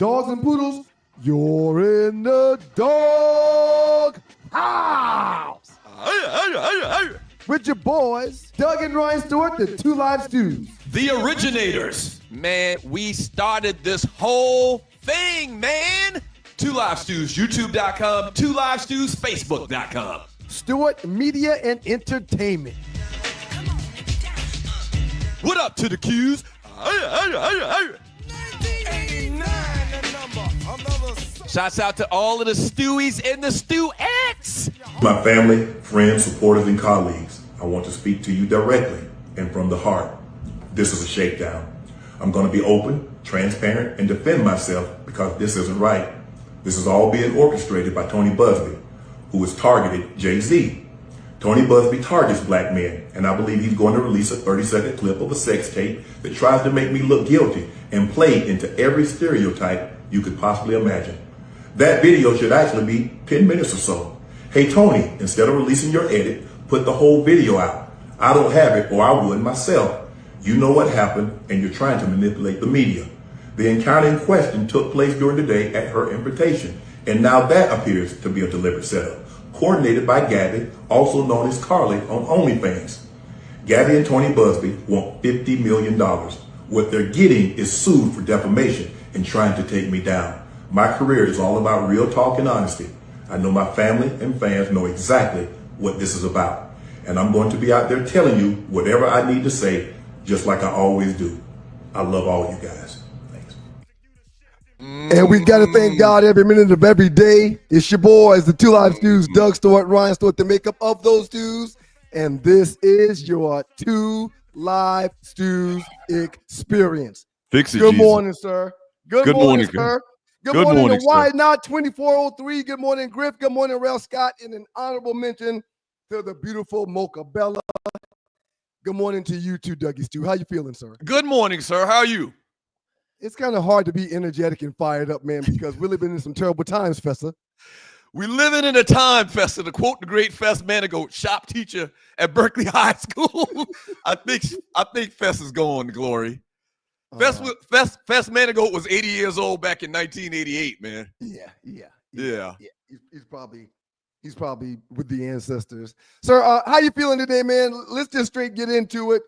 dogs and poodles, you're in the dog house. With your boys, Doug and Ryan Stewart, the Two Live Stews. The originators. Man, we started this whole thing, man. Two Live Stews, YouTube.com. Two Live Stews, Facebook.com. Stewart Media and Entertainment. What up to the Qs? Shouts out to all of the Stewies and the Stewettes. My family, friends, supporters, and colleagues, I want to speak to you directly and from the heart. This is a shakedown. I'm going to be open, transparent, and defend myself because this isn't right. This is all being orchestrated by Tony Busby, who has targeted Jay-Z. Tony Busby targets black men, and I believe he's going to release a 30-second clip of a sex tape that tries to make me look guilty and play into every stereotype you could possibly imagine. That video should actually be 10 minutes or so. Hey, Tony, instead of releasing your edit, put the whole video out. I don't have it, or I would myself. You know what happened, and you're trying to manipulate the media. The encounter in question took place during the day at her invitation, and now that appears to be a deliberate setup, coordinated by Gabby, also known as Carly on OnlyFans. Gabby and Tony Busby want $50 million. What they're getting is sued for defamation and trying to take me down. My career is all about real talk and honesty. I know my family and fans know exactly what this is about. And I'm going to be out there telling you whatever I need to say, just like I always do. I love all you guys. Thanks. And we got to thank God every minute of every day. It's your boys, the Two Live Stews, Doug Stewart, Ryan Stewart, the makeup of those stews. And this is your Two Live Stews experience. Fix it, Good Jesus. morning, sir. Good morning, sir. Good morning to sir. Why Not 2403. Good morning, Griff. Good morning, Rel Scott. And an honorable mention to the beautiful Mocha Bella. Good morning to you too, Dougie Stew. How you feeling, sir? Good morning, sir. How are you? It's kind of hard to be energetic and fired up, man, because we're living in some terrible times, Fessa. We living in a time, Festa, to quote the great Fess Manigault, shop teacher at Berkeley High School. I think Fess is going to glory. Fess Manigault was 80 years old back in 1988, man. Yeah. He's probably with the ancestors. Sir, how you feeling today, man? Let's just straight get into it.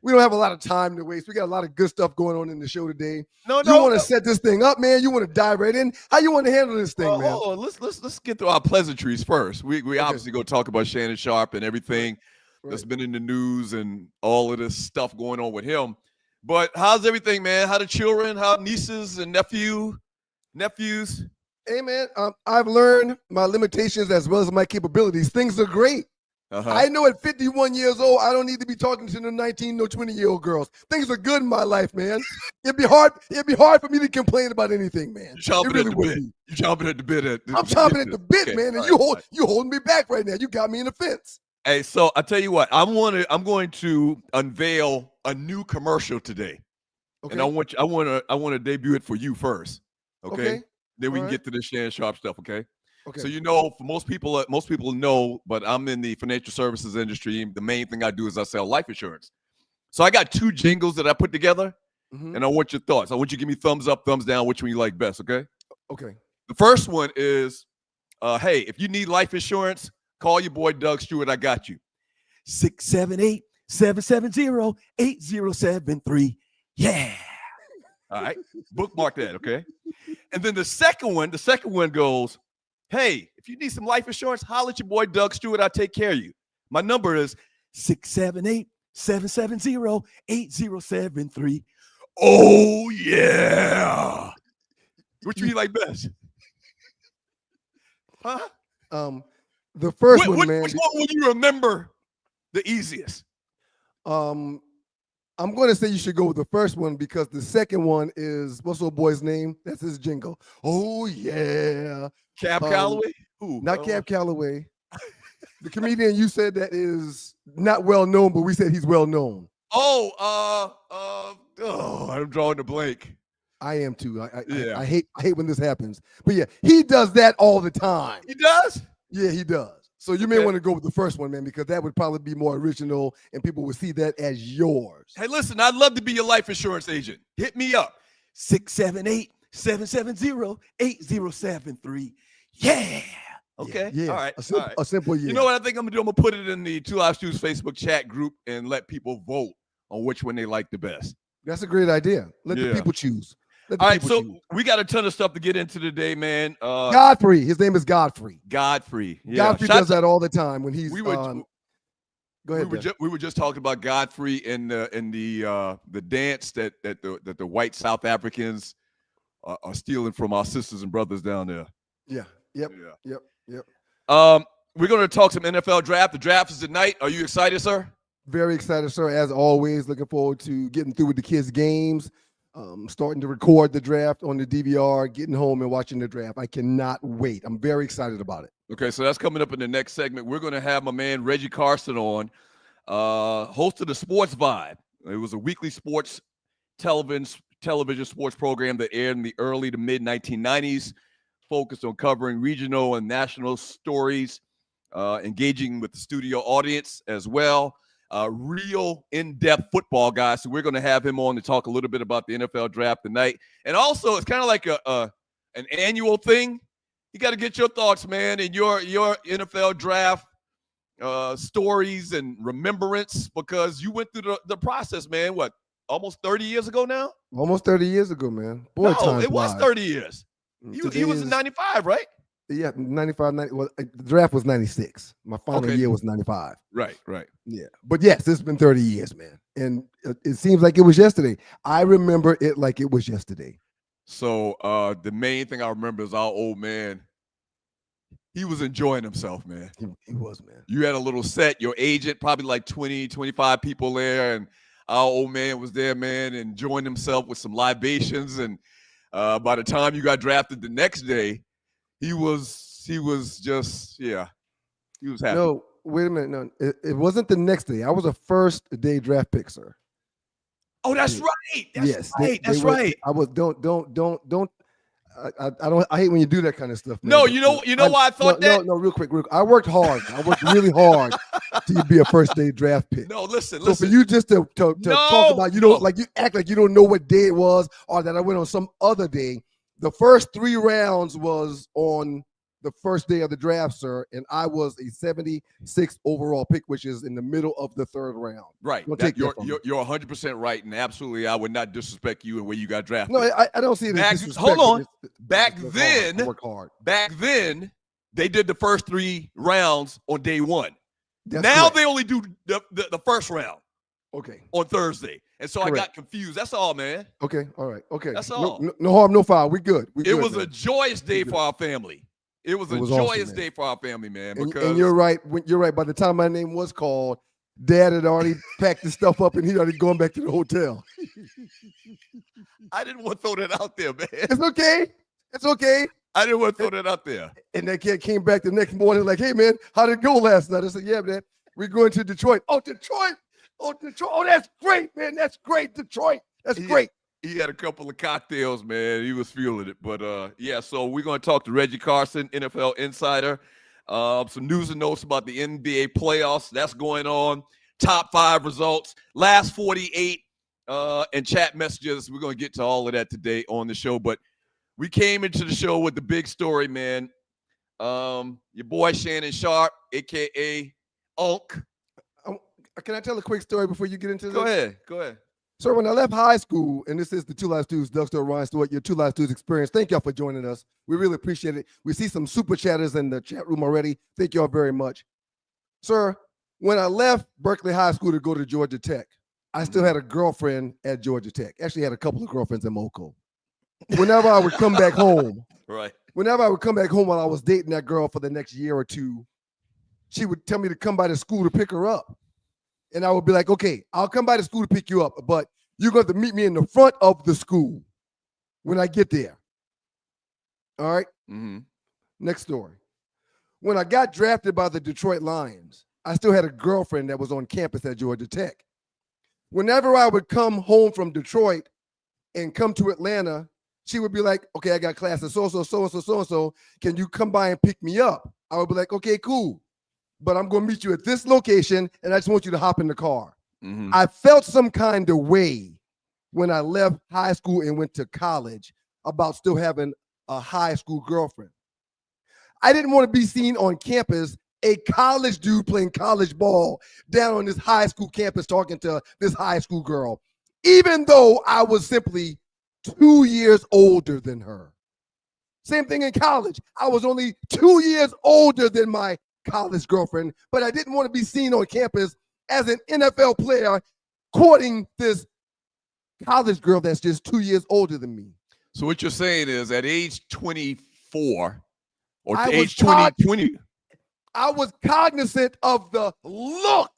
We don't have a lot of time to waste. We got a lot of good stuff going on in the show today. You want to set this thing up, man? You want to dive right in? How you want to handle this thing, man? Hold on. Let's get through our pleasantries first. We obviously go talk about Shannon Sharpe and everything that's been in the news and all of this stuff going on with him. But how's everything, man? How the children? How nieces and nephews? Hey, man, I've learned my limitations as well as my capabilities. Things are great. I know at 51 years old, I don't need to be talking to the 19 or 20-year-old girls. Things are good in my life, man. It'd be hard for me to complain about anything, man. You're chomping at the bit. I'm chomping at the bit, man, and you holding me back right now. You got me in the fence. Hey, so I tell you what, I'm going to unveil a new commercial today, and I want to debut it for you first, okay? Then we can get to the Shannon Sharpe stuff, okay? So for most people know, but I'm in the financial services industry. The main thing I do is I sell life insurance. So I got two jingles that I put together, and I want your thoughts. I want you to give me thumbs up, thumbs down, which one you like best, okay? Okay. The first one is, hey, if you need life insurance, call your boy Doug Stewart. I got you. 678-770-8073. Yeah. All right. Bookmark that, okay? And then the second one goes, hey, if you need some life insurance, holler at your boy Doug Stewart. I'll take care of you. My number is 678-770-8073. Oh, yeah. What you like best? Huh? The first one, man. Which one will you remember the easiest? I'm going to say you should go with the first one because the second one is, what's old boy's name? That's his jingle. Oh, yeah. Cab Calloway? Who? Not Cab Calloway. The comedian you said that is not well known, but we said he's well known. I'm drawing a blank. I am too. I hate when this happens. But yeah, he does that all the time. He does? Yeah, he does. So you may want to go with the first one, man, because that would probably be more original and people would see that as yours. Hey, listen, I'd love to be your life insurance agent. Hit me up. 678 770-8073. Yeah. Okay. Yeah. All right. A simple yeah. You know what I think I'm gonna do? I'm gonna put it in the Two Live Stews Facebook chat group and let people vote on which one they like the best. That's a great idea. Let the people choose. All right, so we got a ton of stuff to get into today, man. Godfrey. His name is Godfrey. Godfrey. Yeah. Godfrey does that all the time when he's. Go ahead. We were just talking about Godfrey and the dance that the white South Africans are stealing from our sisters and brothers down there. Yeah. Yep. We're going to talk some NFL draft. The draft is tonight. Are you excited, sir? Very excited, sir. As always, looking forward to getting through with the kids' games. Starting to record the draft on the DVR, getting home and watching the draft. I cannot wait. I'm very excited about it. Okay, so that's coming up in the next segment. We're going to have my man Reggie Carson on, host of the Sports Vibe. It was a weekly sports television sports program that aired in the early to mid 1990s, focused on covering regional and national stories, engaging with the studio audience as well. Real in-depth football guy. So we're going to have him on to talk a little bit about the NFL draft tonight. And also, it's kind of like an annual thing. You got to get your thoughts, man, and your NFL draft stories and remembrance, because you went through the process, man. What, almost 30 years ago now? Almost 30 years ago, man. Boy, no, it was 30 years. He was in 95, right? Yeah, 95, 90. Well, the draft was 96. My final year was 95. Right. Yeah. But yes, it's been 30 years, man. And it seems like it was yesterday. I remember it like it was yesterday. So the main thing I remember is our old man. He was enjoying himself, man. He was, man. You had a little set, your agent, probably like 20, 25 people there. And our old man was there, man, enjoying himself with some libations. And by the time you got drafted the next day, he was just, he was happy. No, wait a minute. No, it wasn't the next day. I was a first day draft pick, sir. Oh, that's right. That's right. right. I was don't. I hate when you do that kind of stuff, man. No, you know why I thought that? No, real quick. I worked hard. I worked really hard to be a first day draft pick. No, listen. So for you just to talk about, like you act like you don't know what day it was, or that I went on some other day. The first 3 rounds was on the first day of the draft, sir, and I was a 76th overall pick, which is in the middle of the 3rd round. Right. You're 100% right, and absolutely, I would not disrespect you and where you got drafted. No, I don't see it as disrespect. Hold on. Back then, they did the first 3 rounds on day 1. That's now correct. they only do the first round. Okay. On Thursday. And so Correct. I got confused. That's all, man. Okay. All right. Okay. That's all. No harm, no foul. We good. It was a joyous day for our family. It was a joyous day for our family, man. And you're right. You're right. By the time my name was called, Dad had already packed his stuff up and he'd already gone back to the hotel. I didn't want to throw that out there, man. It's okay. It's okay. I didn't want to throw that out there. And that kid came back the next morning like, hey, man, how did it go last night? I said, yeah, man, we're going to Detroit. Oh, Detroit. Oh, Detroit. Oh, that's great, man. That's great, Detroit. That's great. He had a couple of cocktails, man. He was feeling it. But, so we're going to talk to Reggie Carson, NFL insider. Some news and notes about the NBA playoffs. That's going on. Top 5 results. Last 48 and chat messages. We're going to get to all of that today on the show. But we came into the show with the big story, man. Your boy Shannon Sharpe, a.k.a. Unk. Can I tell a quick story before you get into this? Go ahead. So when I left high school, and this is the Two Live Stews, Doug Stewart, Ryan Stewart, your Two Live Stews experience. Thank y'all for joining us. We really appreciate it. We see some super chatters in the chat room already. Thank y'all very much. Sir, when I left Berkeley High School to go to Georgia Tech, I still had a girlfriend at Georgia Tech. Actually had a couple of girlfriends in Moco. Whenever I would come back home, whenever I would come back home while I was dating that girl for the next year or two, she would tell me to come by the school to pick her up. And I would be like, okay, I'll come by the school to pick you up, but you're going to meet me in the front of the school when I get there. All right? Mm-hmm. Next story. When I got drafted by the Detroit Lions, I still had a girlfriend that was on campus at Georgia Tech. Whenever I would come home from Detroit and come to Atlanta, she would be like, okay, I got class at so-and-so. Can you come by and pick me up? I would be like, okay, cool. But I'm going to meet you at this location, and I just want you to hop in the car. Mm-hmm. I felt some kind of way when I left high school and went to college about still having a high school girlfriend. I didn't want to be seen on campus, a college dude playing college ball down on this high school campus talking to this high school girl, even though I was simply 2 years older than her. Same thing in college. I was only 2 years older than my college girlfriend, but I didn't want to be seen on campus as an NFL player courting this college girl that's just 2 years older than me. So what you're saying is at age 24 or age 20, I was cognizant of the look.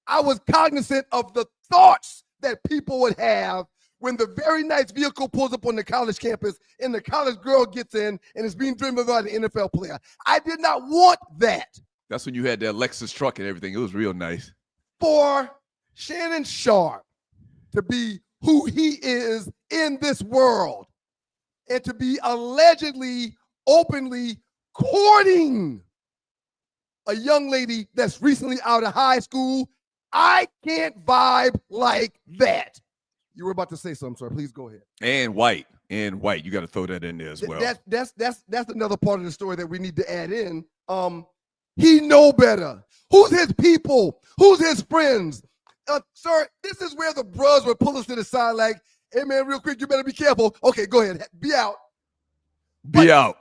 I was cognizant of the thoughts that people would have when the very nice vehicle pulls up on the college campus and the college girl gets in and is being driven by an NFL player. I did not want that. That's when you had that Lexus truck and everything. It was real nice. For Shannon Sharpe to be who he is in this world and to be allegedly, openly courting a young lady that's recently out of high school, I can't vibe like that. You were about to say something, sir. Please go ahead. And white. You got to throw that in there as well. That's another part of the story that we need to add in. He know better. Who's his people? Who's his friends? Sir, this is where the bros would pull us to the side like, hey, man, real quick, you better be careful. Okay, go ahead. Be out. Be out.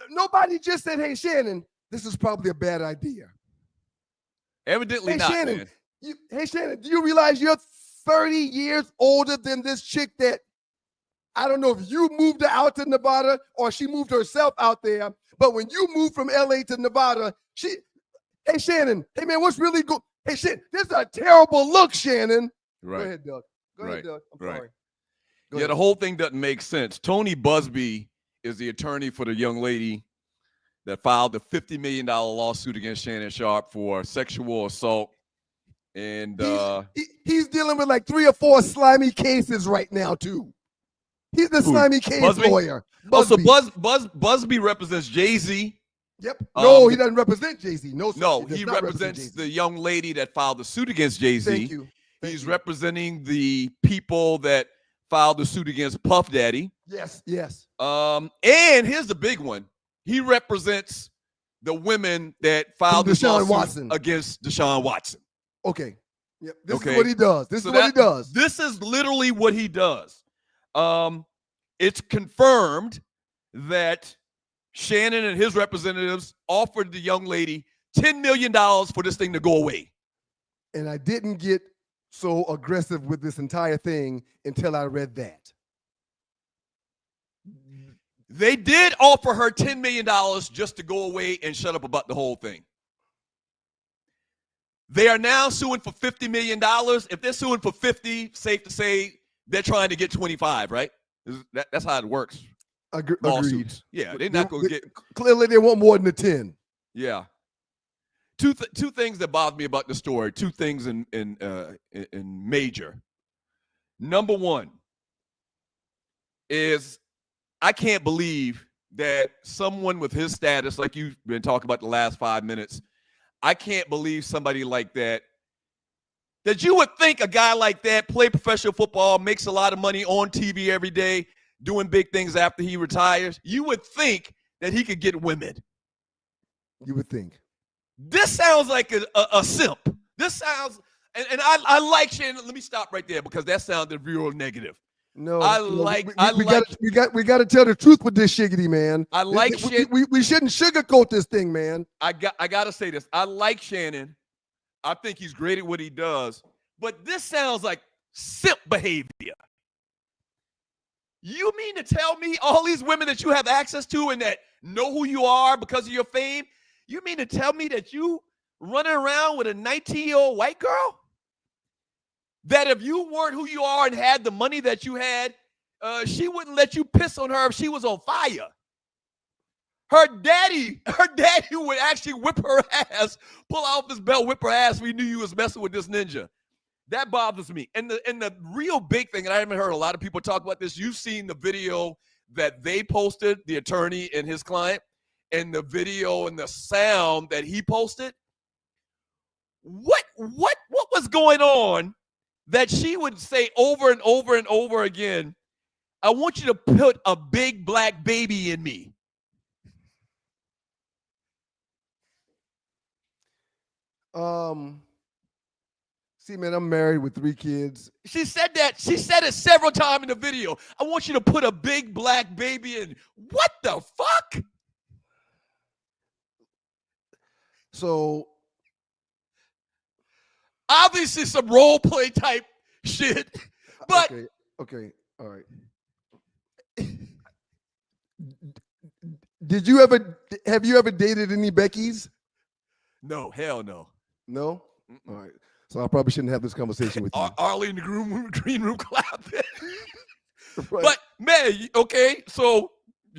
Nobody just said, hey, Shannon, this is probably a bad idea. Evidently hey, not, Shannon, man. Hey, Shannon, do you realize you're 30 years older than this chick that, I don't know if you moved her out to Nevada or she moved herself out there, but when you moved from LA to Nevada, hey, Shannon, hey, man, what's really good? Hey, shit, this is a terrible look, Shannon. Right. Go ahead, Doug. Go ahead, Doug. I'm sorry. Go ahead. The whole thing doesn't make sense. Tony Busby is the attorney for the young lady that filed the $50 million lawsuit against Shannon Sharpe for sexual assault. And he's dealing with like 3 or 4 slimy cases right now, too. He's the slimy case Busby? lawyer. Busby. Busby represents Jay-Z. Yep. No, he doesn't represent Jay-Z. No, he represents the young lady that filed the suit against Jay-Z. Thank you. He's representing the people that filed the suit against Puff Daddy. Yes. And here's the big one. He represents the women that filed the lawsuit against Deshaun Watson. Okay. Yep. This is what he does. This is literally what he does. It's confirmed that Shannon and his representatives offered the young lady $10 million for this thing to go away. And I didn't get so aggressive with this entire thing until I read that. They did offer her $10 million just to go away and shut up about the whole thing. They are now suing for $50 million. If they're suing for 50, safe to say they're trying to get 25, right? That's how it works. Agreed. Yeah, they're not going to get. Clearly, they want more than the 10. Yeah. Two things that bother me about the story. 2 things in major. Number one is I can't believe that someone with his status, like you've been talking about the last 5 minutes, I can't believe somebody like that you would think a guy like that play professional football, makes a lot of money on TV every day, doing big things after he retires. You would think that he could get women. You would think. This sounds like a simp. This sounds, and I like Shannon. Let me stop right there because that sounded real negative. No, we got to tell the truth with this shiggity, man. I like Shannon. We shouldn't sugarcoat this thing, man. I got to say this. I like Shannon. I think he's great at what he does, but this sounds like simp behavior. You mean to tell me all these women that you have access to and that know who you are because of your fame, you mean to tell me that you running around with a 19-year-old white girl? That if you weren't who you are and had the money that you had, she wouldn't let you piss on her if she was on fire. Her daddy would actually whip her ass, pull off his belt, whip her ass. We knew you was messing with this ninja. That bothers me. And the real big thing, and I haven't heard a lot of people talk about this. You've seen the video that they posted, the attorney and his client, and the video and the sound that he posted. What was going on that she would say over and over and over again, I want you to put a big black baby in me. See, man, I'm married with 3 kids. She said that. She said it several times in the video. I want you to put a big black baby in. What the fuck? So obviously some role play type shit. But okay, all right. Have you ever dated any Beckys? No, hell no. No? All right. So I probably shouldn't have this conversation with you. Arlie in the green room clapping. Right. But man, okay, so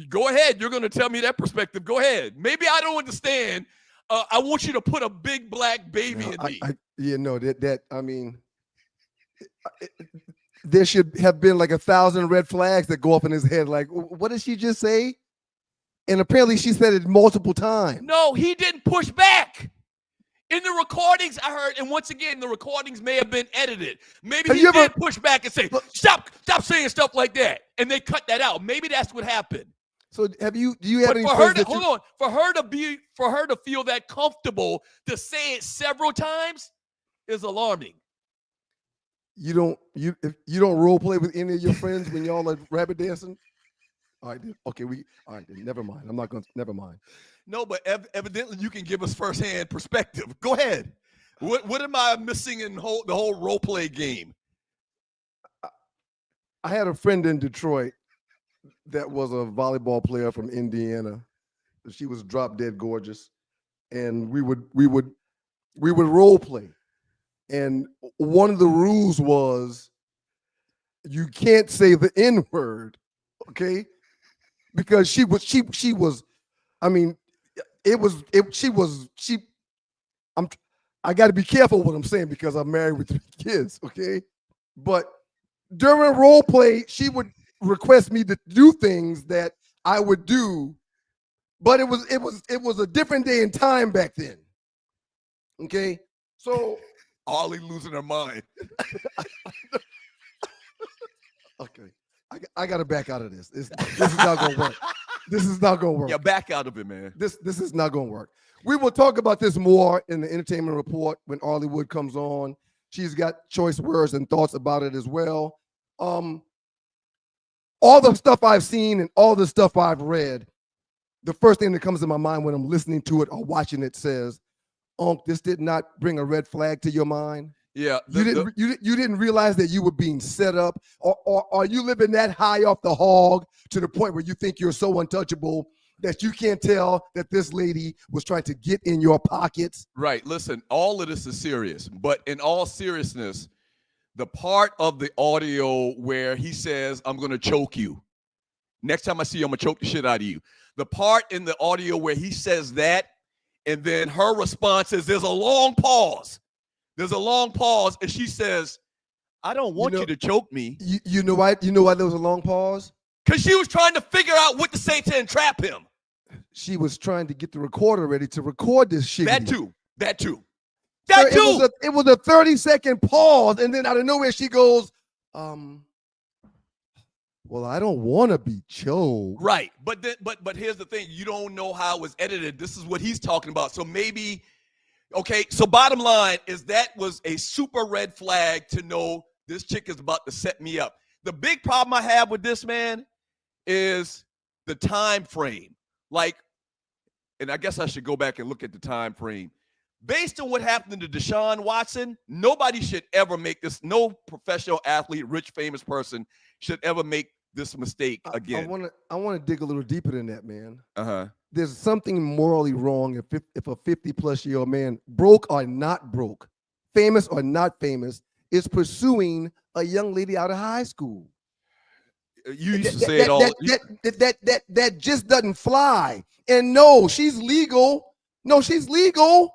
go ahead. You're gonna tell me that perspective. Go ahead. Maybe I don't understand. I want you to put a big black baby in me. I mean, there should have been like 1,000 red flags that go up in his head. Like, what did she just say? And apparently she said it multiple times. No, he didn't push back. In the recordings, I heard, and once again, the recordings may have been edited. Maybe he did push back and say, stop saying stuff like that. And they cut that out. Maybe that's what happened. So do you have any friends that hold on, for her to feel that comfortable to say it several times is alarming. You don't role play with any of your friends when y'all are rabbit dancing? All right, okay, never mind. I'm not going to, never mind. No, but evidently you can give us firsthand perspective. Go ahead. What am I missing in the whole role play game? I had a friend in Detroit that was a volleyball player from Indiana. She was drop dead gorgeous, and we would role play. And one of the rules was you can't say the N word, okay? Because she was. I mean, I got to be careful what I'm saying because I'm married with 3 kids, okay? But during role play, she would request me to do things that I would do, but it was a different day and time back then. Okay, so Arlie losing her mind. Okay, I got to back out of this. This is not gonna work. This is not gonna work. Yeah, back out of it, man. This is not gonna work. We will talk about this more in the entertainment report when Arleywood comes on. She's got choice words and thoughts about it as well. All the stuff I've seen and all the stuff I've read, the first thing that comes to my mind when I'm listening to it or watching it says, this did not bring a red flag to your mind. Yeah. You didn't realize that you were being set up, or are you living that high off the hog to the point where you think you're so untouchable that you can't tell that this lady was trying to get in your pockets? Right. Listen, all of this is serious, but in all seriousness, the part of the audio where he says, I'm going to choke you. Next time I see you, I'm going to choke the shit out of you. The part in the audio where he says that, and then her response is, there's a long pause. There's a long pause, and she says, I don't want you to choke me. You know why there was a long pause? Because she was trying to figure out what to say to entrap him. She was trying to get the recorder ready to record this shit. That too. Sir, it was a 30-second pause, and then out of nowhere she goes, well, I don't want to be choked. Right. But here's the thing. You don't know how it was edited. This is what he's talking about. So maybe, okay, so bottom line is that was a super red flag to know this chick is about to set me up. The big problem I have with this, man, is the time frame. Like, and I guess I should go back and look at the time frame. Based on what happened to Deshaun Watson, nobody should ever make this. No professional athlete, rich, famous person should ever make this mistake again. I want to dig a little deeper than that, man. There's something morally wrong if a 50-plus-year-old man, broke or not broke, famous or not famous, is pursuing a young lady out of high school. You used to say it all. That just doesn't fly. And no, she's legal. No, she's legal.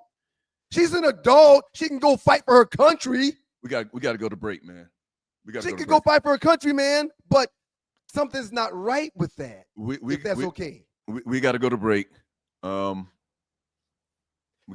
She's an adult. She can go fight for her country. We got to go to break, man. She can go fight for her country, man. But something's not right with that. If that's okay. We got to go to break.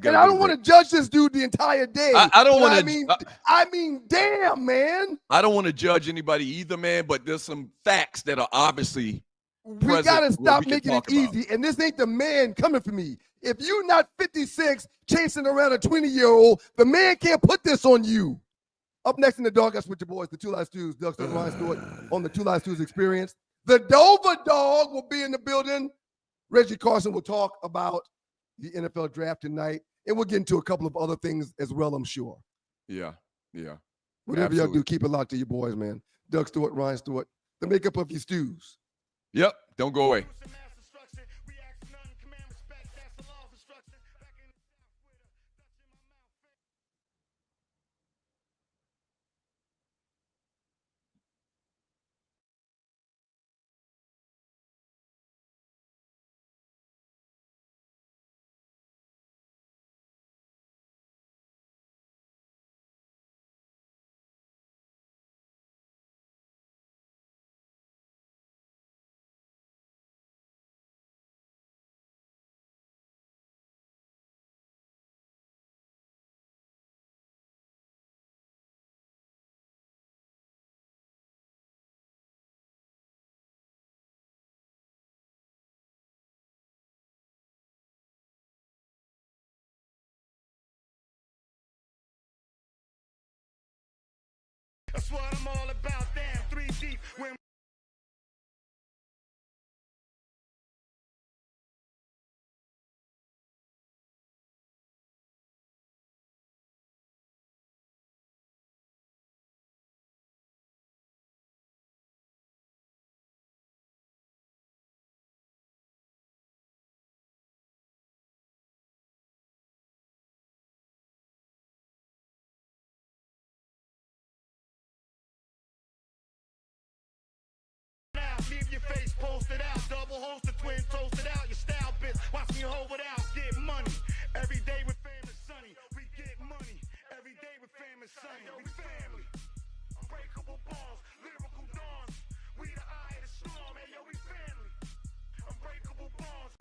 And I don't want to judge this dude the entire day. I don't want to. I mean, damn, man. I don't want to judge anybody either, man. But there's some facts that are obviously we gotta stop making it easy. And this ain't the man coming for me. If you're not 56 chasing around a 20-year-old, the man can't put this on you. Up next in the Doghouse with your boys, the Two Live Stews, Doug Stewart, Ryan Stewart on the Two Live Stews Experience. The Dover Dog will be in the building. Reggie Carson will talk about the NFL draft tonight, and we'll get into a couple of other things as well, I'm sure. Yeah. Whatever y'all do, keep it locked to your boys, man. Doug Stewart, Ryan Stewart, the makeup of your stews. Yep, don't go away. That's what I'm all about. Damn, 3 deep. When leave your face posted out, double hosted, twin toasted out, your style bitch, watch me hold it out, get money, every day with fam and sunny, we get money, every day with fam and sunny, we family, unbreakable balls, lyrical dawns, we the eye of the storm, hey yo, we family, unbreakable balls,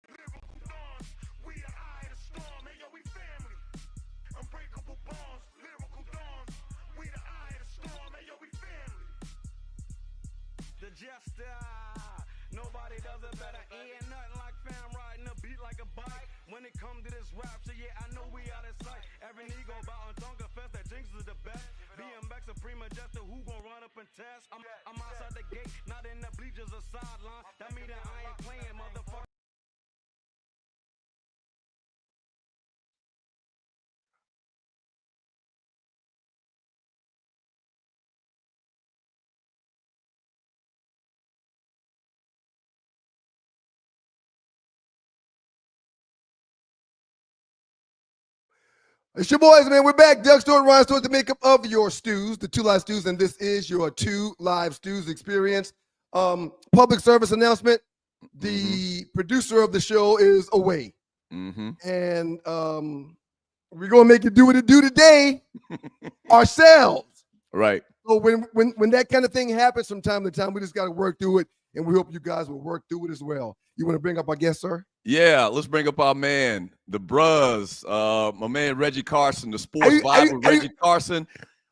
lyrical dawns, we the eye of the storm, hey yo, we family, unbreakable balls, lyrical dawns, we the eye of the storm, hey yo, we family. The Jester, nobody does it better. Ain't nothing like fam riding a beat like a bike. When it comes to this rap shit, yeah, I know we out of sight. Every nigga about on Tonka Fest, that Jinx is the best. BMX Supreme Majestic, who gon' run up and test? I'm outside the gate, not in the bleachers or sideline. That mean that I ain't playing, motherfucker. It's your boys, man. We're back. Doug Stewart, Ryan Stewart, the makeup of your stews, the Two Live Stews, and this is your Two Live Stews Experience. Public service announcement. The producer of the show is away. And we're going to make it do what it do today ourselves. Right. So when that kind of thing happens from time to time, we just got to work through it, and we hope you guys will work through it as well. You want to bring up our guest, sir? Yeah, let's bring up our man, the Bruz, my man Reggie Carson, the sports vibe with Reggie Carson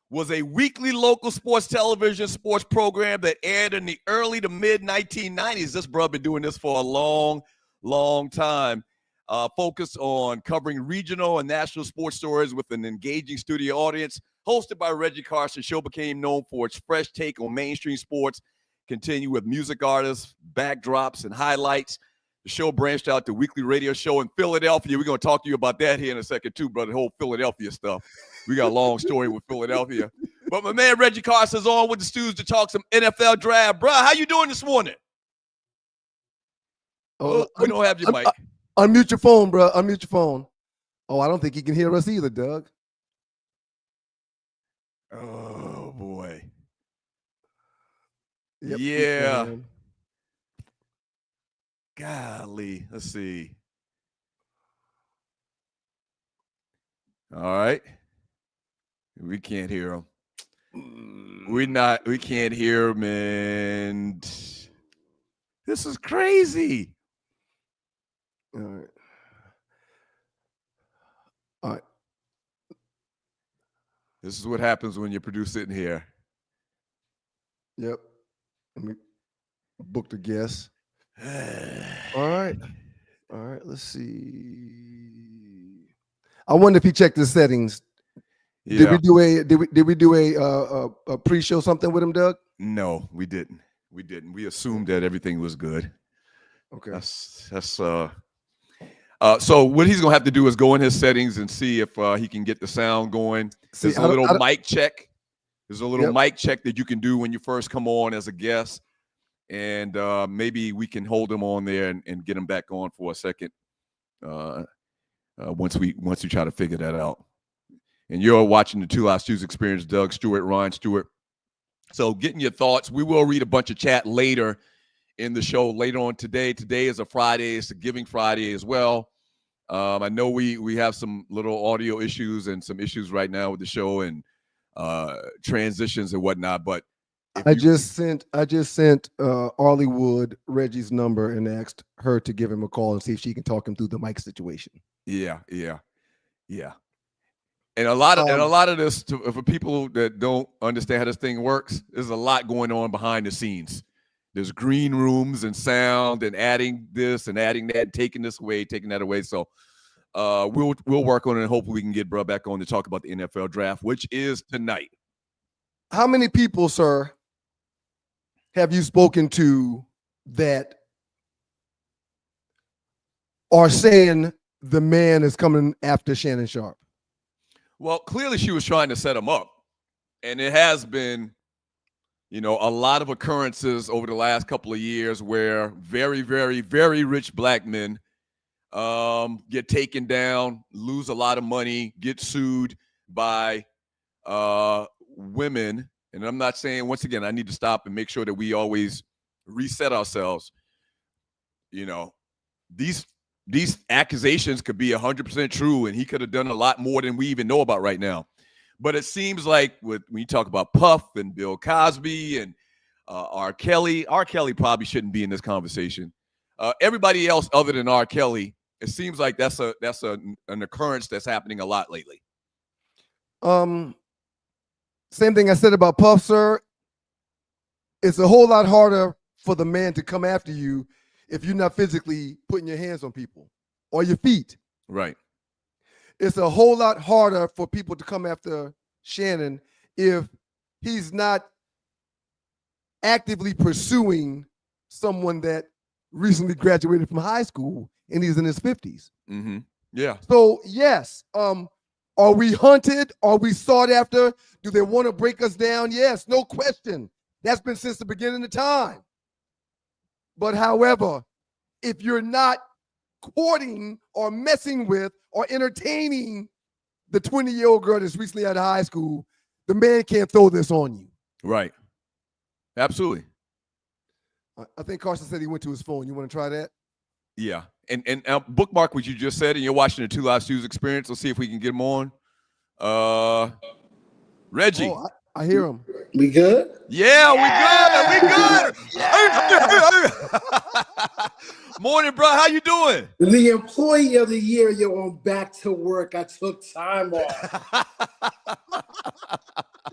was a weekly local sports television sports program that aired in the early to mid 1990s. This bro been doing this for a long time. Focused on covering regional and national sports stories with an engaging studio audience. Hosted by Reggie Carson, show became known for its fresh take on mainstream sports. Continue with music artists, backdrops, and highlights. The show branched out to weekly radio show in Philadelphia. We're going to talk to you about that here in a second, too, brother, the whole Philadelphia stuff. We got a long story with Philadelphia. But my man Reggie Carson's on with the Stews to talk some NFL draft. Bro, how you doing this morning? We don't have your mic. Unmute your phone, bro. Unmute your phone. Oh, I don't think he can hear us either, Doug. Oh, boy. Yep, yeah. Golly. Let's see. All right. We can't hear him. We can't hear him, and this is crazy. All right. This is what happens when you produce sitting here. Yep. Let me book the guest. All right. Let's see. I wonder if he checked his settings. Yeah. Did we do a pre-show something with him, Doug? No, we didn't. We assumed that everything was good. Okay. That's so what he's gonna have to do is go in his settings and see if he can get the sound going. There's a little mic check. There's a little mic check that you can do when you first come on as a guest, and maybe we can hold him on there and get him back on for a second. Once we try to figure that out. And you're watching the Two Live Stews Experience, Doug Stewart, Ryan Stewart. So getting your thoughts. We will read a bunch of chat later in the show later on today. Today is a Friday. It's a Giving Friday as well. I know we have some little audio issues and some issues right now with the show and transitions and whatnot. But I just sent Arleywood Reggie's number and asked her to give him a call and see if she can talk him through the mic situation. Yeah. And a lot of this, for people that don't understand how this thing works, there's a lot going on behind the scenes. There's green rooms and sound and adding this and adding that, and taking this away, taking that away. So we'll work on it, and hopefully we can get bro back on to talk about the NFL draft, which is tonight. How many people, sir, have you spoken to that are saying the man is coming after Shannon Sharpe? Well, clearly she was trying to set him up, and it has been, a lot of occurrences over the last couple of years where very, very, very rich black men get taken down, lose a lot of money, get sued by women. And I'm not saying, once again, I need to stop and make sure that we always reset ourselves. These accusations could be 100% true, and he could have done a lot more than we even know about right now. But it seems like when you talk about Puff and Bill Cosby and R. Kelly probably shouldn't be in this conversation. Everybody else other than R. Kelly, it seems like that's an occurrence that's happening a lot lately. Same thing I said about Puff, sir. It's a whole lot harder for the man to come after you if you're not physically putting your hands on people or your feet. Right. It's a whole lot harder for people to come after Shannon if he's not actively pursuing someone that recently graduated from high school and he's in his 50s. Mm-hmm. Yeah. So, yes. Are we hunted? Are we sought after? Do they want to break us down? Yes, no question. That's been since the beginning of time. But however, if you're not courting or messing with or entertaining the 20-year-old girl that's recently out of high school, the man can't throw this on you. Right. Absolutely. I think Carson said he went to his phone. You want to try that? Yeah. And bookmark what you just said, and you're watching the Two Live Stews Experience. Let's see if we can get him on. Reggie. Oh, I hear him. We good? Yeah, we good. Morning, bro. How you doing? The employee of the year, you're on back to work. I took time off.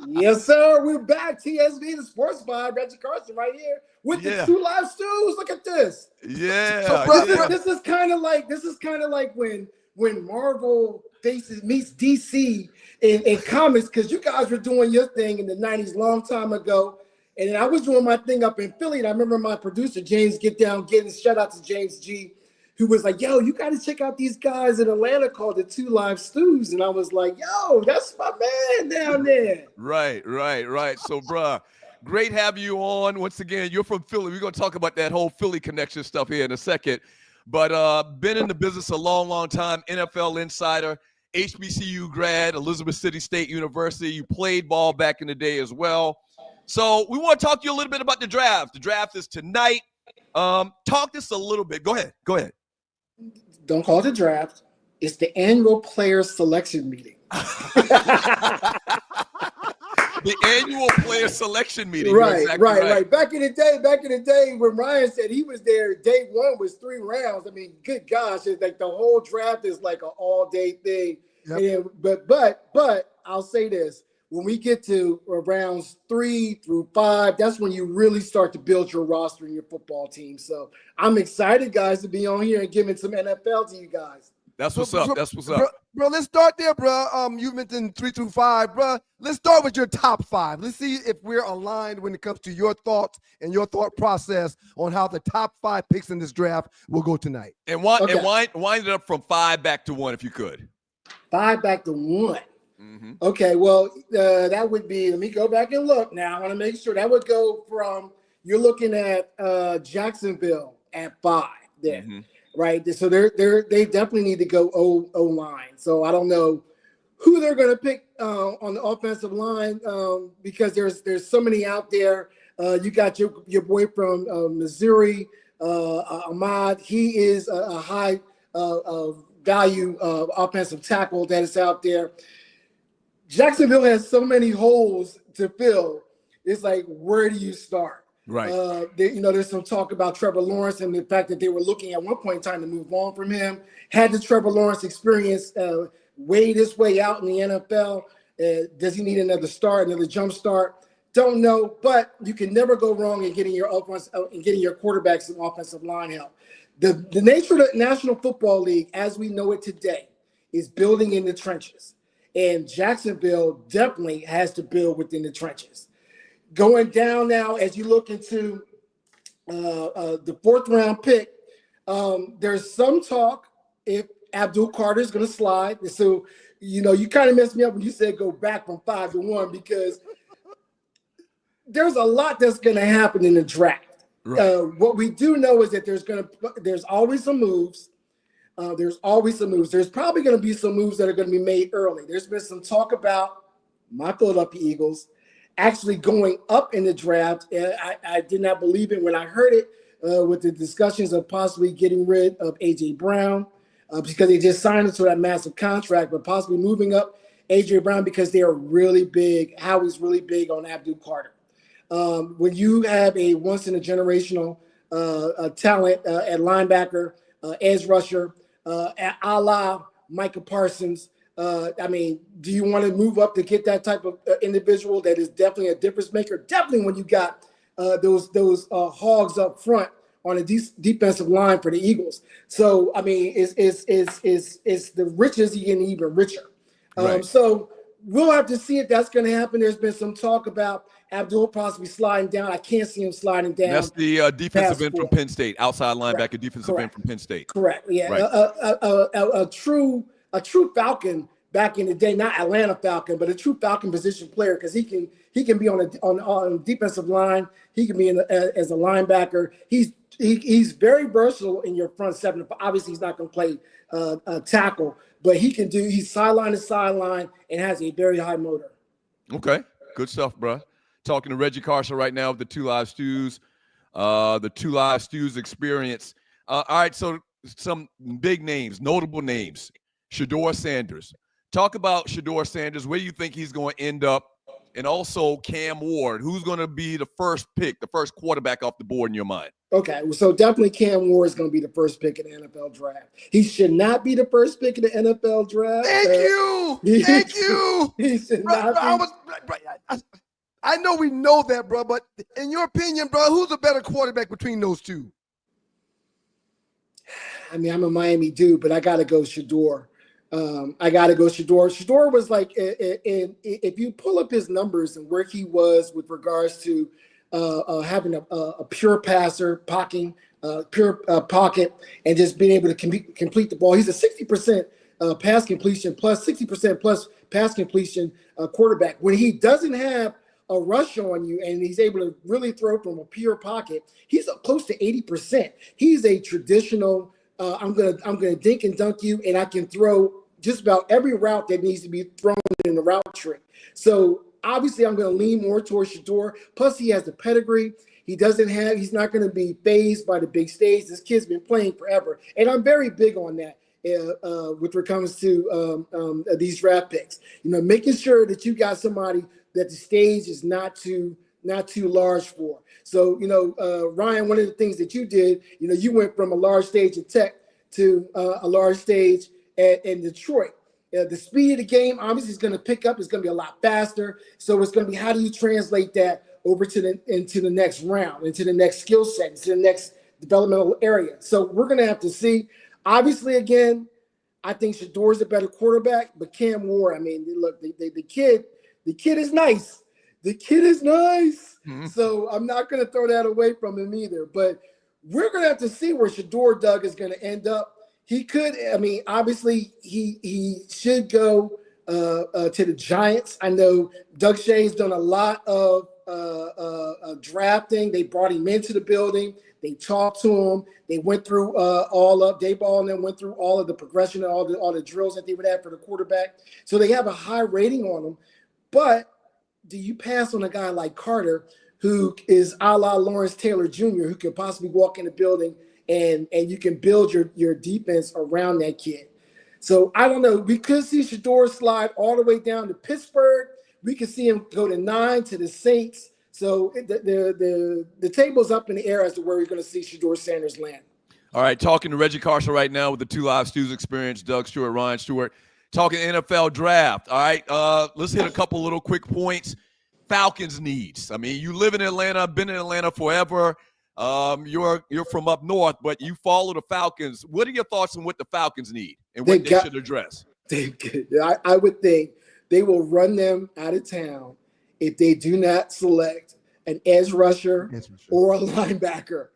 Yes, sir. We're back. TSV, the Sports Vibe, Reggie Carson right here with the Two Live Stews. Look at this. Yeah. So, this is kind of like when Marvel meets DC in comics, because you guys were doing your thing in the 90s long time ago. And then I was doing my thing up in Philly. And I remember my producer, James Getting, shout out to James G, who was like, yo, you got to check out these guys in Atlanta called the Two Live Stews. And I was like, yo, that's my man down there. Right. So, bruh, great having you on. Once again, you're from Philly. We're going to talk about that whole Philly connection stuff here in a second. But been in the business a long, long time. NFL insider, HBCU grad, Elizabeth City State University. You played ball back in the day as well. So we want to talk to you a little bit about the draft. The draft is tonight. Talk this a little bit. Go ahead. Don't call it the draft. It's the annual players selection meeting. The annual player selection meeting. Right. Back in the day when Ryan said he was there, day one was 3 rounds. I mean, good gosh, it's like the whole draft is like an all-day thing. Yep. And, but I'll say this. when we get to rounds 3 through 5, that's when you really start to build your roster and your football team. So I'm excited, guys, to be on here and giving some NFL to you guys. That's what's up. That's what's up. Bro, let's start there, bro. You mentioned 3 through 5, bro. Let's start with your top 5. Let's see if we're aligned when it comes to your thoughts and your thought process on how the top 5 picks in this draft will go tonight. And wind it up from 5 back to 1 if you could. 5 back to 1. Mm-hmm. Okay, well, that would be, let me go back and look now. I want to make sure that would go from, you're looking at Jacksonville at 5 there, right? So they definitely need to go O-line. So I don't know who they're going to pick on the offensive line because there's so many out there. You got your boy from Missouri, Ahmad. He is a high value offensive tackle that is out there. Jacksonville has so many holes to fill. It's like, where do you start? Right. There's some talk about Trevor Lawrence and the fact that they were looking at one point in time to move on from him. Had the Trevor Lawrence experience weighed his way out in the NFL? Does he need another jump start? Don't know, but you can never go wrong in getting your offense and getting your quarterback some offensive line help. The nature of the National Football League, as we know it today, is building in the trenches. And Jacksonville definitely has to build within the trenches. Going down now, as you look into the 4th round pick, there's some talk if Abdul Carter is going to slide. So, you kind of messed me up when you said go back from 5 to 1 because there's a lot that's going to happen in the draft. Right. What we do know is that there's always some moves. There's probably going to be some moves that are going to be made early. There's been some talk about my Philadelphia Eagles actually going up in the draft. I did not believe it when I heard it with the discussions of possibly getting rid of A.J. Brown because they just signed into that massive contract, but possibly moving up A.J. Brown because they are really big. Howie's really big on Abdul Carter. When you have a once-in-a-generational talent at linebacker, edge rusher, a la Micah Parsons. Do you want to move up to get that type of individual that is definitely a difference maker? Definitely when you got those hogs up front on a defensive line for the Eagles. So it's the rich is getting even richer. Right. So we'll have to see if that's going to happen. There's been some talk about Abdul possibly sliding down. I can't see him sliding down. That's the defensive end from Penn State, outside linebacker, defensive end from Penn State. Correct. Yeah. Right. A true Falcon back in the day, not Atlanta Falcon, but a true Falcon position player because he can be on defensive line. He can be as a linebacker. He's very versatile in your front seven. Obviously, he's not going to play tackle, but he's sideline to sideline and has a very high motor. Okay, good stuff, bro. Talking to Reggie Carson right now of the Two Live Stews, the Two Live Stews experience. All right, so some big names, notable names. Shedeur Sanders. Talk about Shedeur Sanders. Where do you think he's going to end up? And also Cam Ward. Who's going to be the first pick, the first quarterback off the board in your mind? Okay, so definitely Cam Ward is going to be the first pick in the NFL draft. He should not be the first pick in the NFL draft. Thank you. He should not be. I know we know that, bro, but in your opinion, bro, who's a better quarterback between those two? I'm a Miami dude, but I got to go Shedeur. Shedeur was like, if you pull up his numbers and where he was with regards to having a pure passer, pure pocket, and just being able to complete the ball. He's a 60% pass completion plus 60% plus pass completion quarterback. When he doesn't have a rush on you and he's able to really throw from a pure pocket, he's up close to 80%. He's a traditional, I'm gonna dink and dunk you, and I can throw just about every route that needs to be thrown in the route tree. So obviously I'm going to lean more towards Shedeur. Plus he has the pedigree. He's not going to be fazed by the big stage. This kid's been playing forever. And I'm very big on that with what comes to these draft picks. Making sure that you got somebody that the stage is not too large for. So, Ryan, one of the things that you did, you went from a large stage at Tech to a large stage in Detroit. The speed of the game obviously is going to pick up. It's going to be a lot faster. So it's going to be, how do you translate that over into the next round, into the next skill set, into the next developmental area? So we're going to have to see. Obviously, again, I think Shador's a better quarterback, but Cam Ward, I mean, look, the kid is nice. The kid is nice. Mm-hmm. So I'm not going to throw that away from him either. But we're going to have to see where Shador Doug is going to end up. He could, I mean, obviously he should go to the Giants. I know Doug Shea's done a lot of drafting. They brought him into the building. They talked to him. They went through Dayball and then went through all of the progression and all the drills that they would have for the quarterback. So they have a high rating on him. But do you pass on a guy like Carter, who is a la Lawrence Taylor Jr., who could possibly walk in the building and you can build your defense around that kid? So I don't know. We could see Shador slide all the way down to Pittsburgh. We could see him go to 9 to the Saints. So the table's up in the air as to where we're going to see Shador Sanders land. All right, talking to Reggie Carson right now with the Two Live Stews experience, Doug Stewart, Ryan Stewart, talking NFL draft. All right, let's hit a couple little quick points. Falcons needs. I mean, you live in Atlanta, been in Atlanta forever. You're from up north, but you follow the Falcons. What are your thoughts on what the Falcons need and what they should address? I would think they will run them out of town if they do not select an edge rusher or a linebacker.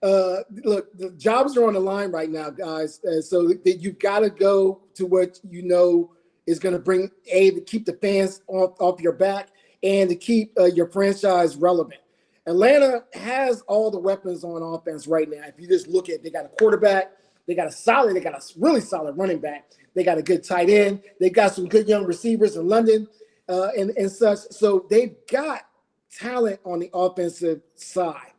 Look, the jobs are on the line right now, guys. So you've got to go to what you know is going to bring to keep the fans off your back and to keep your franchise relevant. Atlanta has all the weapons on offense right now. If you just look at, they got a quarterback, they got a really solid running back, they got a good tight end, they got some good young receivers in London and such. So they've got talent on the offensive side.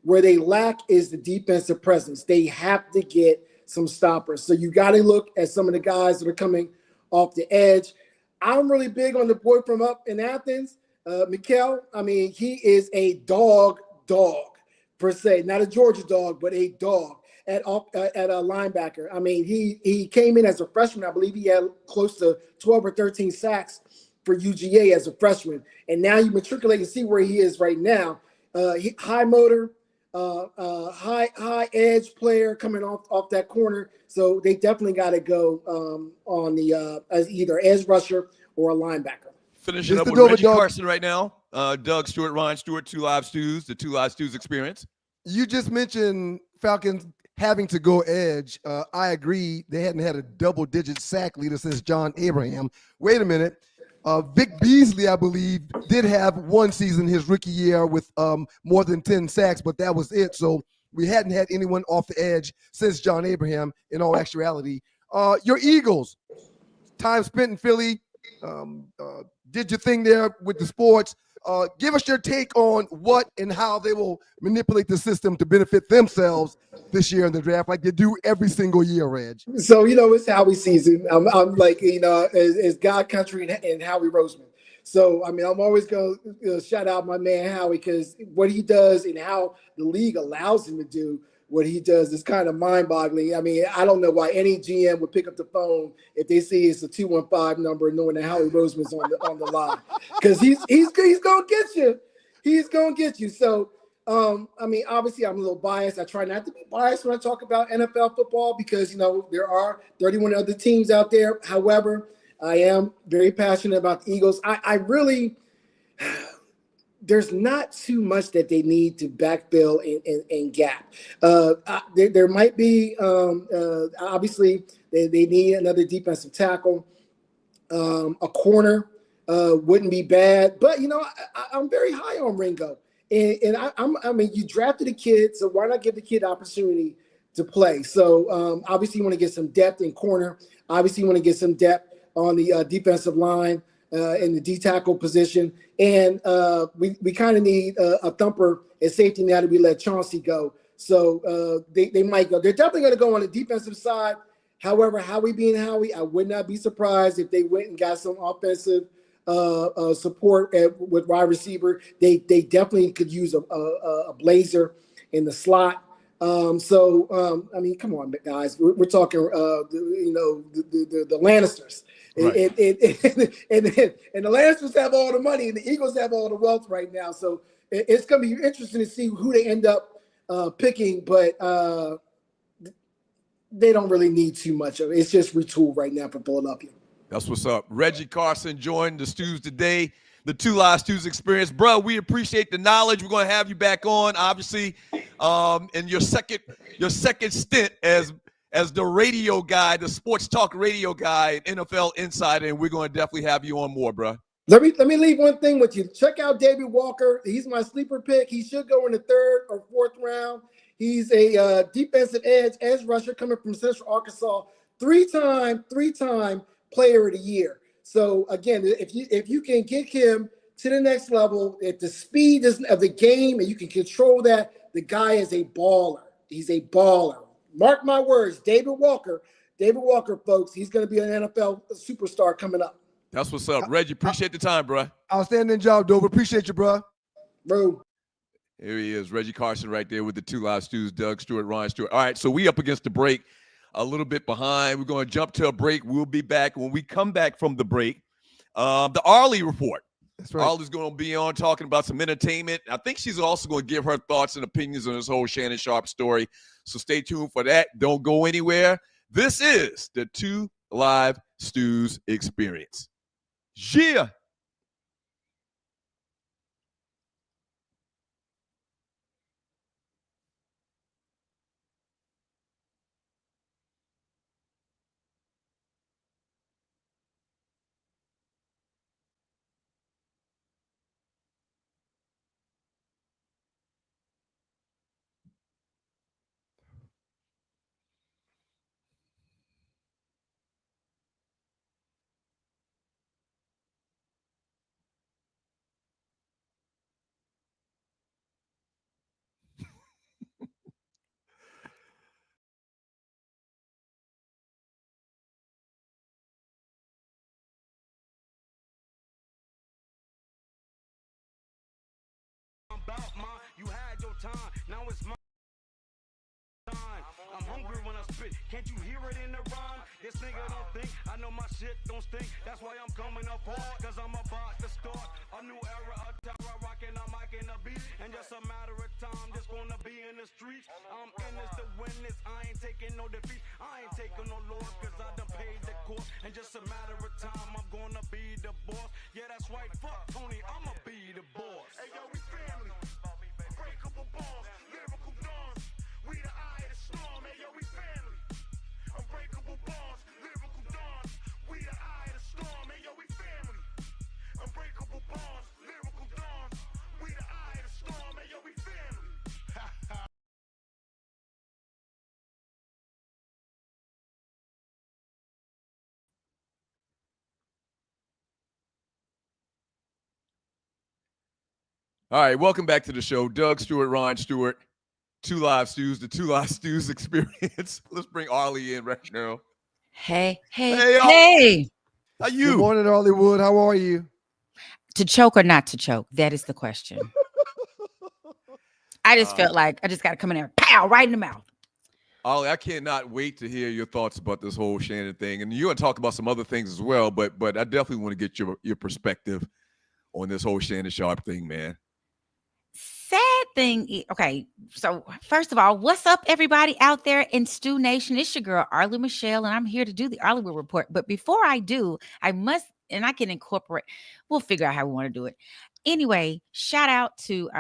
Where they lack is the defensive presence. They have to get some stoppers. So you got to look at some of the guys that are coming off the edge. I'm really big on the boy from up in Athens, Mikel. I mean, he is a dog per se, not a Georgia dog, but a dog at a linebacker. I mean, he came in as a freshman. I believe he had close to 12 or 13 sacks for UGA as a freshman, and now you matriculate and see where he is right now. High motor, high edge player coming off that corner. So they definitely got to go on the as either edge rusher or a linebacker. Finishing up with Reggie Carson right now. Doug Stewart, Ryan Stewart, Two Live Stews, the Two Live Stews experience. You just mentioned Falcons having to go edge. I agree. They hadn't had a double-digit sack leader since John Abraham. Wait a minute. Vick Beasley, I believe, did have one season his rookie year with more than 10 sacks, but that was it. So we hadn't had anyone off the edge since John Abraham, in all actuality. Your Eagles, time spent in Philly, did your thing there with the sports. Give us your take on what and how they will manipulate the system to benefit themselves this year in the draft, like they do every single year, Reg. So, it's Howie season. I'm like, it's God Country and Howie Roseman. So, I mean, I'm always going to shout out my man Howie, because what he does and how the league allows him to do what he does is kind of mind-boggling. I mean, I don't know why any GM would pick up the phone if they see it's a 215 number, knowing that Howie Roseman's on the line, because he's gonna get you. He's gonna get you. So, I mean, obviously, I'm a little biased. I try not to be biased when I talk about NFL football, because there are 31 other teams out there. However, I am very passionate about the Eagles. I really. There's not too much that they need to backfill and gap. There might be, obviously, they need another defensive tackle. A corner wouldn't be bad. But, I'm very high on Ringo. And I mean, you drafted a kid, so why not give the kid opportunity to play? So, obviously, you want to get some depth in corner. Obviously, you want to get some depth on the defensive line. In the D-tackle position. And we kind of need a thumper at safety now that we let Chauncey go. So they might go. They're definitely going to go on the defensive side. However, Howie being Howie, I would not be surprised if they went and got some offensive support with wide receiver. They definitely could use a blazer in the slot. I mean, come on, guys. We're talking, the Lannisters. And the Lancers have all the money and the Eagles have all the wealth right now. So it's going to be interesting to see who they end up picking, but they don't really need too much of it. It's just retool right now for Philadelphia. That's what's up. Reggie Carson joined the Stews today, the Two Live Stews Experience. Bro, we appreciate the knowledge. We're going to have you back on, obviously, in your second stint as the radio guy, the sports talk radio guy, NFL Insider, and we're going to definitely have you on more, bro. Let me leave one thing with you. Check out David Walker. He's my sleeper pick. He should go in the 3rd or 4th round. He's a defensive edge rusher coming from Central Arkansas. Three-time player of the year. So again, if you can get him to the next level, if the speed of the game and you can control that, the guy is a baller. He's a baller. Mark my words, David Walker, folks, he's going to be an NFL superstar coming up. That's what's up. Reggie, appreciate the time, bro. Outstanding job, Dover. Appreciate you, bro. Bro. Here he is, Reggie Carson right there with the Two Live Stews, Doug Stewart, Ryan Stewart. All right, so we up against the break, a little bit behind. We're going to jump to a break. We'll be back. When we come back from the break, the Arley report. That's right. Arley's going to be on talking about some entertainment. I think she's also going to give her thoughts and opinions on this whole Shannon Sharpe story. So stay tuned for that. Don't go anywhere. This is the Two Live Stews Experience. Yeah. You had your time, now it's my time. I'm hungry when I spit. Can't you hear it in the rhyme? This nigga don't think I know my shit don't stink. That's why I'm coming up hard, cause I'm about to start a new era of terror, rocking a mic and a beat. And just a matter of time, just gonna be in the streets. I'm in this to win this. I ain't taking no defeat. I ain't taking no loss, cause I done paid the cost. And just a matter of time, I'm gonna be the boss. Yeah, that's right, fuck Tony, I'ma be the boss. Hey yo, we family. Unbreakable balls, lyrical dawns. We the eye of the storm, hey yo, we family. Unbreakable balls, lyrical dawns. We the eye of the storm, hey yo, we family. Unbreakable balls, lyrical dawns. We the eye of the storm, hey yo, we family. All right, welcome back to the show. Doug Stewart, Ryan Stewart, Two Live Stews, the Two Live Stews Experience. Let's bring Arley in right now. Hey. How you? Good morning, Arleywood. How are you? To choke or not to choke? That is the question. I just felt like I just got to come in there, pow, right in the mouth. Arley, I cannot wait to hear your thoughts about this whole Shannon thing. And you're going to talk about some other things as well, but I definitely want to get your perspective on this whole Shannon Sharpe thing, man. Sad thing. Okay, so first of all, what's up, everybody out there in Stew Nation? It's your girl, Arley Michelle, and I'm here to do the Arleywood report. But before I do, I must, and I can incorporate, we'll figure out how we want to do it. Anyway, shout out to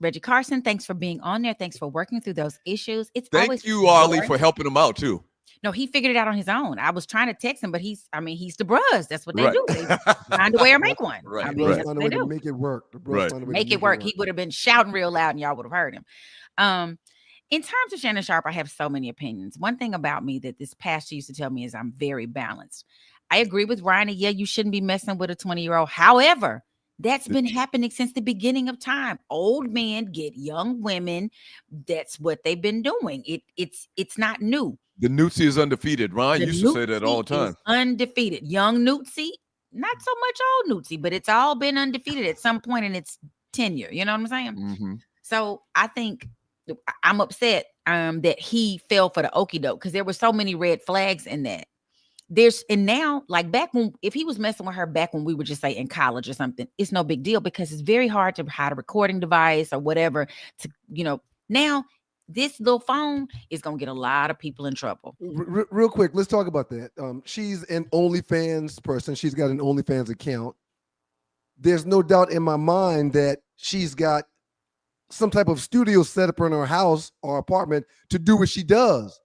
Reggie Carson. Thanks for being on there. Thanks for working through those issues. Thank you, Arley, for helping him out too. No, he figured it out on his own. I was trying to text him, but he's the bros. That's what they do. They find a way or make one. Right. I mean, that's what they do. Make it work. Make it work. He would have been shouting real loud and y'all would have heard him. In terms of Shannon Sharpe, I have so many opinions. One thing about me that this pastor used to tell me is I'm very balanced. I agree with Ryan. Yeah, you shouldn't be messing with a 20-year-old. However, that's been happening since the beginning of time. Old men get young women. That's what they've been doing. It's not new. The Newtsy is undefeated. Ryan used to say that all the time. Undefeated. Young Newtsy, not so much old Newtsy, but it's all been undefeated at some point in its tenure. You know what I'm saying? Mm-hmm. So I think I'm upset that he fell for the okie doke because there were so many red flags in that. and now, like back when, if he was messing with her back when we were just say in college or something, it's no big deal because it's very hard to hide a recording device or whatever to, now this little phone is going to get a lot of people in trouble. Real quick, let's talk about that. She's an OnlyFans person. She's got an OnlyFans account. There's no doubt in my mind that she's got some type of studio set up in her house or apartment to do what she does.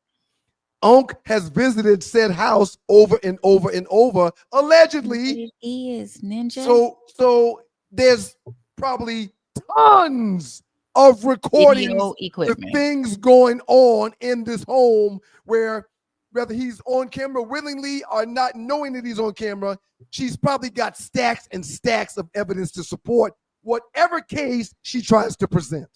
Unc has visited said house over and over and over, allegedly. It is, Ninja. So there's probably tons of recordings, the things going on in this home where whether he's on camera willingly or not knowing that he's on camera, she's probably got stacks and stacks of evidence to support whatever case she tries to present.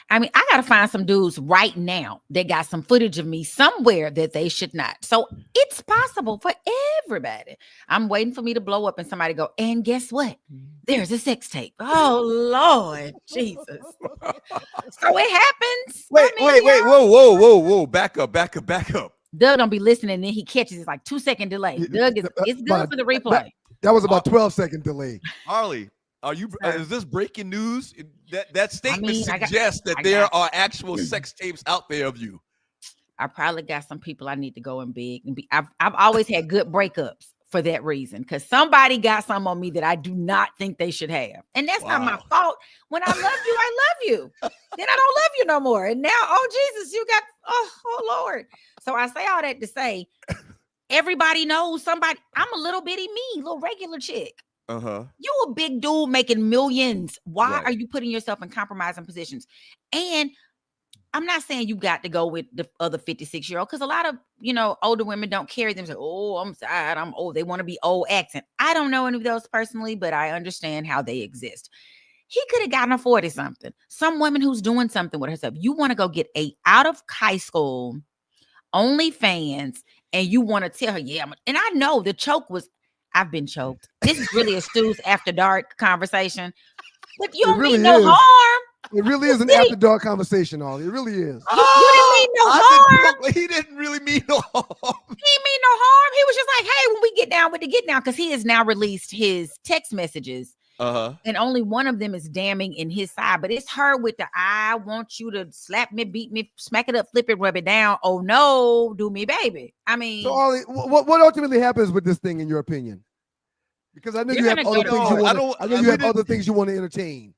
I mean, I got to find some dudes right now that got some footage of me somewhere that they should not. So it's possible for everybody. I'm waiting for me to blow up and somebody go, and guess what? There's a sex tape. Oh, Lord Jesus. So it happens. Wait. Whoa. Back up. Doug don't be listening and then he catches it's like 2-second delay. Doug it's good for the replay. That was about 12-second delay. Arlie, is this breaking news? That statement suggests that there are actual sex tapes out there of you. I probably got some people I need to go and beg and be. I've always had good breakups for that reason, because somebody got something on me that I do not think they should have, and that's not my fault. When I love you, I love you. Then I don't love you no more, and now, oh Jesus, you got oh Lord. So I say all that to say, everybody knows somebody. I'm a little bitty me, little regular chick. You a big dude making millions. Why are you putting yourself in compromising positions? And I'm not saying you got to go with the other 56-year-old, because a lot of older women don't carry them. Say, oh, I'm sad, I'm old. They want to be old accent. I don't know any of those personally, but I understand how they exist. He could have gotten a 40-something. Some woman who's doing something with herself. You want to go get out of high school OnlyFans, and you want to tell her, and I know the choke was. I've been choked. This is really a Stu's After Dark conversation. But you don't mean no harm. It really is an after dark conversation, Ollie. It really is. You didn't mean no harm. He didn't really mean no harm. He didn't mean no harm. He was just like, hey, when we get down with the get down, because he has now released his text messages. And only one of them is damning in his side. But it's her with the, I want you to slap me, beat me, smack it up, flip it, rub it down. Oh, no, do me, baby. I mean. So, Ollie, what ultimately happens with this thing, in your opinion? Because I know you have other things you want. I know you have other things you want to entertain.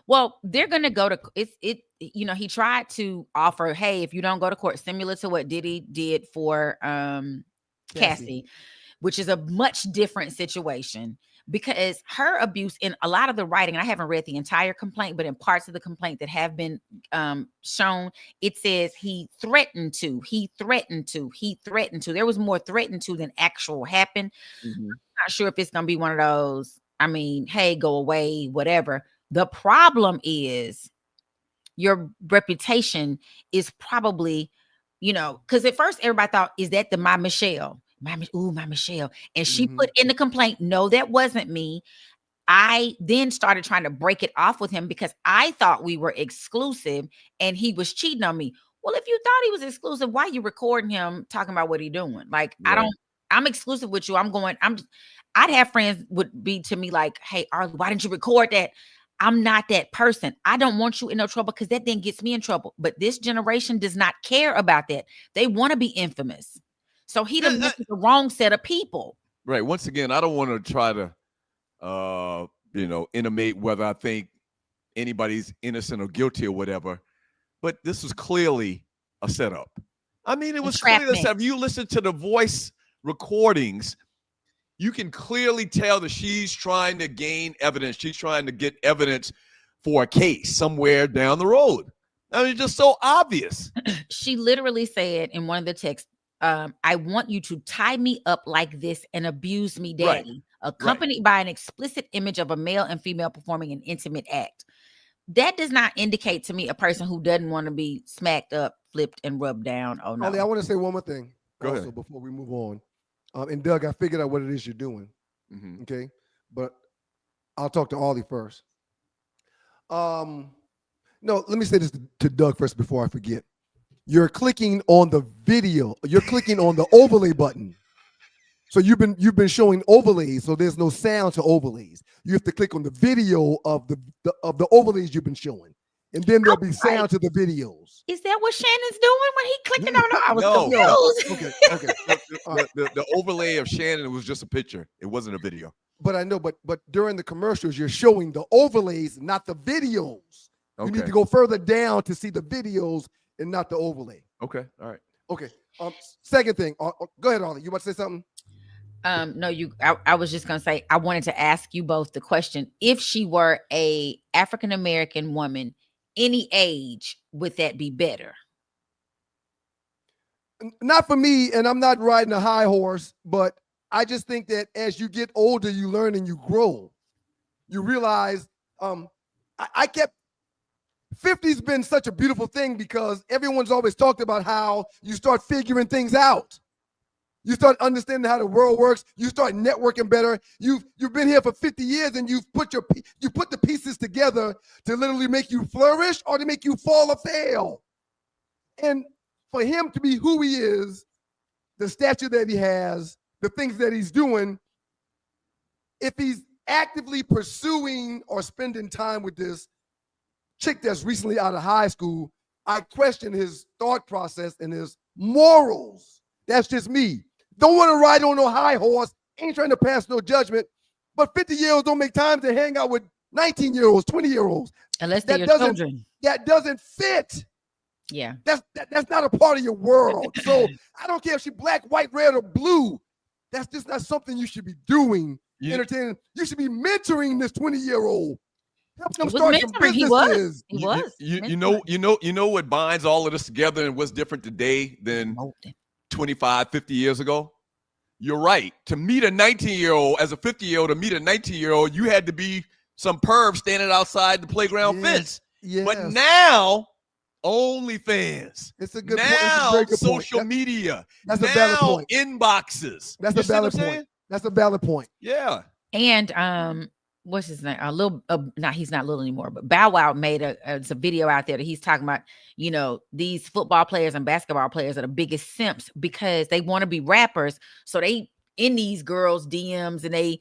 Well, they're going to go to he tried to offer, hey, if you don't go to court, similar to what Diddy did for Cassie, which is a much different situation, because her abuse in a lot of the writing, I haven't read the entire complaint, but in parts of the complaint that have been shown, it says he threatened to. There was more threatened to than actual happened. I'm not sure if it's going to be one of those, I mean, hey, go away, whatever. The problem is your reputation is probably, because at first everybody thought, is that my Michelle? My Michelle. And she put in the complaint, no, that wasn't me. I then started trying to break it off with him because I thought we were exclusive and he was cheating on me. Well, if you thought he was exclusive, why are you recording him talking about what he's doing? Like, I'm exclusive with you. I'd have friends would be to me like, hey, Arlie, why didn't you record that? I'm not that person. I don't want you in no trouble because that then gets me in trouble. But this generation does not care about that. They want to be infamous. So he done messed with the wrong set of people. Right. Once again, I don't want to try to, intimate whether I think anybody's innocent or guilty or whatever. But this was clearly a setup. I mean, it was clearly a setup. You listen to the voice recordings, you can clearly tell that she's trying to gain evidence. She's trying to get evidence for a case somewhere down the road. I mean, it's just so obvious. She literally said in one of the texts, I want you to tie me up like this and abuse me, daddy, accompanied by an explicit image of a male and female performing an intimate act. That does not indicate to me a person who doesn't want to be smacked up, flipped, and rubbed down. Oh, no. Ollie, I want to say one more thing. Go ahead. Before we move on. And Doug, I figured out what it is you're doing. Okay. But I'll talk to Ollie first. No, let me say this to Doug first before I forget. You're clicking on the video. You're clicking on the overlay button. So you've been showing overlays, so there's no sound to overlays. You have to click on the video of the overlays you've been showing, and then there'll be sound to the videos. Is that what Shannon's doing when he clicking on? I was confused. Okay. The overlay of Shannon was just a picture. It wasn't a video. But I know, but during the commercials, you're showing the overlays, not the videos. Okay. You need to go further down to see the videos and not the overlay. Okay. All right. Okay. Second thing. Go ahead, Arlie. You want to say something? No, I was just gonna say I wanted to ask you both the question: if she were a African American woman, any age, would that be better? Not for me, and I'm not riding a high horse, but I just think that as you get older, you learn and you grow. You realize, I kept 50's been such a beautiful thing because everyone's always talked about how you start figuring things out. You start understanding how the world works. You start networking better. You've been here for 50 years and you put the pieces together to literally make you flourish or to make you fall or fail. And for him to be who he is, the stature that he has, the things that he's doing, if he's actively pursuing or spending time with this chick that's recently out of high school, I question his thought process and his morals. That's just me. Don't want to ride on no high horse, ain't trying to pass no judgment, but 50-year-olds don't make time to hang out with 19-year-olds, 20-year-olds. Unless they're your children. That doesn't fit. Yeah. That's not a part of your world. So I don't care if she's black, white, red, or blue. That's just not something you should be doing. Entertaining. You should be mentoring this 20-year-old. Help them start some businesses. He was. You know what binds all of this together and what's different today than 25, 50 years ago? You're right. To meet a 19-year-old, as a 50-year-old, to meet a 19-year-old, you had to be some perv standing outside the playground fence. Yes. But now, OnlyFans. It's a good now, point. social media. That's a valid point. Inboxes. That's a valid point. That's a valid point. Yeah. And what's his name? He's not little anymore, but Bow Wow made a video out there that he's talking about, these football players and basketball players are the biggest simps because they want to be rappers. So they in these girls' DMs and they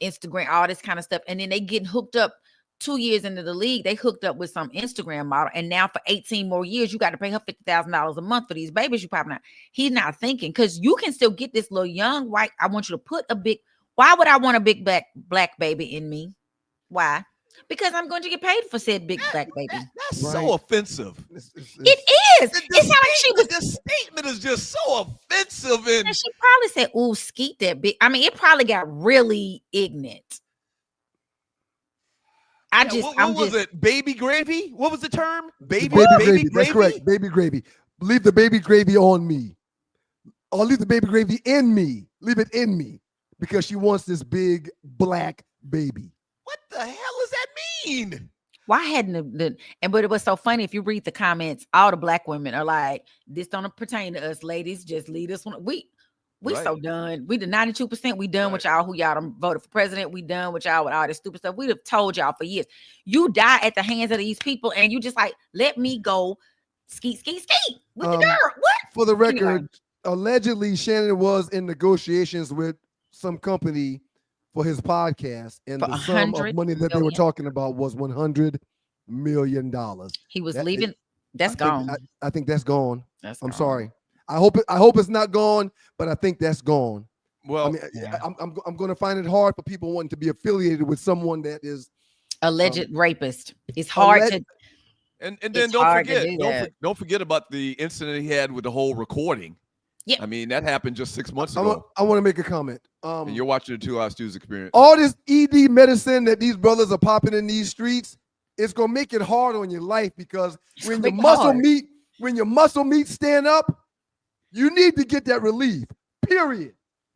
Instagram, all this kind of stuff. And then they getting hooked up 2 years into the league. They hooked up with some Instagram model. And now for 18 more years, you got to pay her $50,000 a month for these babies you popping out. He's not thinking because you can still get this little young white. I want you to put why would I want a big black baby in me? Why? Because I'm going to get paid for said big black baby. That's so offensive. It is. It's not like she was. This statement is just so offensive. And she probably said, "Ooh, skeet that big." I mean, it probably got really ignorant. What was it? Baby gravy? What was the term? Baby gravy. Gravy? That's correct. Baby gravy. Leave the baby gravy on me. Or leave the baby gravy in me. Leave it in me. Because she wants this big black baby. What the hell does that mean? Why hadn't but it was so funny. If you read the comments, all the black women are like, this don't pertain to us, ladies. Just leave us one. We so done. We the 92%. We done with y'all who y'all done voted for president. We done with y'all with all this stupid stuff. We'd have told y'all for years. You die at the hands of these people, and you just like, let me go skeet with the girl. What? For the record, allegedly Shannon was in negotiations with some company for his podcast, and the sum of money that they were talking about was $100 million. He was leaving. That's gone. I think that's gone. I'm sorry. I hope it's not gone, but I think that's gone. Well, I'm going to find it hard for people wanting to be affiliated with someone that is alleged rapist. It's hard to. And then don't forget about the incident he had with the whole recording. Yeah, I mean that happened just 6 months ago. I want to make a comment. And you're watching the 2 Hour Stews Experience. All this ED medicine that these brothers are popping in these streets, it's gonna make it hard on your life because when your muscle meat stand up, you need to get that relief. Period.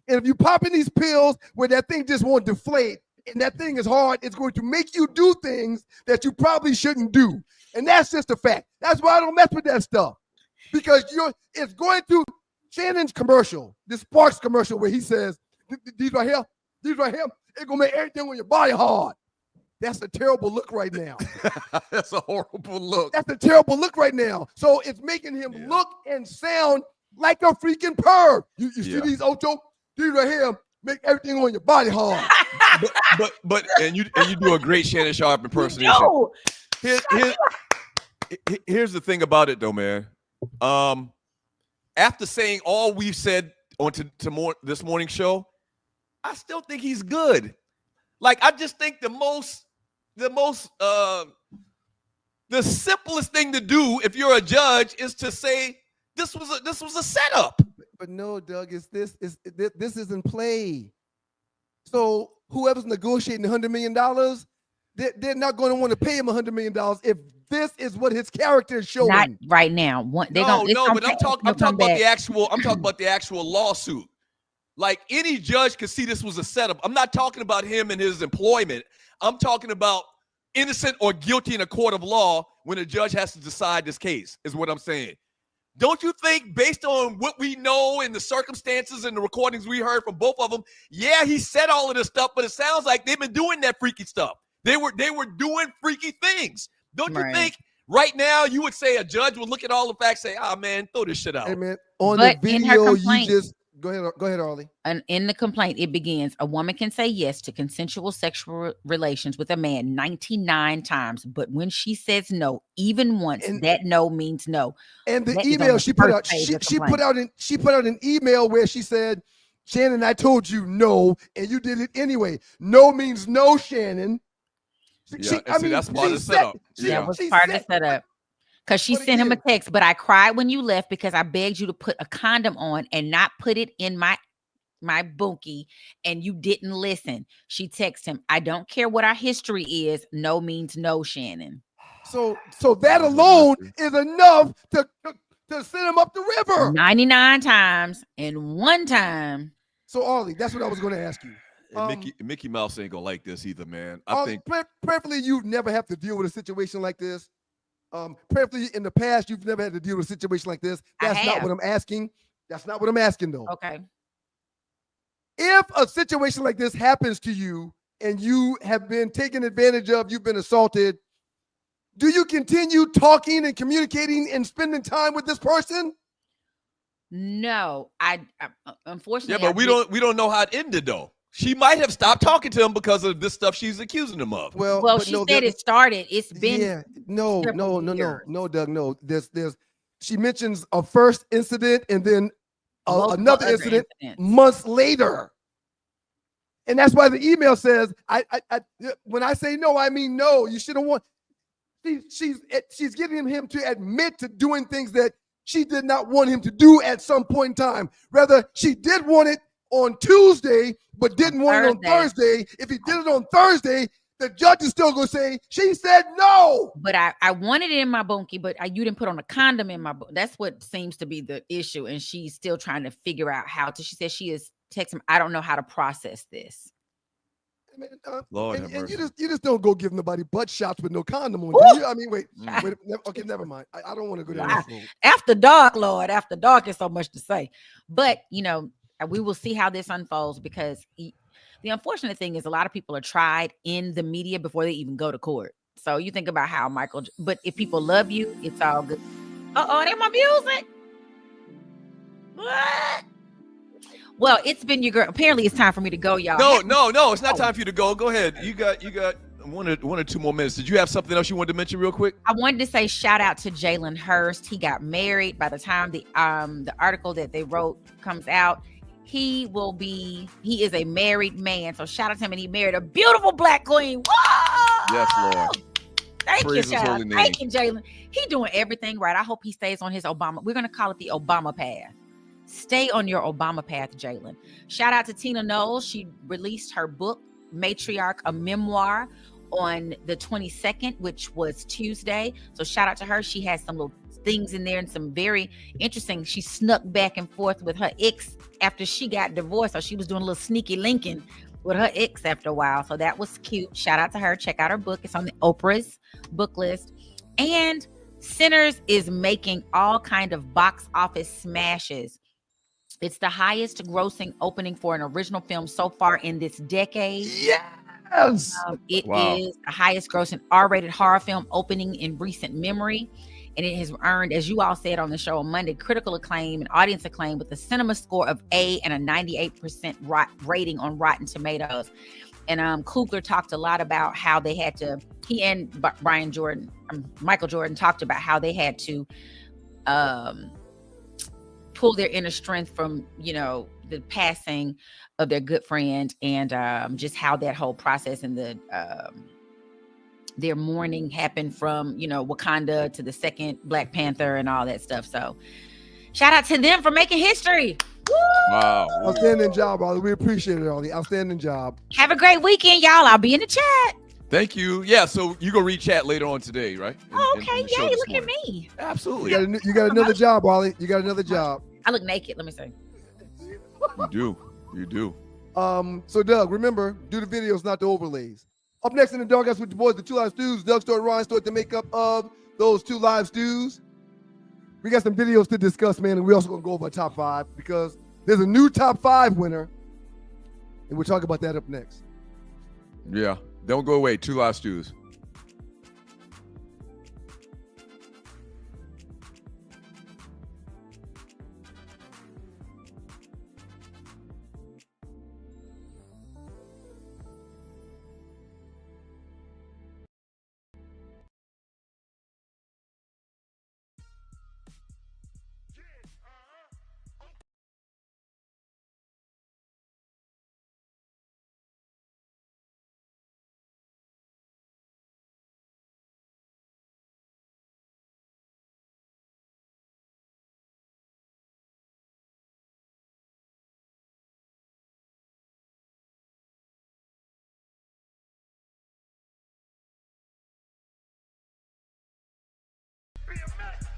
And if you pop in these pills where that thing just won't deflate and that thing is hard, it's going to make you do things that you probably shouldn't do. And that's just a fact. That's why I don't mess with that stuff. Because it's going to Shannon's commercial, this Sparks commercial where he says, these right here, it's gonna make everything on your body hard. That's a terrible look right now. That's a horrible look. That's a terrible look right now. So it's making him look and sound like a freaking perv. You see these Ocho These right here make everything on your body hard. but and you do a great Shannon Sharpe impersonation. Here's the thing about it though, man. After saying all we've said on this morning show, I still think he's good. Like, I just think the simplest thing to do if you're a judge is to say this was a setup. But no, Doug, this isn't play. So whoever's negotiating $100 million, they're not going to want to pay him $100 million if this is what his character is showing. Not right now. But I'm talking about the actual lawsuit. Like, any judge could see this was a setup. I'm not talking about him and his employment. I'm talking about innocent or guilty in a court of law when a judge has to decide this case, is what I'm saying. Don't you think, based on what we know and the circumstances and the recordings we heard from both of them, yeah, he said all of this stuff, but it sounds like they've been doing that freaky stuff. They were doing freaky things. Don't you think right now you would say a judge would look at all the facts and say, "Ah, man, throw this shit out." Hey, man, on the video, you just go ahead, Arlie. And in the complaint, it begins: a woman can say yes to consensual sexual relations with a man 99 times, but when she says no, even once, that no means no. And the email she put out, she put out an email where she said, "Shannon, I told you no, and you did it anyway. No means no, Shannon." That's part of the setup. That was part of the setup. Because she sent him a text, but I cried when you left because I begged you to put a condom on and not put it in my bunkie, and you didn't listen. She texted him, "I don't care what our history is. No means no, Shannon." So that alone is enough to send him up the river 99 times and one time. So Arlie, that's what I was going to ask you. And Mickey Mouse ain't gonna like this either, man. I think preferably you never have to deal with a situation like this. Preferably in the past, you've never had to deal with a situation like this. That's not what I'm asking. That's not what I'm asking, though. Okay. If a situation like this happens to you and you have been taken advantage of, you've been assaulted, do you continue talking and communicating and spending time with this person? No, I unfortunately. Yeah, but we don't know how it ended though. She might have stopped talking to him because of this stuff she's accusing him of. Well, she said it started. It's been no, Doug, no. There's she mentions a first incident and then another incident months later, and that's why the email says, "I when I say no, I mean no. You shouldn't want." She's getting him to admit to doing things that she did not want him to do at some point in time. Rather, she did want it on Tuesday, but didn't want it on Thursday. If he did it on Thursday, the judge is still going to say, she said no. But I wanted it in my bunkie, but you didn't put on a condom in my bunkie. That's what seems to be the issue. And she's still trying to figure out how to. She says she is texting him, "I don't know how to process this." Lord and have mercy. you just don't go give nobody butt shots with no condom on. Do you? I mean, wait, okay, never mind. I don't want to go down this road. After dark, Lord, after dark is so much to say. But, we will see how this unfolds, because the unfortunate thing is a lot of people are tried in the media before they even go to court. So you think about how but if people love you, it's all good. That's my music. What? Well, it's been your girl. Apparently it's time for me to go, y'all. No, it's not time for you to go. Go ahead. You got one or two more minutes. Did you have something else you wanted to mention real quick? I wanted to say shout out to Jalen Hurst. He got married. By the time the article that they wrote comes out, he is a married man. So shout out to him, and he married a beautiful black queen. Whoa! Yes, Lord. Thank you, child. Thank you, Jalen. He doing everything right. I hope he stays on his Obama. We're going to call it the Obama path. Stay on your Obama path, Jalen. Shout out to Tina Knowles. She released her book, Matriarch, a memoir, on the 22nd, which was Tuesday. So shout out to her. She has some little things in there and some very interesting. She snuck back and forth with her ex after she got divorced. So she was doing a little sneaky linking with her ex after a while. So that was cute. Shout out to her. Check out her book. It's on the Oprah's book list. And Sinners is making all kind of box office smashes. It's the highest grossing opening for an original film so far in this decade. Yes. It is the highest grossing R-rated horror film opening in recent memory. and it has earned, as you all said on the show on Monday, critical acclaim and audience acclaim with a cinema score of A and a 98% rating on Rotten Tomatoes. And Coogler talked a lot about how they had to, he and Michael Jordan talked about how they had to pull their inner strength from, the passing of their good friend, and just how that whole process and their mourning happened from, Wakanda to the second Black Panther and all that stuff. So shout out to them for making history. Woo! Wow. Outstanding job, Arlie. We appreciate it, Arlie. Outstanding job. Have a great weekend, y'all. I'll be in the chat. Thank you. Yeah, so you go read chat later on today, right? Okay, yay, look at me. Absolutely. You got another job, Arlie. You got another job. I look naked, let me see. You do. So Doug, remember, do the videos, not the overlays. Up next in the Doghouse with your boys, the Two Live Stews. Doug Stewart, Ryan Stewart, the makeup of those Two Live Stews. We got some videos to discuss, man, and we also gonna go over our top 5 because there's a new top 5 winner, and we'll talk about that up next. Yeah, don't go away. Two Live Stews.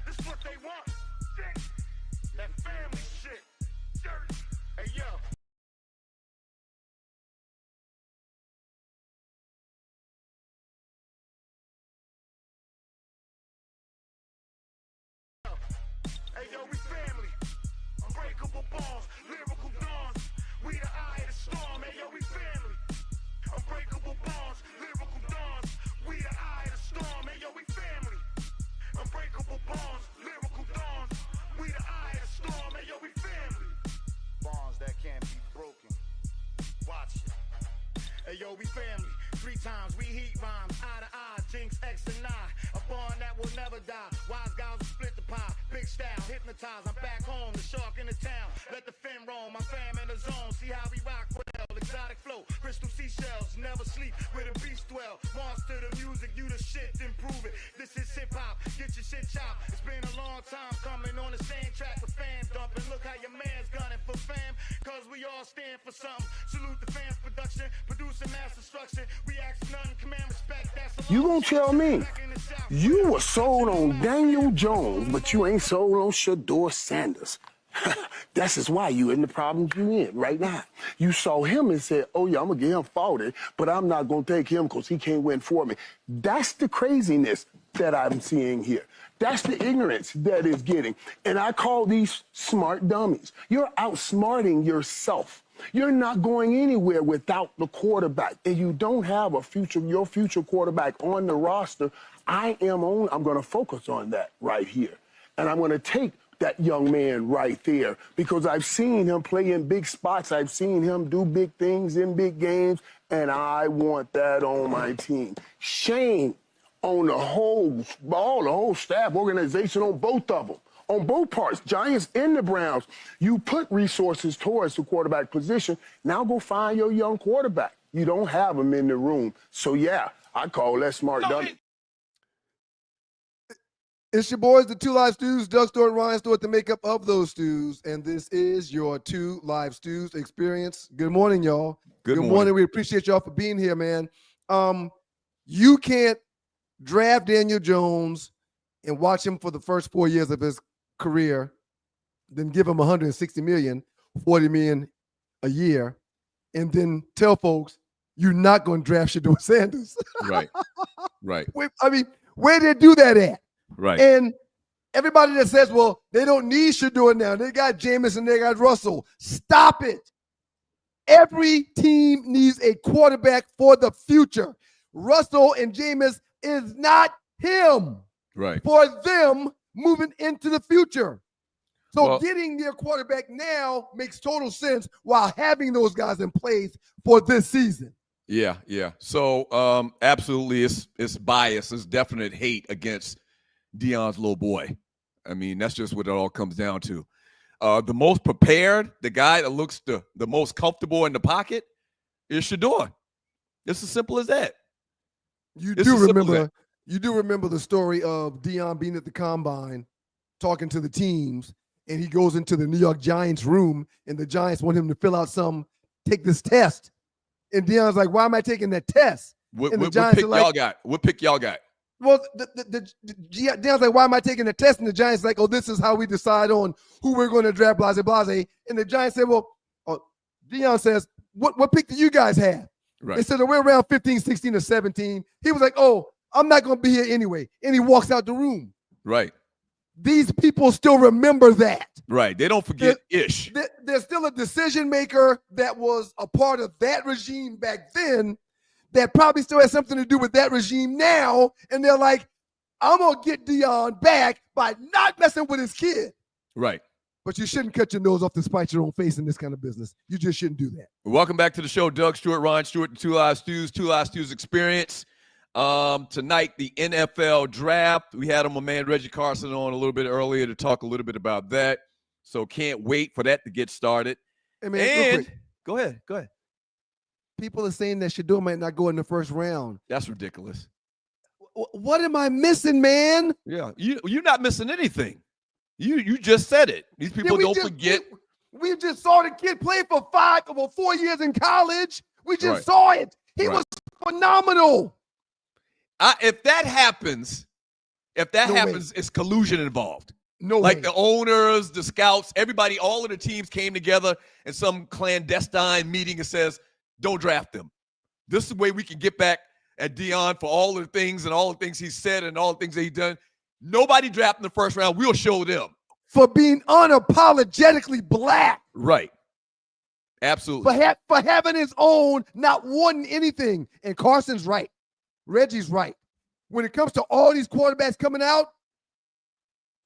This is what they want. That family shit. Jersey. Hey, yo. Hey, yo, we family. Unbreakable bonds, lyrical dawns. We the eye of the storm. Hey, yo, we family. Unbreakable bonds, lyrical dawns. We the eye of the storm. Hey, yo, we family. Unbreakable bonds, lyrical dawns. We the eye of the storm, hey yo, we family. Bonds that can't be broken. Watch it. Hey yo, we family. 3 times we heat rhymes, eye to eye, Jinx, X and I. A bond that will never die. Wise guys will split the pie. Big style, hypnotize. I'm back home, the shark in the town. Let the fin roam, my fam in the zone. See how we rock well. Exotic flow, crystal seashells, never sleep where the beast dwell. Monster the music, you the shit, then prove it. This is hip hop, get your shit chopped. It's been a long time coming on the same track with fam dumping. Look how your man's gunning for fam, cause we all stand for something. Salute the fans production, producing mass destruction. We ask nothing, command respect, that's a You gonna tell me you were sold on Daniel Jones, but you ain't sold on Shador Sanders. That's just why you in the problems you in right now. You saw him and said, oh yeah, I'm gonna give him 40, but I'm not gonna take him because he can't win for me. That's the craziness that I'm seeing here. That's the ignorance that is getting. And I call these smart dummies. You're outsmarting yourself. You're not going anywhere without the quarterback, and you don't have your future quarterback on the roster. I'm going to focus on that right here. And I'm going to take that young man right there because I've seen him play in big spots. I've seen him do big things in big games, and I want that on my team. Shame on the whole staff, organization, on both of them. On both parts, Giants and the Browns, you put resources towards the quarterback position. Now go find your young quarterback. You don't have them in the room. So, yeah, I call that smart dummy. It's your boys, the Two Live Stews, Doug Stewart, Ryan Stewart, the makeup of those stews. And this is your Two Live Stews experience. Good morning, y'all. Good morning. We appreciate y'all for being here, man. You can't draft Daniel Jones and watch him for the first 4 years of his career, then give him $160 million, $40 million a year, and then tell folks you're not going to draft Shador Sanders. Right. I mean, where did they do that at? Right. And everybody that says, well, they don't need Shador now. They got Jameis and they got Russell. Stop it. Every team needs a quarterback for the future. Russell and Jameis is not him. for them moving into the future. So Well, getting their quarterback now makes total sense while having those guys in place for this season. Yeah. So absolutely, it's bias. It's definite hate against Deion's little boy. I mean, that's just what it all comes down to. The most prepared, the guy that looks the most comfortable in the pocket is Shador. It's as simple as that. You do remember the story of Deion being at the combine, talking to the teams, and he goes into the New York Giants room, and the Giants want him to fill out take this test. And Deion's like, why am I taking that test? What pick y'all got? What pick y'all got? Well, Deion's like, why am I taking the test? And the Giants like, oh, this is how we decide on who we're going to draft, blase, blase. And the Giants said, well, Deion says, what pick do you guys have? Right. They said, we're around 15, 16, or 17. He was like, oh, I'm not going to be here anyway. And he walks out the room. Right. These people still remember that. Right. They don't forget Ish. There's still a decision maker that was a part of that regime back then that probably still has something to do with that regime now. And they're like, I'm going to get Deion back by not messing with his kid. Right. But you shouldn't cut your nose off to spite your own face in this kind of business. You just shouldn't do that. Welcome back to the show. Doug Stewart, Ron Stewart, and Two Live Stews Experience. Tonight, the NFL draft. We had my man Reggie Carson on a little bit earlier to talk a little bit about that. So can't wait for that to get started. Hey man, and go ahead. People are saying that Shador might not go in the first round. That's ridiculous. What am I missing, man? Yeah, you're not missing anything. You just said it. These people don't forget. We just saw the kid play for 4 years in college. We just saw it. He was phenomenal. If that happens, it's collusion involved. No way. Like the owners, the scouts, everybody, all of the teams came together in some clandestine meeting and says, don't draft them. This is the way we can get back at Deion for all the things and all the things he said and all the things that he done. Nobody drafted in the first round. We'll show them. For being unapologetically black. Right. Absolutely. For having his own, not wanting anything. And Carson's right. Reggie's right. When it comes to all these quarterbacks coming out,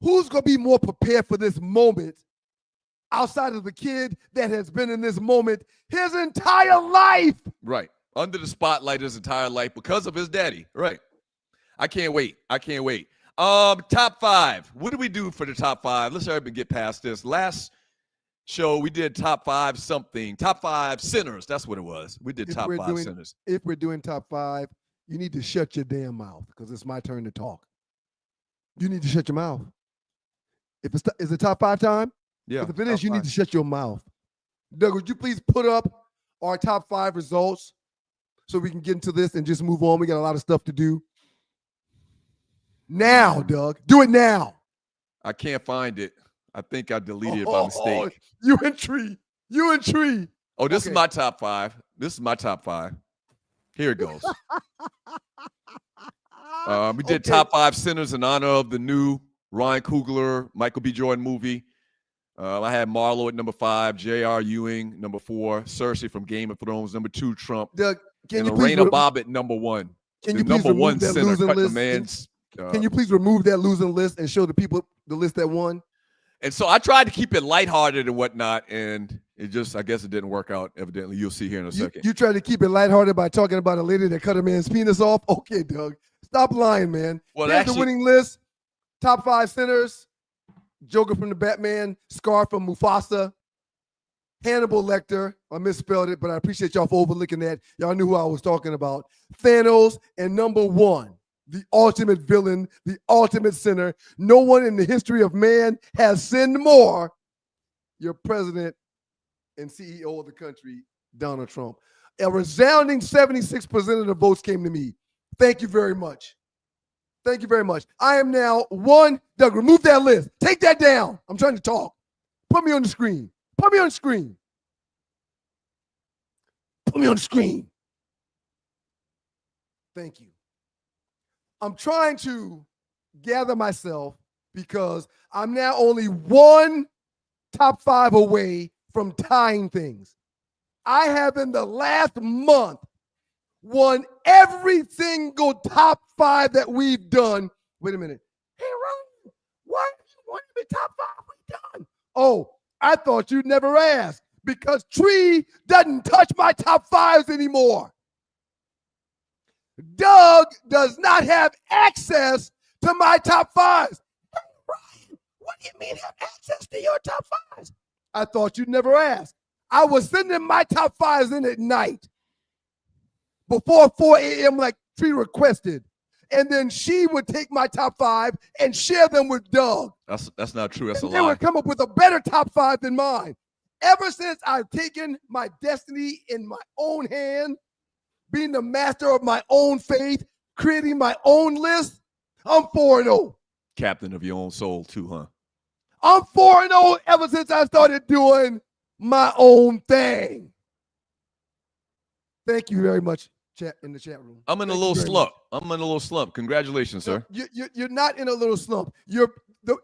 who's going to be more prepared for this moment outside of the kid that has been in this moment his entire life? Right. Under the spotlight his entire life because of his daddy. Right. I can't wait. Top five. What do we do for the top five? Let's hurry up and get past this. Last show, we did top five something. Top five sinners. That's what it was. We did top five sinners. If we're doing top five, you need to shut your damn mouth because it's my turn to talk. You need to shut your mouth. Is it top five time? Yeah. If it is, you need to shut your mouth. Doug, would you please put up our top five results so we can get into this and just move on? We got a lot of stuff to do. Now, Doug. Do it now. I can't find it. I think I deleted it by mistake. You and Tree. Oh, this is my top five. Here it goes. We did top five sinners in honor of the new Ryan Coogler, Michael B. Jordan movie. I had Marlo at number 5, J.R. Ewing, number 4, Cersei from Game of Thrones, number 2, Trump, Doug, and Lorena Bobbitt, number 1. Can you please remove that losing list? Can you please remove that losing list and show the people the list that won? And so I tried to keep it lighthearted and whatnot, and I guess it didn't work out, evidently. You'll see here in a second. You tried to keep it lighthearted by talking about a lady that cut a man's penis off? Okay, Doug. Stop lying, man. Well, here's the winning list. Top 5 sinners. Joker from the Batman. Scar from Mufasa. Hannibal Lecter. I misspelled it, but I appreciate y'all for overlooking that. Y'all knew who I was talking about. Thanos, and number 1. The ultimate villain, the ultimate sinner. No one in the history of man has sinned more. Your president and CEO of the country, Donald Trump. A resounding 76% of the votes came to me. Thank you very much. Thank you very much. I am now 1. Doug, remove that list. Take that down. I'm trying to talk. Put me on the screen. Put me on the screen. Put me on the screen. Thank you. I'm trying to gather myself because I'm now only 1 top 5 away from tying things. I have in the last month won every single top 5 that we've done. Wait a minute. Oh, I thought you'd never ask because Tree doesn't touch my top 5s anymore. Doug does not have access to my top 5s. Hey, Ryan, what do you mean have access to your top 5s? I thought you'd never ask. I was sending my top 5s in at night before 4 a.m. like Tree requested. And then she would take my top 5 and share them with Doug. That's not true. That's and a they lie. would come up with a better top 5 than mine. Ever since I've taken my destiny in my own hand, being the master of my own faith, creating my own list, I'm 4-0. Captain of your own soul too, huh? I'm 4-0 ever since I started doing my own thing. Thank you very much, chat in the chat room. I'm in a little slump. I'm in a little slump. Congratulations, sir. You're not in a little slump. The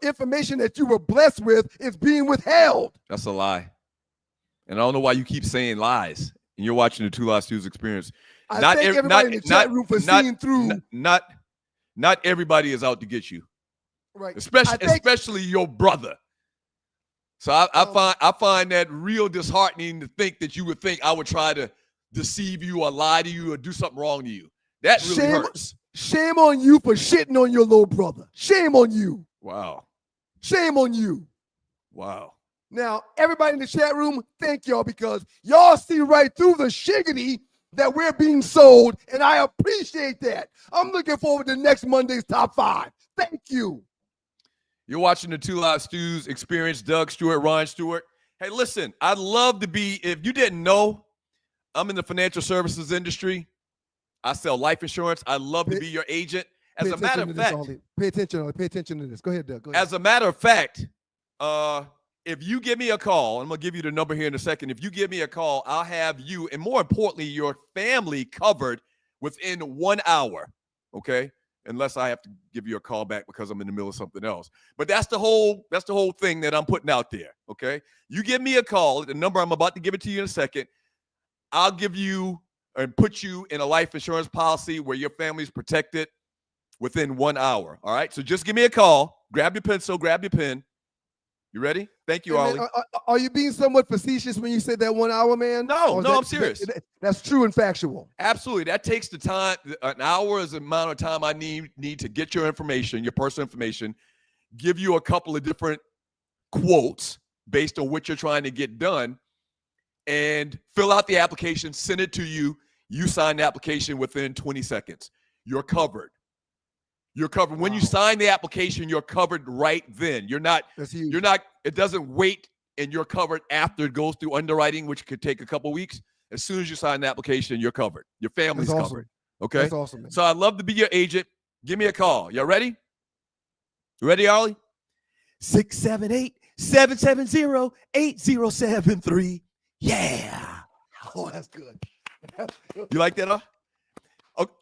information that you were blessed with is being withheld. That's a lie. And I don't know why you keep saying lies. And you're watching the Two Live Studios Experience. I thank everybody in the chat room for seeing through. Not everybody is out to get you. Right. Especially your brother. So I find that real disheartening to think that you would think I would try to deceive you or lie to you or do something wrong to you. That really hurts. Shame on you for shitting on your little brother. Shame on you. Wow. Shame on you. Wow. Now, everybody in the chat room, thank y'all because y'all see right through the shiggity that we're being sold, and I appreciate that. I'm looking forward to next Monday's top 5. Thank you. You're watching the Two Live Stews Experience. Doug Stewart, Ryan Stewart. Hey, listen, I'd love to be, if you didn't know, I'm in the financial services industry. I sell life insurance. I'd love to be your agent. As a matter of fact, pay attention to this. Go ahead, Doug. Go ahead. As a matter of fact, if you give me a call, I'm going to give you the number here in a second. If you give me a call, I'll have you, and more importantly, your family covered within 1 hour, okay? Unless I have to give you a call back because I'm in the middle of something else. But that's the whole thing that I'm putting out there, okay? You give me a call, the number I'm about to give it to you in a second. I'll give you and put you in a life insurance policy where your family's protected within 1 hour, all right? So just give me a call. Grab your pencil, grab your pen. You ready? Thank you, Arlie. Are you being somewhat facetious when you said that 1 hour, man? No, I'm serious. That's true and factual. Absolutely. That takes the time. An hour is the amount of time I need to get your information, your personal information, give you a couple of different quotes based on what you're trying to get done, and fill out the application, send it to you. You sign the application within 20 seconds. You're covered. You're covered. When you sign the application, you're covered right then. That's huge. It doesn't wait, and you're covered after it goes through underwriting, which could take a couple weeks. As soon as you sign the application, you're covered. Your family's covered. Okay? That's awesome, man. So I'd love to be your agent. Give me a call. Y'all ready? You ready, Arlie? 678-770-8073. Yeah. Oh, that's good. You like that, huh?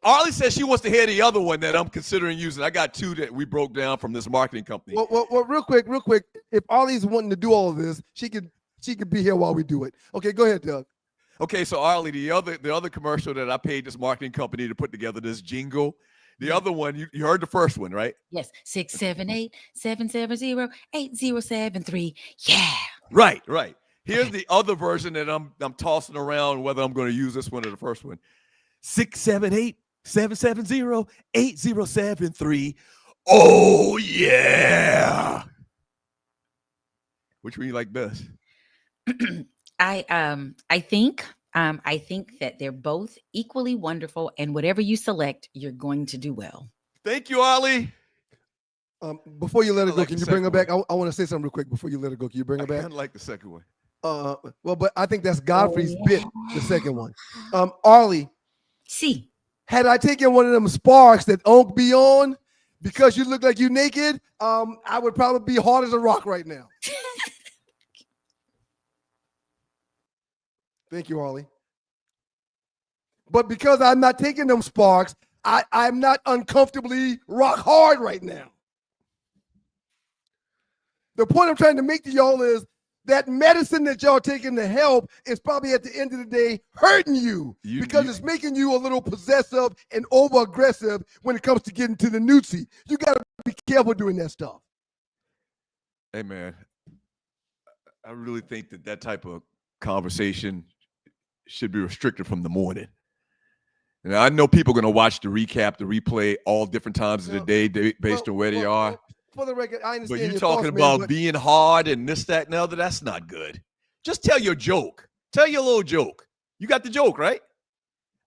Arlie says she wants to hear the other one that I'm considering using. I got 2 that we broke down from this marketing company. Well, real quick. If Arlie's wanting to do all of this, she could be here while we do it. Okay, go ahead, Doug. Okay, so Arlie, the other commercial that I paid this marketing company to put together, this jingle. The other one, you heard the first one, right? Yes, 678-770-8073. Yeah. Right. Here's the other version that I'm tossing around whether I'm going to use this one or the first one. 678-770-8073. Oh yeah. Which one you like best? I think that they're both equally wonderful, and whatever you select, you're going to do well. Thank you, Arlie. Before you let it go, can you bring her back? I want to say something real quick before you let it go. Can you bring her back? I kind of like the second one. Well, but I think that's Godfrey's bit, the second one. Arlie. See. Had I taken one of them sparks that Unc be on because you look like you naked, I would probably be hard as a rock right now. Thank you, Arlie. But because I'm not taking them sparks, I'm not uncomfortably rock hard right now. The point I'm trying to make to y'all is that medicine that y'all taking to help is probably at the end of the day hurting you because it's making you a little possessive and over-aggressive when it comes to getting to the newtsy. You got to be careful doing that stuff. Hey, man, I really think that type of conversation should be restricted from the morning. And I know people are going to watch the recap, the replay, all different times of the day based on where they are. For the record, I understand. But you're your talking thoughts, about being hard and this, that, and the other. That's not good. Just tell your joke. Tell your little joke. You got the joke, right?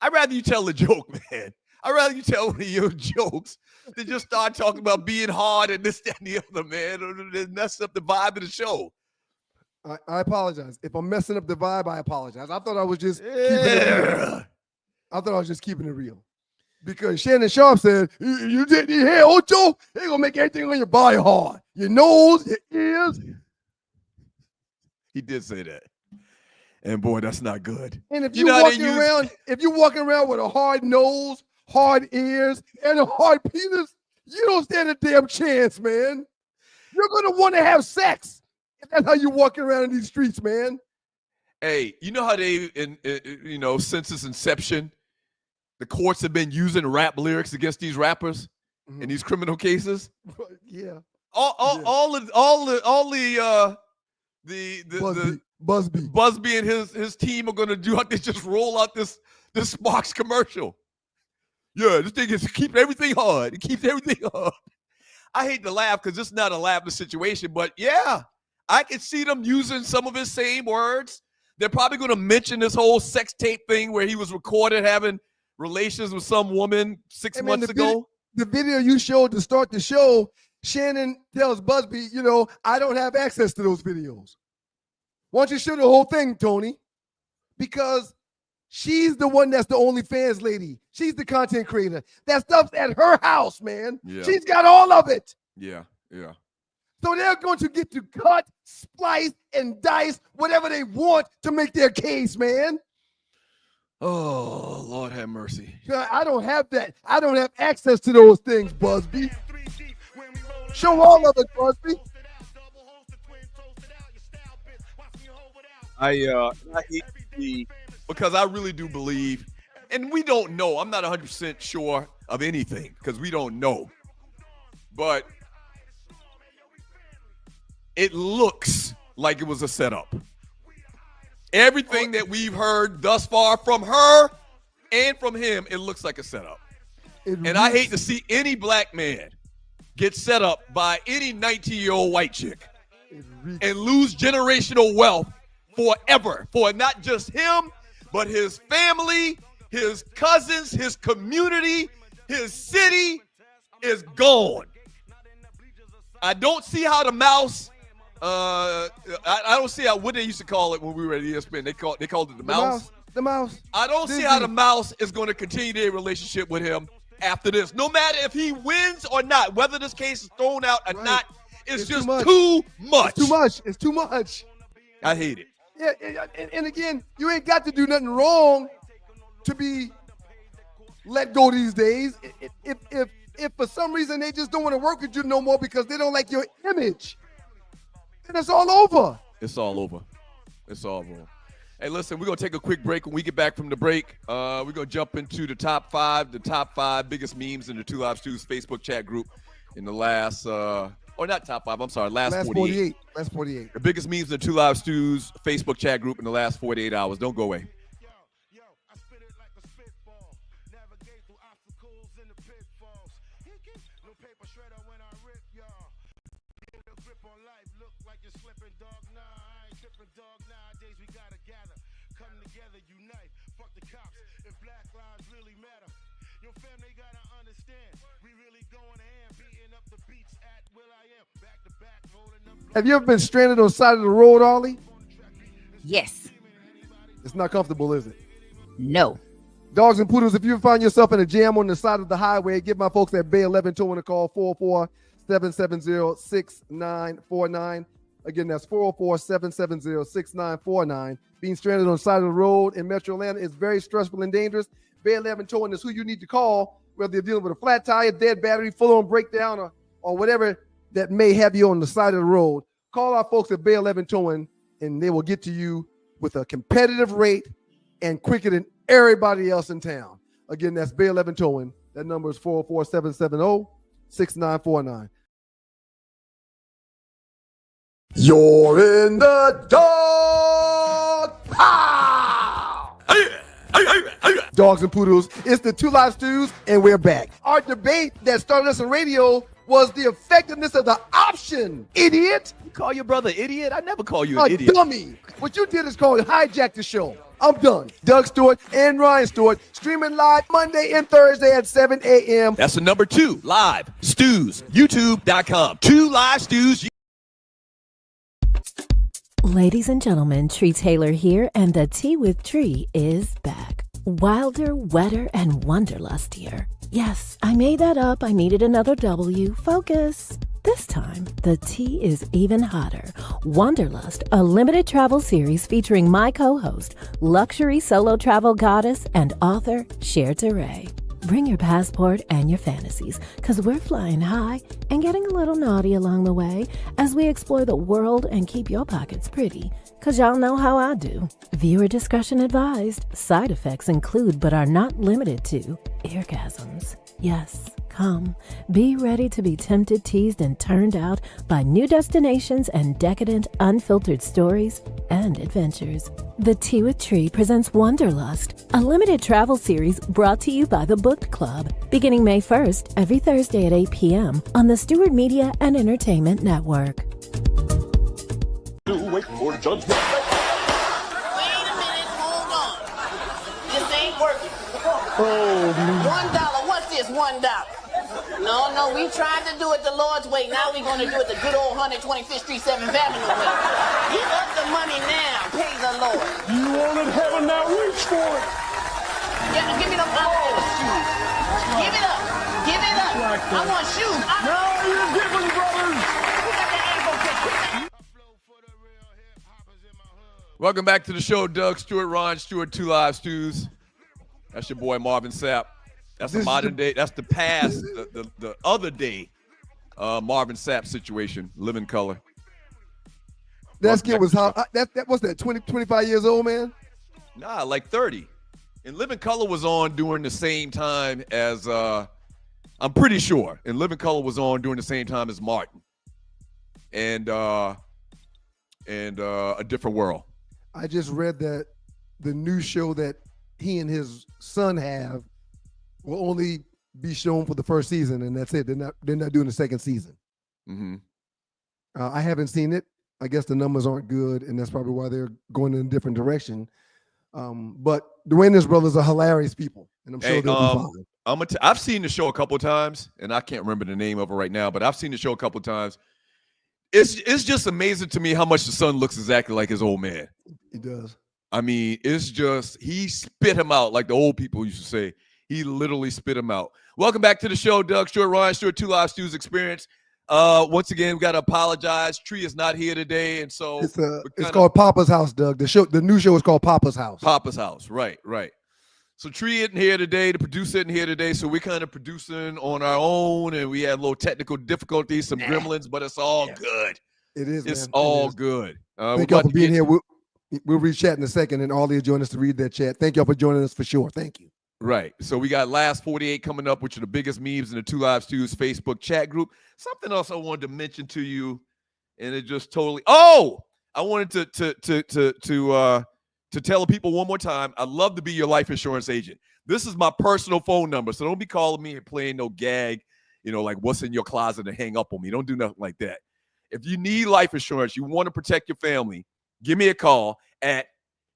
I'd rather you tell the joke, man. I'd rather you tell one of your jokes than just start talking about being hard and this, that, and the other, man. Or mess up the vibe of the show. I apologize. If I'm messing up the vibe, I apologize. I thought I was just keeping it real. I thought I was just keeping it real. Because Shannon Sharpe said, you didn't hear Ocho? They're going to make everything on your body hard. Your nose, your ears. He did say that. And boy, that's not good. And if you're walking around with a hard nose, hard ears, and a hard penis, you don't stand a damn chance, man. You're going to want to have sex. That's how you walking around in these streets, man. Hey, you know how they, since its inception, the courts have been using rap lyrics against these rappers in these criminal cases? Yeah. Busby and his team are gonna do out. They just roll out this Sparks commercial. Yeah, this thing keeps everything hard. It keeps everything hard. I hate to laugh because it's not a laughing situation, but yeah, I can see them using some of his same words. They're probably going to mention this whole sex tape thing where he was recorded having relations with some woman 6 months ago. The video you showed to start the show, Shannon tells Busby, I don't have access to those videos. Why don't you show the whole thing, Tony? Because she's the one that's the OnlyFans lady. She's the content creator. That stuff's at her house, man. Yeah. She's got all of it. Yeah. So they're going to get to cut, splice, and dice whatever they want to make their case, man. Oh, Lord have mercy. I don't have that. I don't have access to those things, Busby. Show all of it, Busby. I hate because I really do believe, and we don't know. I'm not 100% sure of anything because we don't know. But it looks like it was a setup. Everything that we've heard thus far from her and from him, it looks like a setup. I hate to see any black man get set up by any 19-year-old white chick and lose generational wealth forever for not just him, but his family, his cousins, his community, his city is gone. I don't see how the mouse. I don't see how what they used to call it when we were at ESPN. They called it the mouse. The mouse. I don't see how the mouse is going to continue their relationship with him after this. No matter if he wins or not, whether this case is thrown out or not, it's just too much. It's too much. I hate it. Yeah, and again, you ain't got to do nothing wrong to be let go these days. If for some reason they just don't want to work with you no more because they don't like your image, then it's all over. It's all over. Hey, listen, we're going to take a quick break. When we get back from the break, we're going to jump into the top five biggest memes in the Two Live Stews Facebook chat group in the last, last 48. Last 48. The biggest memes in the Two Live Stews Facebook chat group in the last 48 hours. Don't go away. Have you ever been stranded on the side of the road, Arlie? Yes. It's not comfortable, is it? No. Dogs and Poodles, if you find yourself in a jam on the side of the highway, give my folks at Bay 11 Towing a call, 404-770-6949. Again, that's 404-770-6949. Being stranded on the side of the road in Metro Atlanta is very stressful and dangerous. Bay 11 Towing is who you need to call, whether you're dealing with a flat tire, dead battery, full-on breakdown, or whatever that may have you on the side of the road. Call our folks at Bay 11 Towing, and they will get to you with a competitive rate and quicker than everybody else in town. Again, that's Bay 11 Towing. That number is 404-770-6949. You're in the dog pound. Dogs and poodles, it's the Two Live Stews, and we're back. Our debate that started us on radio was the effectiveness of the option, idiot. You call your brother idiot? I never call you an idiot. Dummy. What you did is called hijack the show. I'm done. Doug Stewart and Ryan Stewart streaming live Monday and Thursday at 7 a.m. That's the number 2 live stews, youtube.com. 2 live stews. Ladies and gentlemen, Tree Taylor here, and the Tea with Tree is back. Wilder, wetter, and wonderlustier. Yes, I made that up. I needed another W. Focus. This time, the tea is even hotter. Wanderlust, a limited travel series featuring my co-host, luxury solo travel goddess and author, Cher Teray. Bring your passport and your fantasies, because we're flying high and getting a little naughty along the way as we explore the world and keep your pockets pretty, because y'all know how I do. Viewer discretion advised. Side effects include but are not limited to orgasms. Yes, come. Be ready to be tempted, teased, and turned out by new destinations and decadent, unfiltered stories and adventures. The Tea with Tree presents Wanderlust, a limited travel series brought to you by the Booked Club, beginning May 1st, every Thursday at 8 p.m. on the Stewart Media and Entertainment Network. Wait for judgment. Wait a minute, hold on. This ain't working. $1. What's this, $1? No, we tried to do it the Lord's way. Now we're going to do it the good old 125th Street, 7th Avenue way. Give up the money now. Pay the Lord. You wanted heaven, now reach for it. Yeah, give me them outdoor shoes. Give it up. Give it up. I want shoes. Now you're giving, brothers. Who got the ankle picture? Welcome back to the show, Doug Stewart, Ron Stewart, 2 Live Stews. That's your boy Marvin Sapp. That's the modern day. That's the past, the other day Marvin Sapp situation, Living Color. That kid was how that was that 25 years old, man? Nah, like 30. And Living Color was on during the same time as I'm pretty sure. And Living Color was on during the same time as Martin. And A Different World. I just read that the new show that he and his son have will only be shown for the first season, and that's it. They're not doing the second season. Mm-hmm. I haven't seen it. I guess the numbers aren't good, and that's probably why they're going in a different direction. But the Wayans brothers are hilarious people, and I'm sure they'll be fine. I've seen the show a couple of times, and I can't remember the name of it right now, but I've seen the show a couple of times. It's just amazing to me how much the son looks exactly like his old man. He does. I mean, it's just, he spit him out like the old people used to say. He literally spit him out. Welcome back to the show, Doug Stewart, Ryan Stewart, 2 Live Stews Experience. Once again, we got to apologize. Tree is not here today, and so it's called Papa's House, Doug. The new show is called Papa's House. Papa's House, right. So Tree isn't here today. The producer isn't here today, so we're kind of producing on our own, and we had a little technical difficulties, some gremlins, but it's all good. It is. It's all good. Thank y'all for being here. We'll read chat in a second, and Arley will join us to read that chat. Thank y'all for joining us for sure. Thank you. Right. So we got Last 48 coming up, which are the biggest memes in the 2 Live Stews Facebook chat group. Something else I wanted to mention to you, and it just totally. Oh, I wanted to tell people one more time. I'd love to be your life insurance agent. This is my personal phone number, so don't be calling me and playing no gag, like what's in your closet and hang up on me. Don't do nothing like that. If you need life insurance, you want to protect your family, give me a call at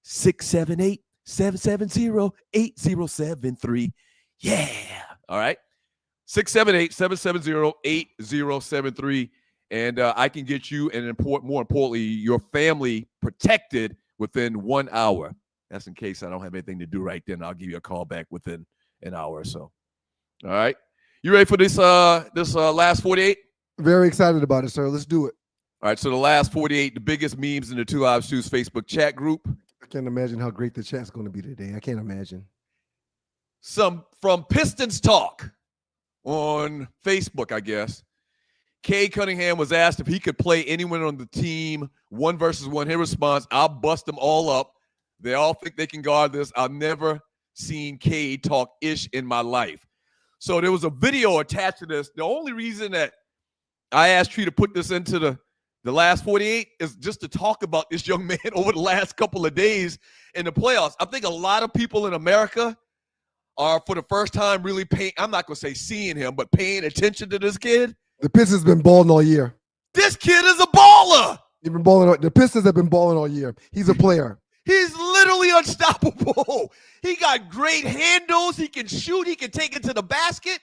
678-770-8073. Yeah. All right. 678-770-8073. And I can get you, and more importantly, your family protected within 1 hour. That's in case I don't have anything to do right then. I'll give you a call back within an hour or so. All right. You ready for this last 48? Very excited about it, sir. Let's do it. All right. So the last 48, the biggest memes in the 2 Live Stews Facebook chat group. I can't imagine how great the chat's going to be today. I can't imagine. Some from Pistons Talk on Facebook, I guess. Kay Cunningham was asked if he could play anyone on the team 1 versus 1. His response, I'll bust them all up. They all think they can guard this. I've never seen Kay talk ish in my life. So there was a video attached to this. The only reason that I asked Tree to put this into the the last 48 is just to talk about this young man over the last couple of days in the playoffs. I think a lot of people in America are for the first time really paying, I'm not going to say seeing him, but paying attention to this kid. The Pistons been balling all year. This kid is a baller. They've been balling. The Pistons have been balling all year. He's a player. He's literally unstoppable. He got great handles. He can shoot. He can take it to the basket.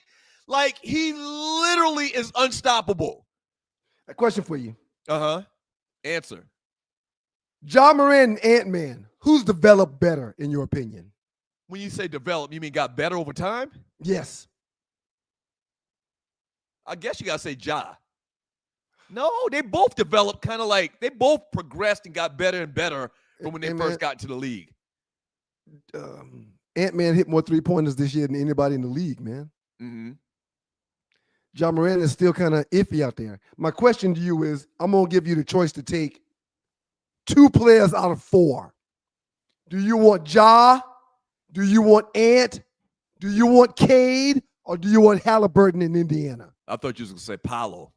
Like, he literally is unstoppable. A question for you. Answer. Ja Morant and Ant-Man, who's developed better in your opinion? When you say develop, you mean got better over time? Yes. I guess you got to say Ja. No, they both developed kind of like, they both progressed and got better and better from when they first got into the league. Ant-Man hit more three-pointers this year than anybody in the league, man. Mm-hmm. Ja Morant is still kind of iffy out there. My question to you is, I'm going to give you the choice to take 2 players out of 4. Do you want Ja? Do you want Ant? Do you want Cade? Or do you want Halliburton in Indiana? I thought you was going to say Paolo.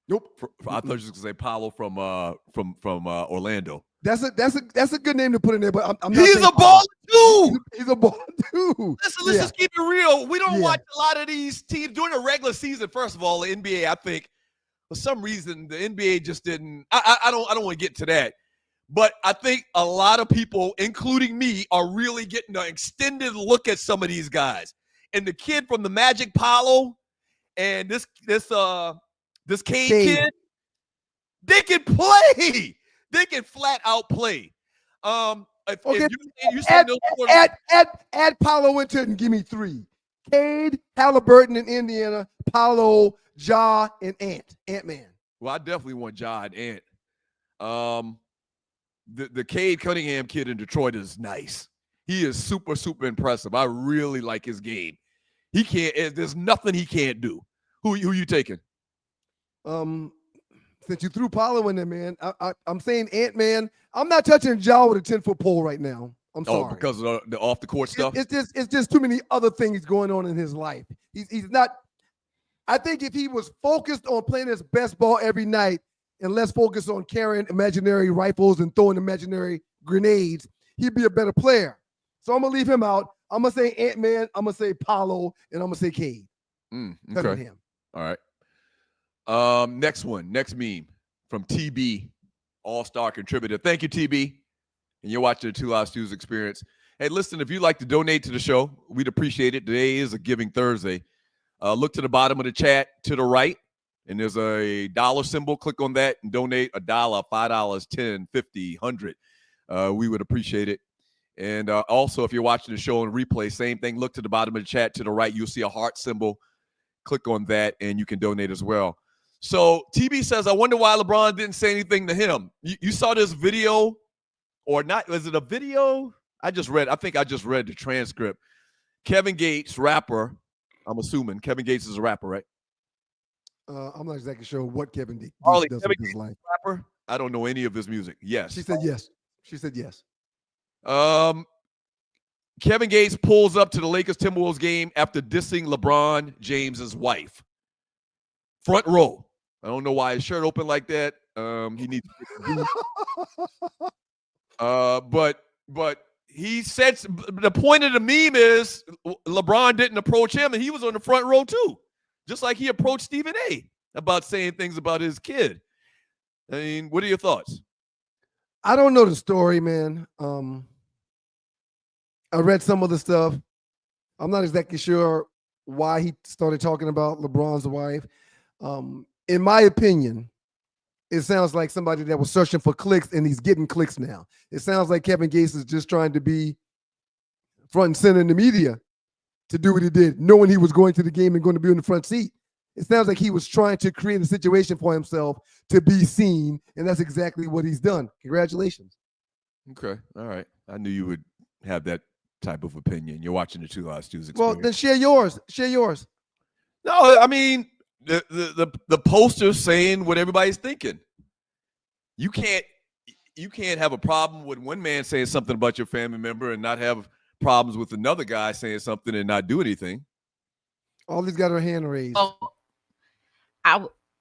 Nope. I thought you was going to say Paolo from Orlando. That's a good name to put in there, but I'm not. He's a baller too. He's a baller too. Listen, let's just keep it real. We don't watch a lot of these teams during the regular season. First of all, the NBA, I think, for some reason, the NBA just didn't. I don't want to get to that, but I think a lot of people, including me, are really getting an extended look at some of these guys. And the kid from the Magic, Paolo, and this Cade kid, they can play. They can flat out play. If you add Paolo into it and give me 3. Cade, Halliburton in Indiana, Paolo, Ja, and Ant-Man. Well, I definitely want Ja and Ant. The Cade Cunningham kid in Detroit is nice. He is super, super impressive. I really like his game. He can't. There's nothing he can't do. Who you taking? Since you threw Paolo in there, man, I'm saying Ant-Man. I'm not touching Ja with a 10-foot pole right now. I'm sorry. Oh, because of the off-the-court stuff? It's just too many other things going on in his life. He's not. I think if he was focused on playing his best ball every night and less focused on carrying imaginary rifles and throwing imaginary grenades, he'd be a better player. So I'm going to leave him out. I'm going to say Ant-Man, I'm going to say Paolo, and I'm going to say Cade. Okay. Him. All right. Next meme from TB, all-star contributor. Thank you, TB. And you're watching the 2 Live Stews Experience. Hey, listen, if you'd like to donate to the show, we'd appreciate it. Today is a Giving Thursday. Look to the bottom of the chat to the right, and there's a dollar symbol. Click on that and donate $1, $5, $10, $50, $100. We would appreciate it. And also, if you're watching the show on replay, same thing. Look to the bottom of the chat to the right. You'll see a heart symbol. Click on that, and you can donate as well. So TB says, I wonder why LeBron didn't say anything to him. You saw this video or not? Was it a video? I think I just read the transcript. Kevin Gates, rapper. I'm assuming Kevin Gates is a rapper, right? I'm not exactly sure what Kevin Gates does with his life. Rapper? I don't know any of his music. Yes. She said yes. Kevin Gates pulls up to the Lakers Timberwolves game after dissing LeBron James's wife. Front row. I don't know why his shirt open like that. He needs but he said the point of the meme is LeBron didn't approach him, and he was on the front row too, just like he approached Stephen A. about saying things about his kid. I mean, what are your thoughts? I don't know the story, man. I read some of the stuff. I'm not exactly sure why he started talking about LeBron's wife. In my opinion, it sounds like somebody that was searching for clicks and he's getting clicks now. It sounds like Kevin Gates is just trying to be front and center in the media to do what he did, knowing he was going to the game and going to be in the front seat. It sounds like he was trying to create a situation for himself to be seen, and that's exactly what he's done. Congratulations. Okay. All right. I knew you would have that type of opinion. You're watching the 2 Live Stews Experience. Well, then share yours. Share yours. No, I mean, the poster's saying what everybody's thinking. You can't have a problem with one man saying something about your family member and not have problems with another guy saying something and not do anything. All he's got her hand raised. Oh,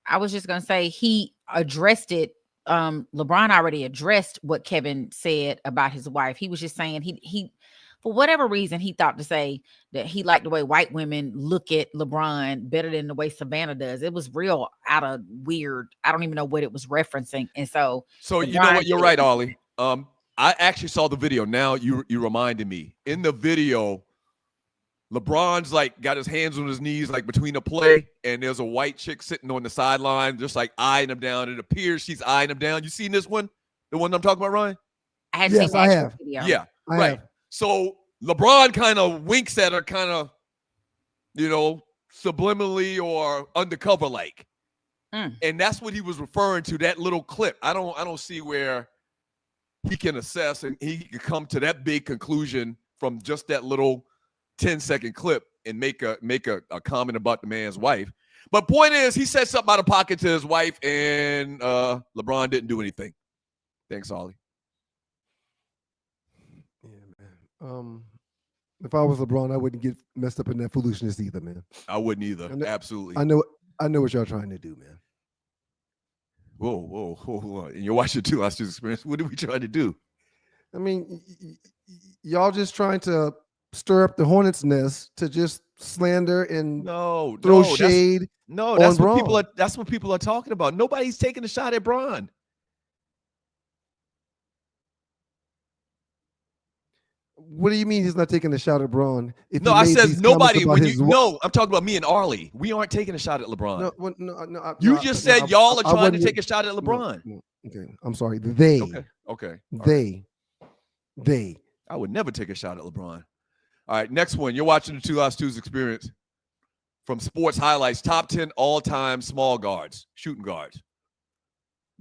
I was just gonna say he addressed it. LeBron already addressed what Kevin said about his wife. He was just saying he for whatever reason he thought to say that he liked the way white women look at LeBron better than the way Savannah does. It was real out of weird. I don't even know what it was referencing. And so LeBron, you know what? You're right, Ollie. I actually saw the video. Now you reminded me. In the video, LeBron's like got his hands on his knees, like between a play, and there's a white chick sitting on the sideline, just like eyeing him down. It appears she's eyeing him down. You seen this one? The one I'm talking about, Ryan? Yes, I have. Video. Yeah, I right. have. So LeBron kind of winks at her, kind of, subliminally or undercover like, and that's what he was referring to. That little clip. I don't see where he can assess and he can come to that big conclusion from just that little 10-second clip and make a comment about the man's wife. But point is, he said something out of pocket to his wife, and LeBron didn't do anything. Thanks, Ollie. Yeah, man. If I was LeBron, I wouldn't get messed up in that foolishness either, man. I wouldn't either. Absolutely. I know what y'all trying to do, man. Whoa. And you're watching too. Last year's experience. What are we trying to do? I mean, y'all just trying to stir up the hornet's nest to just slander and throw shade. That's what people are talking about. Nobody's taking a shot at Bron. What do you mean he's not taking a shot at Bron? No, I said nobody. I'm talking about me and Arlie. We aren't taking a shot at LeBron. You just said y'all are trying to take a shot at LeBron. Okay, I'm sorry. They. Okay. They. I would never take a shot at LeBron. All right, next one. You're watching the 2 Lost 2's experience from Sports Highlights. Top 10 all-time small guards, shooting guards,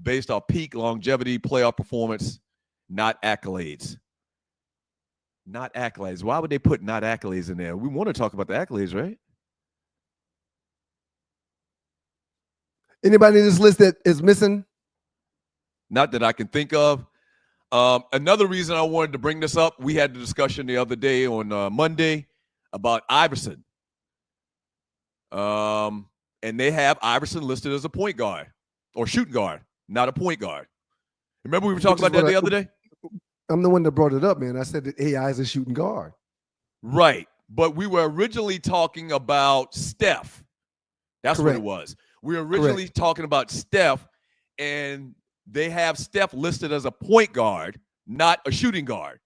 based off peak longevity, playoff performance, not accolades. Not accolades. Why would they put not accolades in there? We want to talk about the accolades, right? Anybody in this list that is missing? Not that I can think of. Another reason I wanted to bring this up, we had the discussion the other day on Monday about Iverson. And they have Iverson listed as a point guard or shooting guard, not a point guard. Remember we were talking about that the other day? I'm the one that brought it up, man. I said that AI is a shooting guard. Right. But we were originally talking about Steph. That's Correct. what it was. We were originally talking about Steph, and they have Steph listed as a point guard, not a shooting guard.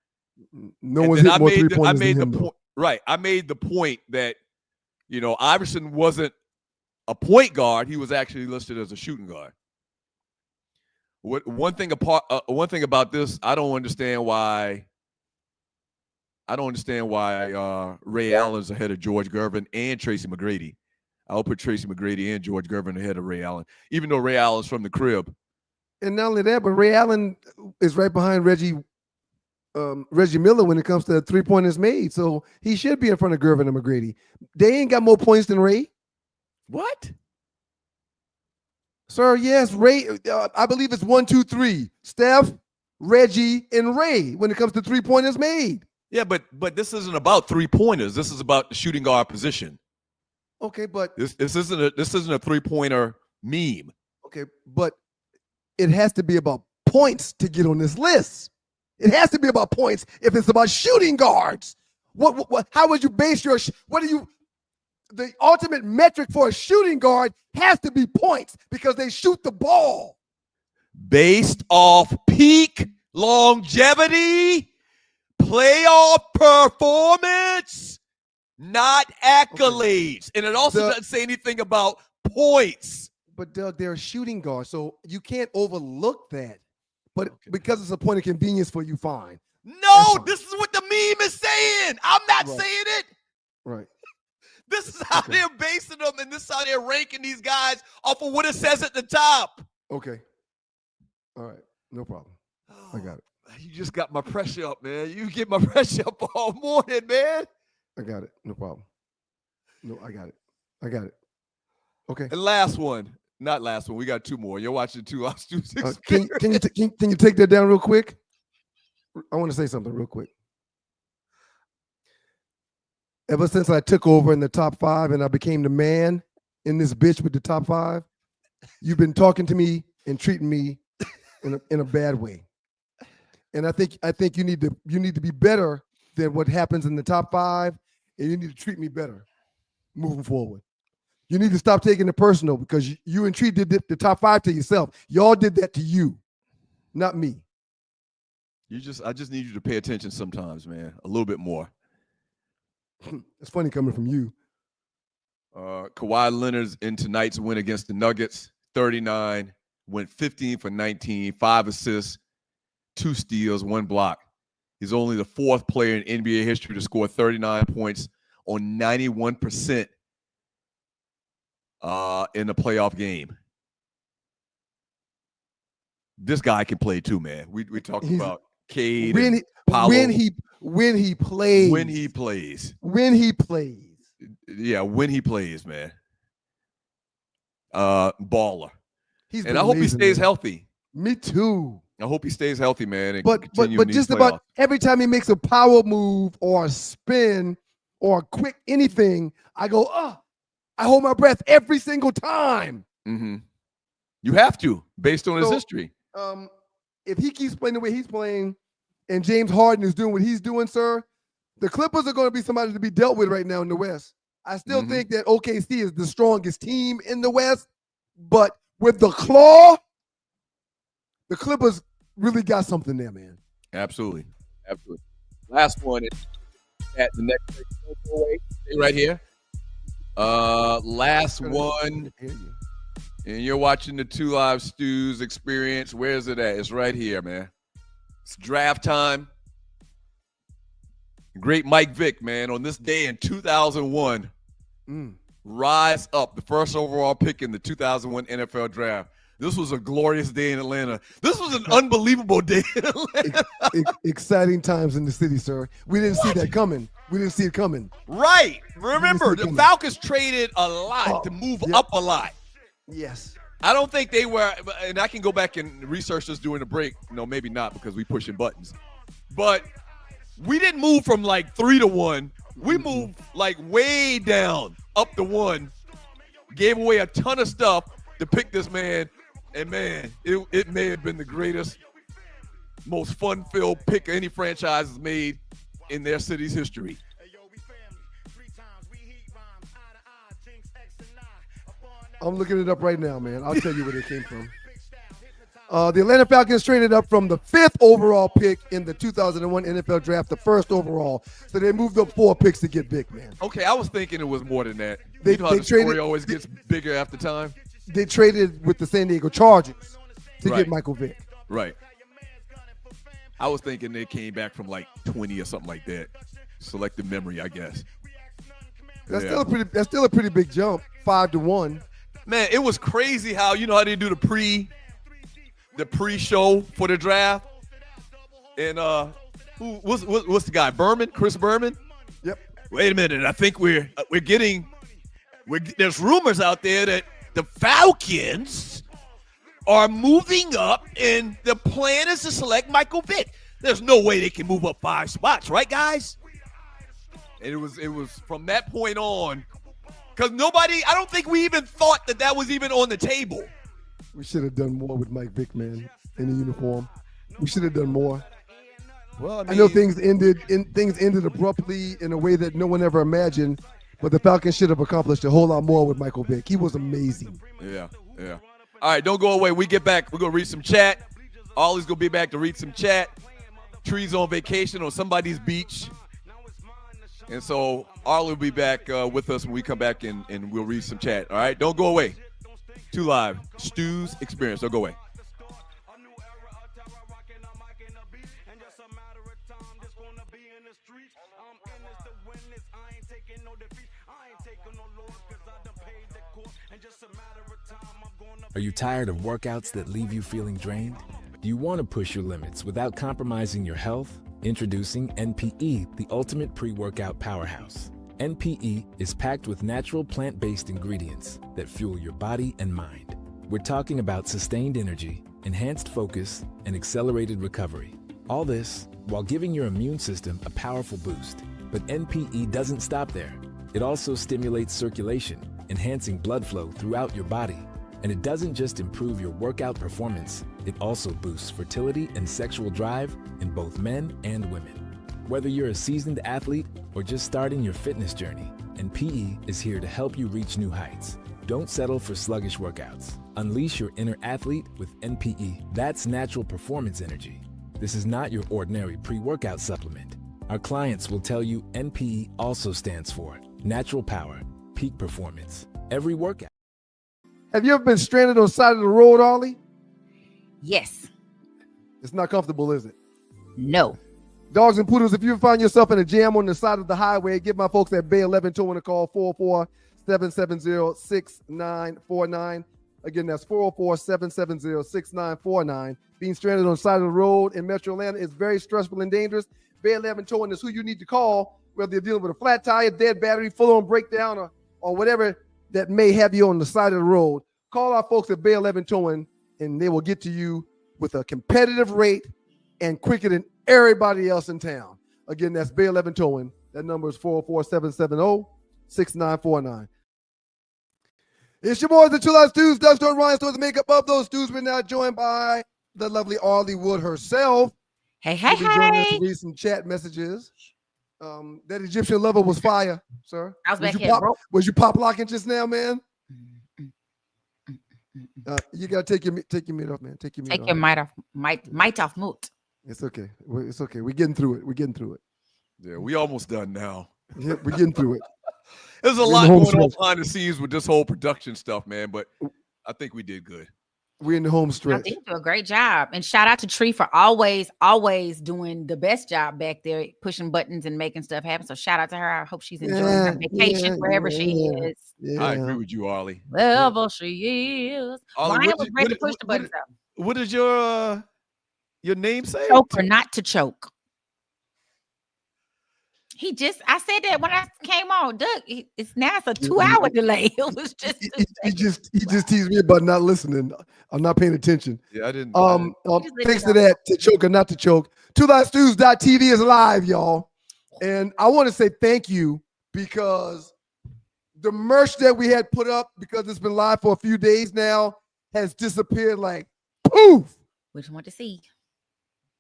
No one's hit more three-pointers than him, though. Right. I made the point that, Iverson wasn't a point guard. He was actually listed as a shooting guard. One thing about this, I don't understand why Ray Allen's ahead of George Gervin and Tracy McGrady. I'll put Tracy McGrady and George Gervin ahead of Ray Allen, even though Ray Allen's from the crib. And not only that, but Ray Allen is right behind Reggie Miller when it comes to three-pointers made. So he should be in front of Gervin and McGrady. They ain't got more points than Ray. What? Sir, yes, Ray, I believe it's 1, 2, 3. Steph, Reggie, and Ray when it comes to three-pointers made. Yeah, but this isn't about three-pointers. This is about the shooting guard position. Okay, but this isn't a three-pointer meme. Okay, but it has to be about points to get on this list. It has to be about points if it's about shooting guards. What how would you base your the ultimate metric for a shooting guard has to be points because they shoot the ball. Based off peak longevity, playoff performance, not accolades. Okay. And it also doesn't say anything about points. But Doug, they're a shooting guard, so you can't overlook that. But because it's a point of convenience for you, fine. No, this is what the meme is saying. I'm not saying it. Right. This is how they're basing them, and this is how they're ranking these guys off of what it says at the top. Okay. All right. No problem. I got it. You just got my pressure up, man. You get my pressure up all morning, man. I got it. No problem. No, I got it. Okay. And last one. Not last one. We got two more. You're watching 2 Lost 2 can you take that down real quick? I want to say something real quick. Ever since I took over in the top 5 and I became the man in this bitch with the top 5, you've been talking to me and treating me in a bad way. And I think you need to be better than what happens in the top 5, and you need to treat me better moving forward. You need to stop taking it personal because you and Tree did the top 5 to yourself. Y'all did that to you, not me. I just need you to pay attention sometimes, man, a little bit more. It's funny coming from you. Kawhi Leonard's in tonight's win against the Nuggets, 39, went 15 for 19, 5 assists, 2 steals, 1 block. He's only the 4th player in NBA history to score 39 points on 91% in a playoff game. This guy can play too, man. We talked about Cade and Paolo. When he plays. Yeah, when he plays, man. Baller. And I hope he stays healthy. Me too. I hope he stays healthy, man. And but just about every time he makes a power move or a spin or a quick anything, I go, I hold my breath every single time. Mm-hmm. You have to, based on his history. If he keeps playing the way he's playing and James Harden is doing what he's doing, sir, the Clippers are going to be somebody to be dealt with right now in the West. I still think that OKC is the strongest team in the West, but with the claw, the Clippers really got something there, man. Absolutely. Last one is at the next break. Stay right here. Last one. And you're watching the 2 Live Stews experience. Where's it at? It's right here, man. It's draft time. Great Mike Vick, man, on this day in 2001, rise up, the first overall pick in the 2001 NFL draft. This was a glorious day in Atlanta. This was an unbelievable day in Atlanta. Exciting times in the city, sir. We didn't see that coming. We didn't see it coming. Right. Remember, the Falcons traded a lot to move up a lot. Yes. I don't think they were, and I can go back and research this during the break. No, maybe not because we pushing buttons. But we didn't move from like 3 to 1. We moved like way down, up to 1. Gave away a ton of stuff to pick this man. And man, it may have been the greatest, most fun-filled pick any franchise has made in their city's history. I'm looking it up right now, man. I'll tell you where they came from. The Atlanta Falcons traded up from the 5th overall pick in the 2001 NFL draft, the 1st overall. So they moved up 4 picks to get Vick, man. Okay, I was thinking it was more than that. You know how the story always gets bigger after time? They traded with the San Diego Chargers to get Michael Vick. Right. I was thinking they came back from like 20 or something like that. Selective memory, I guess. That's still a pretty big jump, 5 to 1. Man, it was crazy how how they do the pre-show for the draft. And what's the guy? Chris Berman? Yep. Wait a minute. I think there's rumors out there that the Falcons are moving up and the plan is to select Michael Vick. There's no way they can move up 5 spots, right, guys? And it was from that point on, because I don't think we even thought that was even on the table. We should have done more with Mike Vick, man, in the uniform. We should have done more. Well, I know things ended abruptly in a way that no one ever imagined, but the Falcons should have accomplished a whole lot more with Michael Vick. He was amazing. Yeah. All right, don't go away. We get back. We're going to read some chat. Ollie's going to be back to read some chat. Tree's on vacation on somebody's beach. And so Arlie will be back with us when we come back and we'll read some chat. All right, don't go away. 2 Live Stews Experience. Don't go away. Are you tired of workouts that leave you feeling drained? Do you want to push your limits without compromising your health? Introducing NPE, the ultimate pre-workout powerhouse. NPE is packed with natural plant-based ingredients that fuel your body and mind. We're talking about sustained energy, enhanced focus, and accelerated recovery. All this while giving your immune system a powerful boost. But NPE doesn't stop there. It also stimulates circulation, enhancing blood flow throughout your body. And it doesn't just improve your workout performance, it also boosts fertility and sexual drive in both men and women. Whether you're a seasoned athlete or just starting your fitness journey, NPE is here to help you reach new heights. Don't settle for sluggish workouts. Unleash your inner athlete with NPE. That's natural performance energy. This is not your ordinary pre-workout supplement. Our clients will tell you NPE also stands for natural power, peak performance. Every workout. Have you ever been stranded on the side of the road, Arlie? Yes. It's not comfortable, is it? No. Dogs and poodles, if you find yourself in a jam on the side of the highway, give my folks at Bay 11 Towing a call, 404-770-6949. Again, that's 404-770-6949. Being stranded on the side of the road in Metro Atlanta is very stressful and dangerous. Bay 11 Towing is who you need to call, whether you're dealing with a flat tire, dead battery, full-on breakdown, or whatever that may have you on the side of the road. Call our folks at Bay 11 Towing, and they will get to you with a competitive rate and quicker than everybody else in town. Again, that's Bay 11 Towing. That number is 404-770-6949. It's your boys, the Two Live Stews, Doug Stone, Ryan Stone, the makeup of those stews. We're now joined by the lovely Arleywood herself. Hey, hey, We'll be joining us to hey. read some chat messages. That Egyptian lover was fire, sir. I was back you here. was you pop locking just now, man? You gotta take your meat off, man. Take your meat Take off. your might off mute. It's okay. It's okay. We're getting through it. Yeah, we almost done now. Yeah, we're getting through it. There's a lot going on behind the scenes with this whole production stuff, man, but I think we did good. We're in the home I stretch. think you do a great job. And shout out to Tree for always doing the best job back there, pushing buttons and making stuff happen. So shout out to her. I hope she's enjoying her vacation wherever she is. Yeah. I agree with you, Arlie. Wherever she is. Arlie, Ryan was ready to push the buttons out. What does your name say? Choke or not to choke. I said that when I came on. Doug, it's a 2-hour delay. It was just he just teased me about not listening. I'm not paying attention. Yeah, I didn't. Thanks to that, to choke or not to choke. TwoLiveStews.tv is live, y'all. And I want to say thank you because the merch that we had put up, because it's been live for a few days now, has disappeared like poof. Which one to see?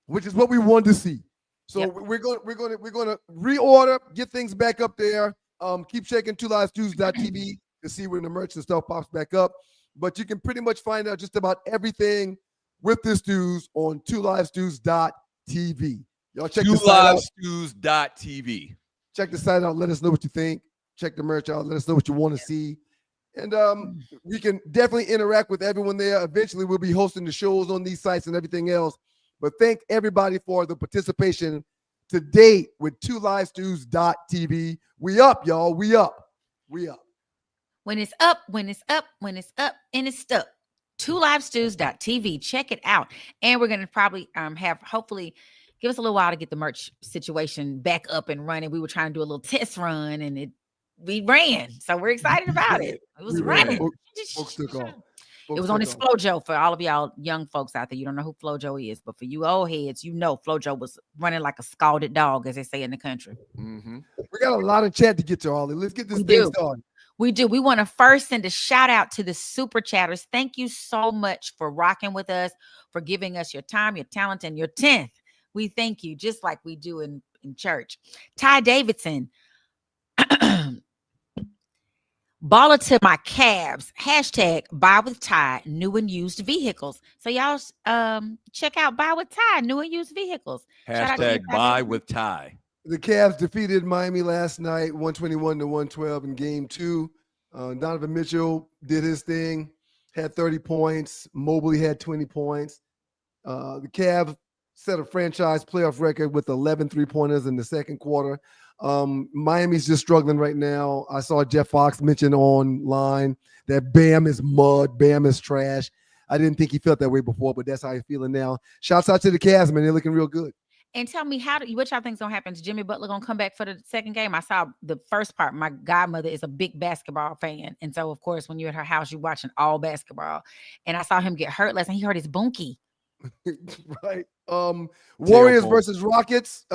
Which is what we wanted to see. So Yep. we're going to reorder, get things back up there. Keep checking TwoLiveStews.tv to see when the merch and stuff pops back up. But you can pretty much find out just about everything with the stews on TwoLiveStews.tv. Y'all check the site out. TwoLiveStews.tv. Check the site out. Let us know what you think. Check the merch out. Let us know what you want to see. And we can definitely interact with everyone there. Eventually, we'll be hosting the shows on these sites and everything else. But thank everybody for the participation to date with TwoLiveStews.tv. We up, y'all. We up. When it's up, and it's stuck. TwoLiveStews.tv. Check it out. And we're going to probably hopefully give us a little while to get the merch situation back up and running. We were trying to do a little test run and we ran. So we're excited about it. It was running. Folks took off. It was on his FloJo for all of y'all young folks out there. You don't know who FloJo is, but for you old heads, you know FloJo was running like a scalded dog, as they say in the country. Mm-hmm. We got a lot of chat to get to, Ollie. Let's get this thing started. We do. We want to first send a shout out to the super chatters. Thank you so much for rocking with us, for giving us your time, your talent, and your 10th. We thank you, just like we do in church. Ty Davidson. Baller to my calves. Hashtag buy with Ty, new and used vehicles. So y'all check out buy with Ty, new and used vehicles. Hashtag buy with Ty. The Cavs defeated Miami last night, 121-112 in game 2. Donovan Mitchell did his thing, had 30 points. Mobley had 20 points. The Cavs set a franchise playoff record with 11 3-pointers in the second quarter. Miami's just struggling right now. I saw Jeff Fox mention online that Bam is mud, Bam is trash. I didn't think he felt that way before, but that's how he's feeling now. Shouts out to the Cavs, man. They're looking real good. And tell me, what y'all think's gonna happen? Is Jimmy Butler gonna come back for the second game? I saw the first part. My godmother is a big basketball fan, and so of course, when you're at her house, you're watching all basketball. And I saw him get hurt last night. He hurt his bunkie. Right. Warriors versus Rockets.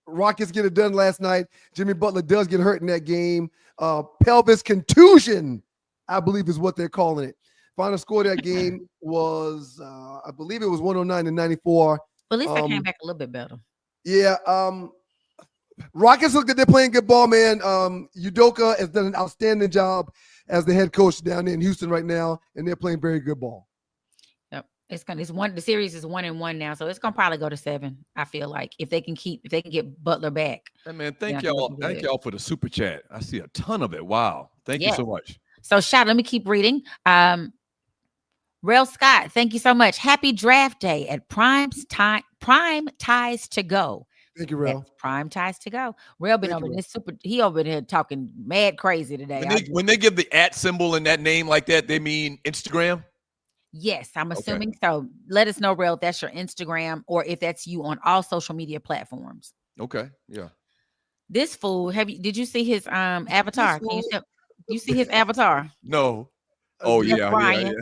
Rockets get it done last night. Jimmy Butler does get hurt in that game. Pelvis contusion, I believe is what they're calling it. Final score of that game was, I believe it was 109-94. Well, at least I came back a little bit better. Yeah. Rockets look good. They're playing good ball, man. Udoka has done an outstanding job as the head coach down there in Houston right now, and they're playing very good ball. Yep. The series is 1-1 now, so it's gonna probably go to 7. I feel like if they can get Butler back. Hey man, thank y'all for the super chat. I see a ton of it. Wow. Thank you so much. So let me keep reading. Rel Scott, thank you so much. Happy draft day at Prime Ties to Go. Thank you, Rel. That's Prime Ties to Go. Rel been over this he over there talking mad crazy today. When they give the @ symbol in that name like that, they mean Instagram? Yes, I'm assuming so. Let us know, Rel, if that's your Instagram or if that's you on all social media platforms. Okay. Yeah. This fool, did you see his avatar? Can you see his avatar? No. Oh, yeah.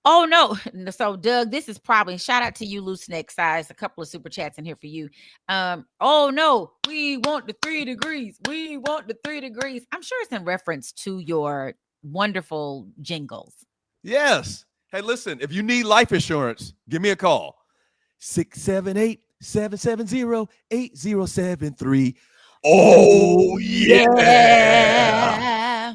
Oh, no. So, Doug, this is probably, shout out to you, Loose Neck Size. A couple of super chats in here for you. Oh, no, we want the 3 degrees. We want the 3 degrees. I'm sure it's in reference to your wonderful jingles. Yes. Hey, listen, if you need life insurance, give me a call. 678-770-8073. Oh, yeah.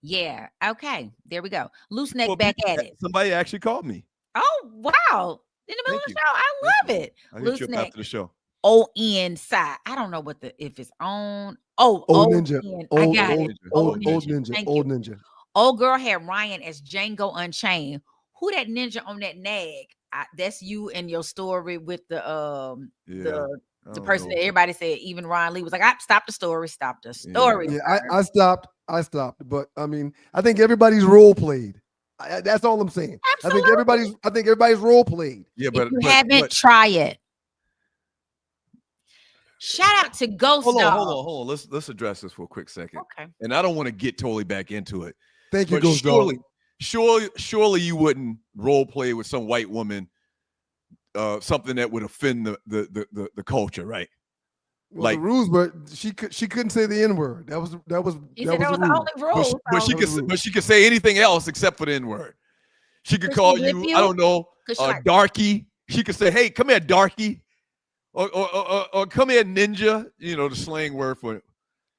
Yeah. Okay. There we go. Loose Neck back at it. Somebody actually called me. Oh, wow. In the middle of the show. I love it. I'll hit you up after the show. ON side. I don't know if it's on. Old Ninja. I got it. Old Ninja. Old girl had Ryan as Django Unchained. Who that ninja on that nag? That's you and your story with the person that everybody said. Even Ryan Lee was like, "Stop the story. Stop the story." Yeah, I stopped. But I mean, I think everybody's role played. That's all I'm saying. Absolutely. I think everybody's role played. Yeah, but if you haven't, try it. Shout out to Ghost Dog. Hold on. Let's address this for a quick second. Okay. And I don't want to get totally back into it. Thank you, Ghost Dog. Surely you wouldn't role play with some white woman, something that would offend the culture, right? Well, like the rules, but she couldn't say the N-word. That was the only rule. But she could say anything else except for the N-word. She could call you, I don't know, darky. She could say, "Hey, come here, darky," or "Come here, ninja." You know, the slang word for it.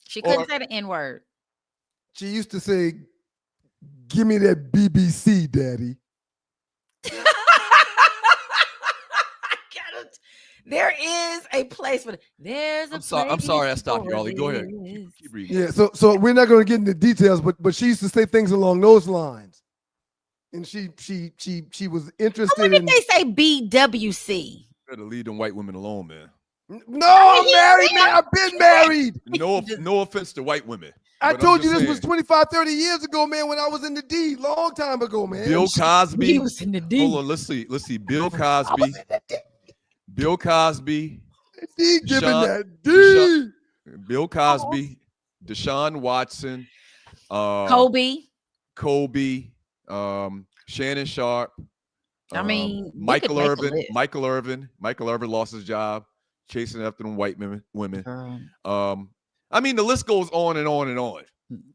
She couldn't say the N-word. She used to say, "Give me that BBC, daddy." There is a place for I'm sorry I stopped you, Arlie. Go ahead. Keep reading. Yeah, so we're not going to get into details, but she used to say things along those lines. And she was interested in. When did they say BWC? Better leave them white women alone, man. No, I'm married, man. I've been married. No offense to white women. I told you this was 25, 30 years ago, man, when I was in the D. Long time ago, man. Bill Cosby. He was in the D. Hold on, let's see. Bill Cosby. Bill Cosby. Bill Cosby. Deshaun Watson. Kobe. Shannon Sharpe. I mean, Michael Irvin. Michael Irvin lost his job chasing after them white women. I mean, the list goes on and on and on.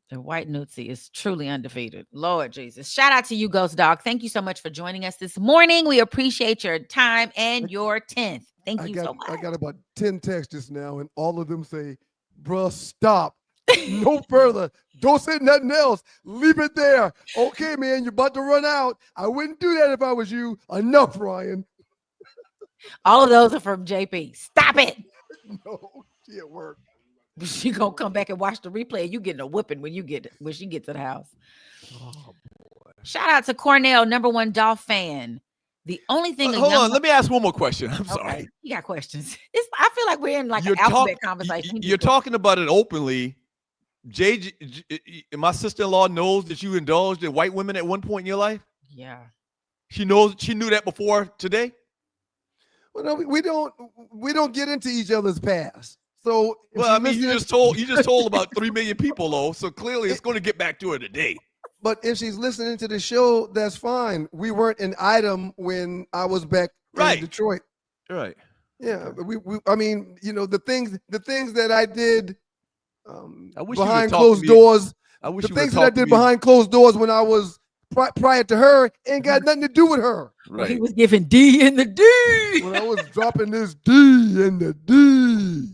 The white Nutsi is truly undefeated. Lord Jesus. Shout out to you, Ghost Dog. Thank you so much for joining us this morning. We appreciate your time and your 10th. Thank you so much. I got about 10 texts just now, and all of them say, "Bruh, stop. No further. Don't say nothing else. Leave it there. Okay, man, you're about to run out. I wouldn't do that if I was you. Enough, Ryan." All of those are from JP. Stop it. No, she at work. She gonna come back and watch the replay. You getting a whipping when she gets to the house. Oh boy! Shout out to Cornell, #1 Dolph fan. The only thing. Hold on, let me ask one more question. I'm sorry. You got questions. I feel like we're in like an alphabet conversation. You're talking about it openly. My sister-in-law knows that you indulged in white women at one point in your life. Yeah. She knew that before today. Well, no, we don't get into each other's past. So, well, I mean, you just told about 3 million people, though. So clearly, it's going to get back to her today. But if she's listening to the show, that's fine. We weren't an item when I was back in Detroit. Right. Yeah. I mean, you know, the things that I did behind closed doors. I wish the you things that talked I to did me. behind closed doors when I was prior to her ain't got nothing to do with her. Right. He was giving D in the D. When I was dropping this D in the D.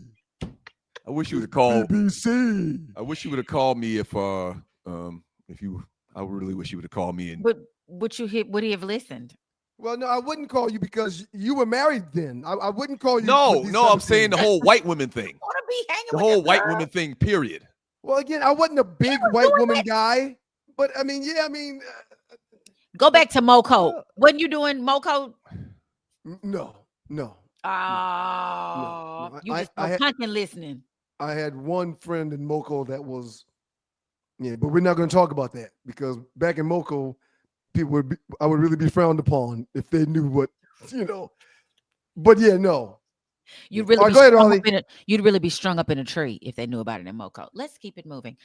I wish you would have called BBC. I wish you would have called me if you. I really wish you would have called me. And but would he have listened? Well, no, I wouldn't call you because you were married then. I wouldn't call you. No, I'm saying the whole white women thing. Want to be hanging The with whole this white girl? women thing. Period. Well, again, I wasn't a big white woman guy, but I mean, go back to Moco. Wasn't you doing Moco? No. Oh, you just punking listening. I had one friend in Moco that was, but we're not going to talk about that because back in Moco, I would really be frowned upon if they knew what, But yeah, no. You'd really go ahead, Arlie. You'd really be strung up in a tree if they knew about it in Moco. Let's keep it moving.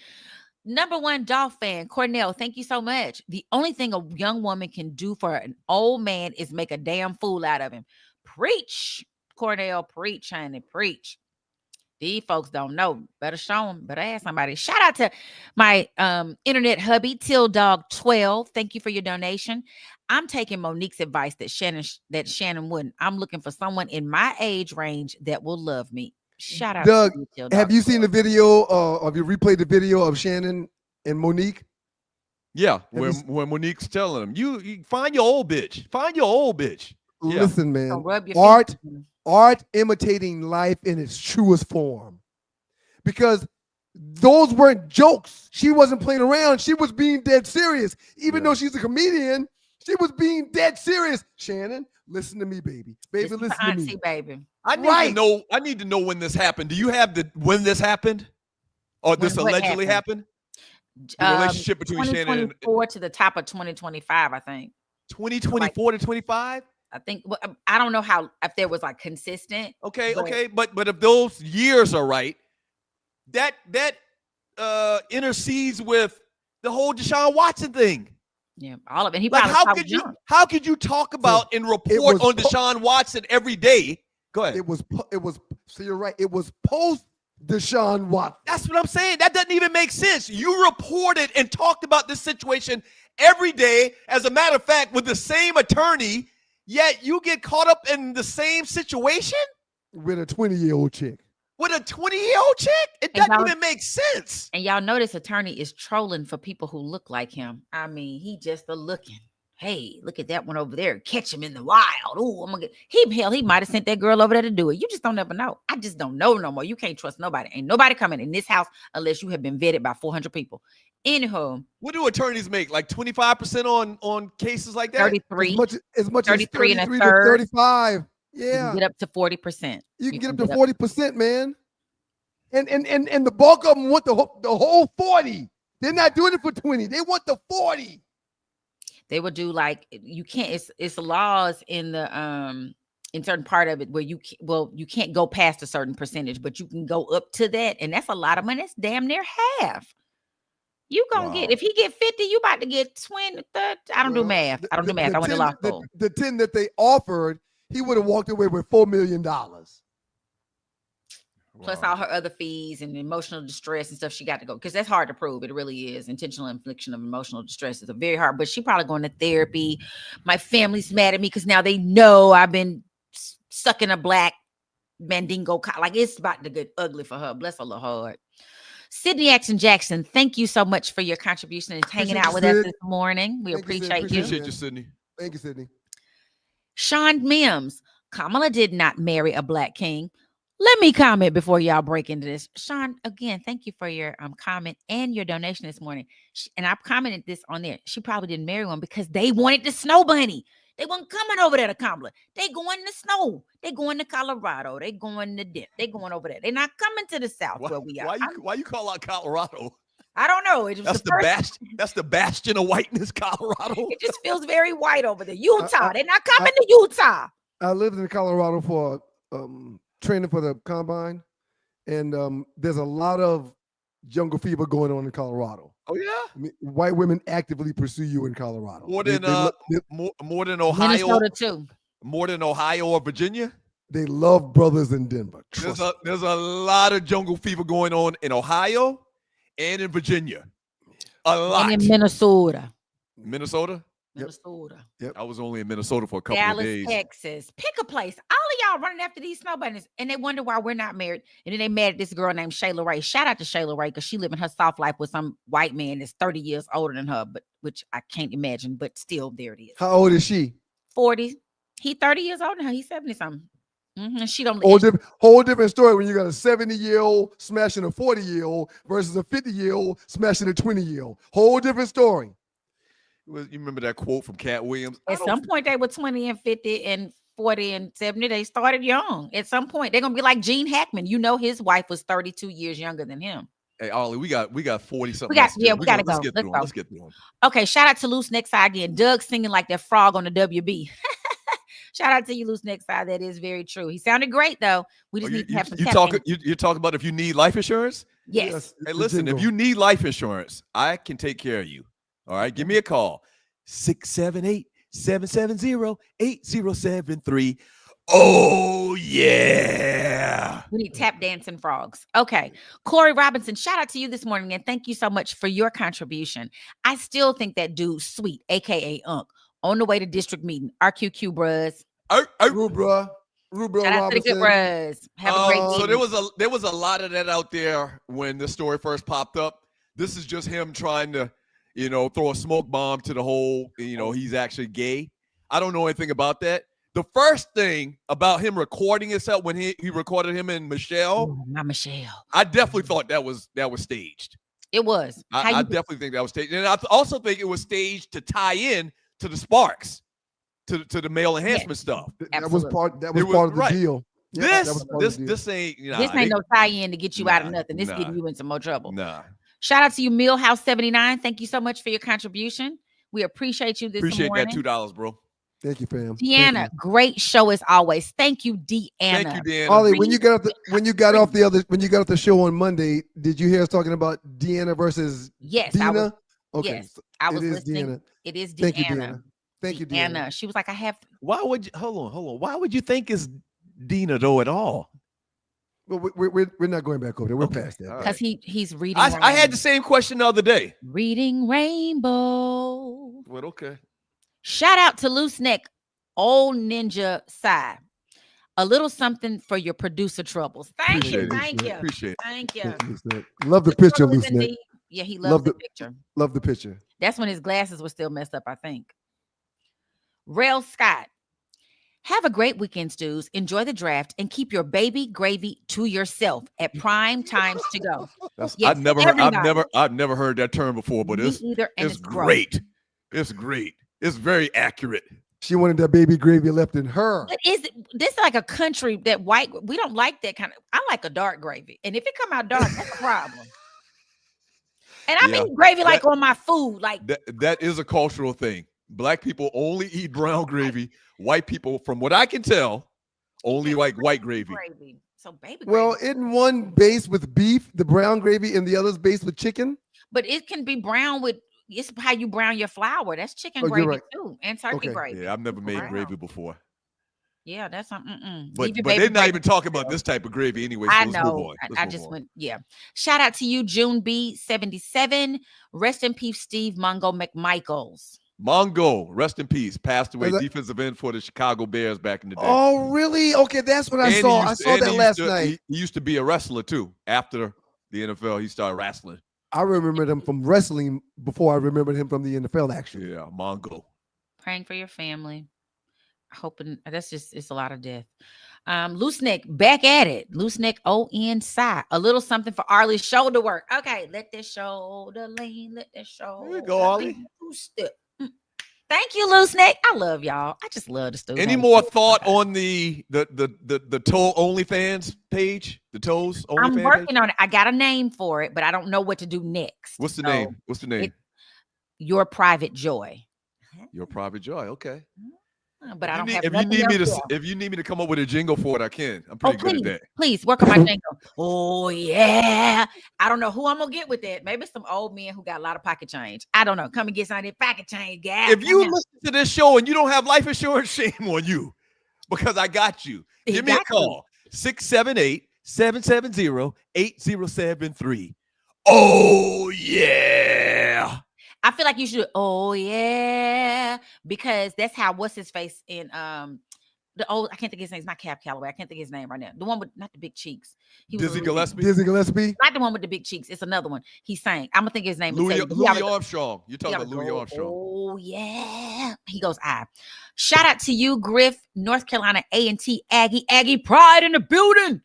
Number 1 Dolph fan, Cornell, thank you so much. The only thing a young woman can do for an old man is make a damn fool out of him. Preach, Cornell, preach, honey, preach. These folks don't know. Better show them. Better ask somebody. Shout out to my internet hubby, TillDog12. Thank you for your donation. I'm taking Monique's advice that Shannon wouldn't. I'm looking for someone in my age range that will love me. Shout out Doug, to you, have you seen the video have you replayed the video of Shannon and Monique? Yeah, when Monique's telling them, you find your old bitch. Find your old bitch. Yeah. Listen, man. Art imitating life in its truest form. Because those weren't jokes. She wasn't playing around. She was being dead serious. Even though she's a comedian, she was being dead serious. Shannon, listen to me, baby. Baby, listen to me. Baby. I need to know when this happened. Do you have when this happened? Or this allegedly happened? The relationship between Shannon and 2024 to the top of 2025, I think. 2024 to 25? I think I don't know if there was like consistent. Okay, but if those years are right, that intercedes with the whole Deshaun Watson thing. Yeah, all of it. He how could you talk about and report on Deshaun Watson every day? Go ahead. It was so you're right. It was post Deshaun Watson. That's what I'm saying. That doesn't even make sense. You reported and talked about this situation every day. As a matter of fact, with the same attorney. Yet you get caught up in the same situation with a 20-year-old chick. With a 20-year-old chick? It doesn't even make sense. And y'all know this attorney is trolling for people who look like him. I mean, he just a looking. Hey, look at that one over there. Catch him in the wild. Oh, I'm gonna get he might have sent that girl over there to do it. You just don't ever know. I just don't know no more. You can't trust nobody. Ain't nobody coming in this house unless you have been vetted by 400 people. Anyhow, what do attorneys make? Like 25% on cases like that? 33. As much 33 as 33 and a to third. 35. Yeah. You can get up to 40%. You can get up to 40%, man. And the bulk of them want the whole 40. They're not doing it for 20. They want the 40. They will do like you can't. It's laws in the in certain part of it where you can't go past a certain percentage, but you can go up to that, and that's a lot of money. That's damn near half. You gonna get, if he get 50, you about to get 20, 30. I don't do math. I went to law school. The 10 that they offered, he would have walked away with $4 million. Plus all her other fees and emotional distress and stuff she got to go. Because that's hard to prove. It really is. Intentional infliction of emotional distress is a very hard, but she probably going to therapy. My family's mad at me because now they know I've been sucking a black mandingo. Like it's about to get ugly for her. Bless her little heart. Sydney Jackson, thank you so much for your contribution and hanging out with us this morning. We appreciate you. Appreciate you, Sydney. Thank you, Sydney. Sean Mims, Kamala did not marry a black king. Let me comment before y'all break into this. Sean, again, thank you for your comment and your donation this morning. And I've commented this on there. She probably didn't marry one because they wanted the snow bunny. They weren't coming over there to Kamala. They going to snow. They going to Colorado. They going to dip. They going over there. They're not coming to the South where we are. Why you call out Colorado? I don't know. It was That's the bastion of whiteness, Colorado. It just feels very white over there. Utah. They're not coming to Utah. I lived in Colorado for training for the combine, and there's a lot of jungle fever going on in Colorado. Oh yeah, I mean, white women actively pursue you in Colorado. More than Ohio, Minnesota too. More than Ohio or Virginia. They love brothers in Denver. There's a lot of jungle fever going on in Ohio and in Virginia. A lot. And in Minnesota. Minnesota? Minnesota. Yep. I was only in Minnesota for a couple Dallas, of days. Texas. Pick a place. All of y'all running after these snow bunnies, and they wonder why we're not married. And then they mad at this girl named Shayla Ray. Shout out to Shayla Ray because she living her soft life with some white man that's 30 years older than her, but which I can't imagine. But still, there it is. How old is she? 40. He 30 years older than her. He's 70 something. She don't. Whole different story when you got a 70-year-old smashing a 40-year-old versus a 50-year-old smashing a 20-year-old. Whole different story. You remember that quote from Cat Williams? At some point, they were 20 and 50 and 40 and 70. They started young. At some point, they're gonna be like Gene Hackman. You know, his wife was 32 years younger than him. Hey, Ollie, we got 40 something. We gotta go. Let's get through them. Okay, shout out to Loose Neck Side again. Doug singing like that frog on the WB. Shout out to you, Loose Neck Side. That is very true. He sounded great though. We just need to have some. You're talking about if you need life insurance? Yes. Hey, listen, if you need life insurance, I can take care of you. All right, give me a call. 678-770-8073. Oh, yeah. We need tap dancing frogs. Okay. Corey Robinson, shout out to you this morning, and thank you so much for your contribution. I still think that dude's sweet, a.k.a. Unc, on the way to district meeting. RQQ, bruhs. Rubra Robinson. Bruhs. Have a great So evening. there was a lot of that out there when the story first popped up. This is just him trying to throw a smoke bomb to the whole, he's actually gay. I don't know anything about that. The first thing about him recording himself when he recorded him and Michelle. Ooh, not Michelle. I definitely thought that was staged. It was. I definitely think that was staged. And I also think it was staged to tie in to the Sparks, to the male enhancement stuff. That was part of the deal. Yeah, this ain't this ain't no tie-in to get you out of nothing. This getting you in some more trouble. Nah. Shout out to you, Millhouse79. Thank you so much for your contribution. We appreciate you this morning. Appreciate that $2, bro. Thank you, fam. Deanna, great show as always. Thank you, Deanna. Thank you, Deanna. Ollie, when you got off the show on Monday, did you hear us talking about Deanna versus Dina? Yes, I was listening. Deanna. It is Deanna. Thank you, Deanna. Thank you, Deanna. She was like, Why would you hold on? Why would you think it's Dina though at all? Well, we're not going back over there. We're past that. Because he's reading. I had the same question the other day. Reading Rainbow. Well, okay. Shout out to Loose Neck, Old Ninja Side. A little something for your producer troubles. Thank you. Appreciate it. Thank you. Love the picture, Loose Neck. Yeah, he loves the picture. Love the picture. That's when his glasses were still messed up, I think. Rail Scott. Have a great weekend, Stews. Enjoy the draft and keep your baby gravy to yourself at prime times to go. I've never heard that term before, but it's great. It's great. It's very accurate. She wanted that baby gravy left in her. But this like a country that white, we don't like that kind of. I like a dark gravy. And if it come out dark, that's a problem. And I mean gravy like on my food. Like that is a cultural thing. Black people only eat brown gravy. White people, from what I can tell, only like white gravy. So baby gravy. Isn't one based with beef, the brown gravy, and the other's based with chicken? But it can be brown with, it's how you brown your flour. That's chicken gravy too, and turkey gravy. Yeah, I've never made gravy before. Yeah, that's something. But they're not even talking about this type of gravy anyway. So I know. I just went. Yeah. Shout out to you, June B77. Rest in peace, Steve Mongo McMichaels. Mongo, rest in peace. Passed away, defensive end for the Chicago Bears back in the day. Oh, really? Okay, that's what I saw. I saw that last night. He used to be a wrestler too. After the NFL, he started wrestling. I remembered him from wrestling before I remembered him from the NFL, actually. Yeah, Mongo. Praying for your family. Hoping it's a lot of death. Loose Neck, back at it. Loose Neck ON side. A little something for Arley's shoulder work. Okay, let that shoulder lean. Let that shoulder. There you go, Arley. Step. Thank you, Loose Neck. I love y'all. I just love the stuff. Any more thought on the toe OnlyFans page? The toes OnlyFans I'm working on it. I got a name for it, but I don't know what to do next. What's the name? What's the name? Your Private Joy. Your Private Joy. Okay. But I don't have. If you need me to come up with a jingle for it, I can. I'm pretty good at that. Please work on my jingle. Oh yeah. I don't know who I'm gonna get with that. Maybe some old men who got a lot of pocket change. I don't know. Come and get some of that pocket change, guys. If you listen to this show and you don't have life insurance, shame on you, because I got you. Give me a call. 678-770-8073. Oh yeah. I feel like you should. Oh yeah, because that's how. What's his face in the old? I can't think of his name. It's not Cab Calloway. I can't think of his name right now. The one with not the big cheeks. Dizzy Gillespie. Dizzy Gillespie. Not the one with the big cheeks. It's another one. He sang. I'm gonna think of his name. Louis Armstrong. You're talking about Louis Armstrong. Oh yeah. He goes, Shout out to you, Griff, North Carolina A&T Aggie pride in the building.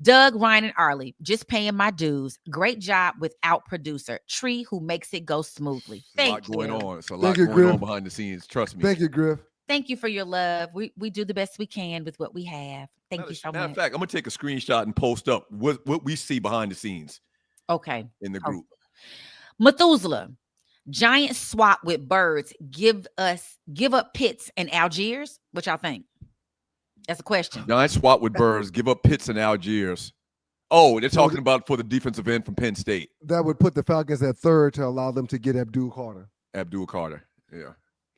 Doug, Ryan, and Arley, just paying my dues. Great job without producer Tree, who makes it go smoothly. Thank you. Going on. It's a lot going on behind the scenes. Trust me. Thank you, Griff. Thank you for your love. We do the best we can with what we have. Thank you so much. Matter of fact, I'm gonna take a screenshot and post up what we see behind the scenes. Okay. In the group. Methuselah, giant swap with birds. Give up Pitts and Algiers. What y'all think? That's a question. Giant swap with birds. Give up Pitts and Algiers. Oh, they're talking about for the defensive end from Penn State. That would put the Falcons at 3rd to allow them to get Abdul Carter. Yeah.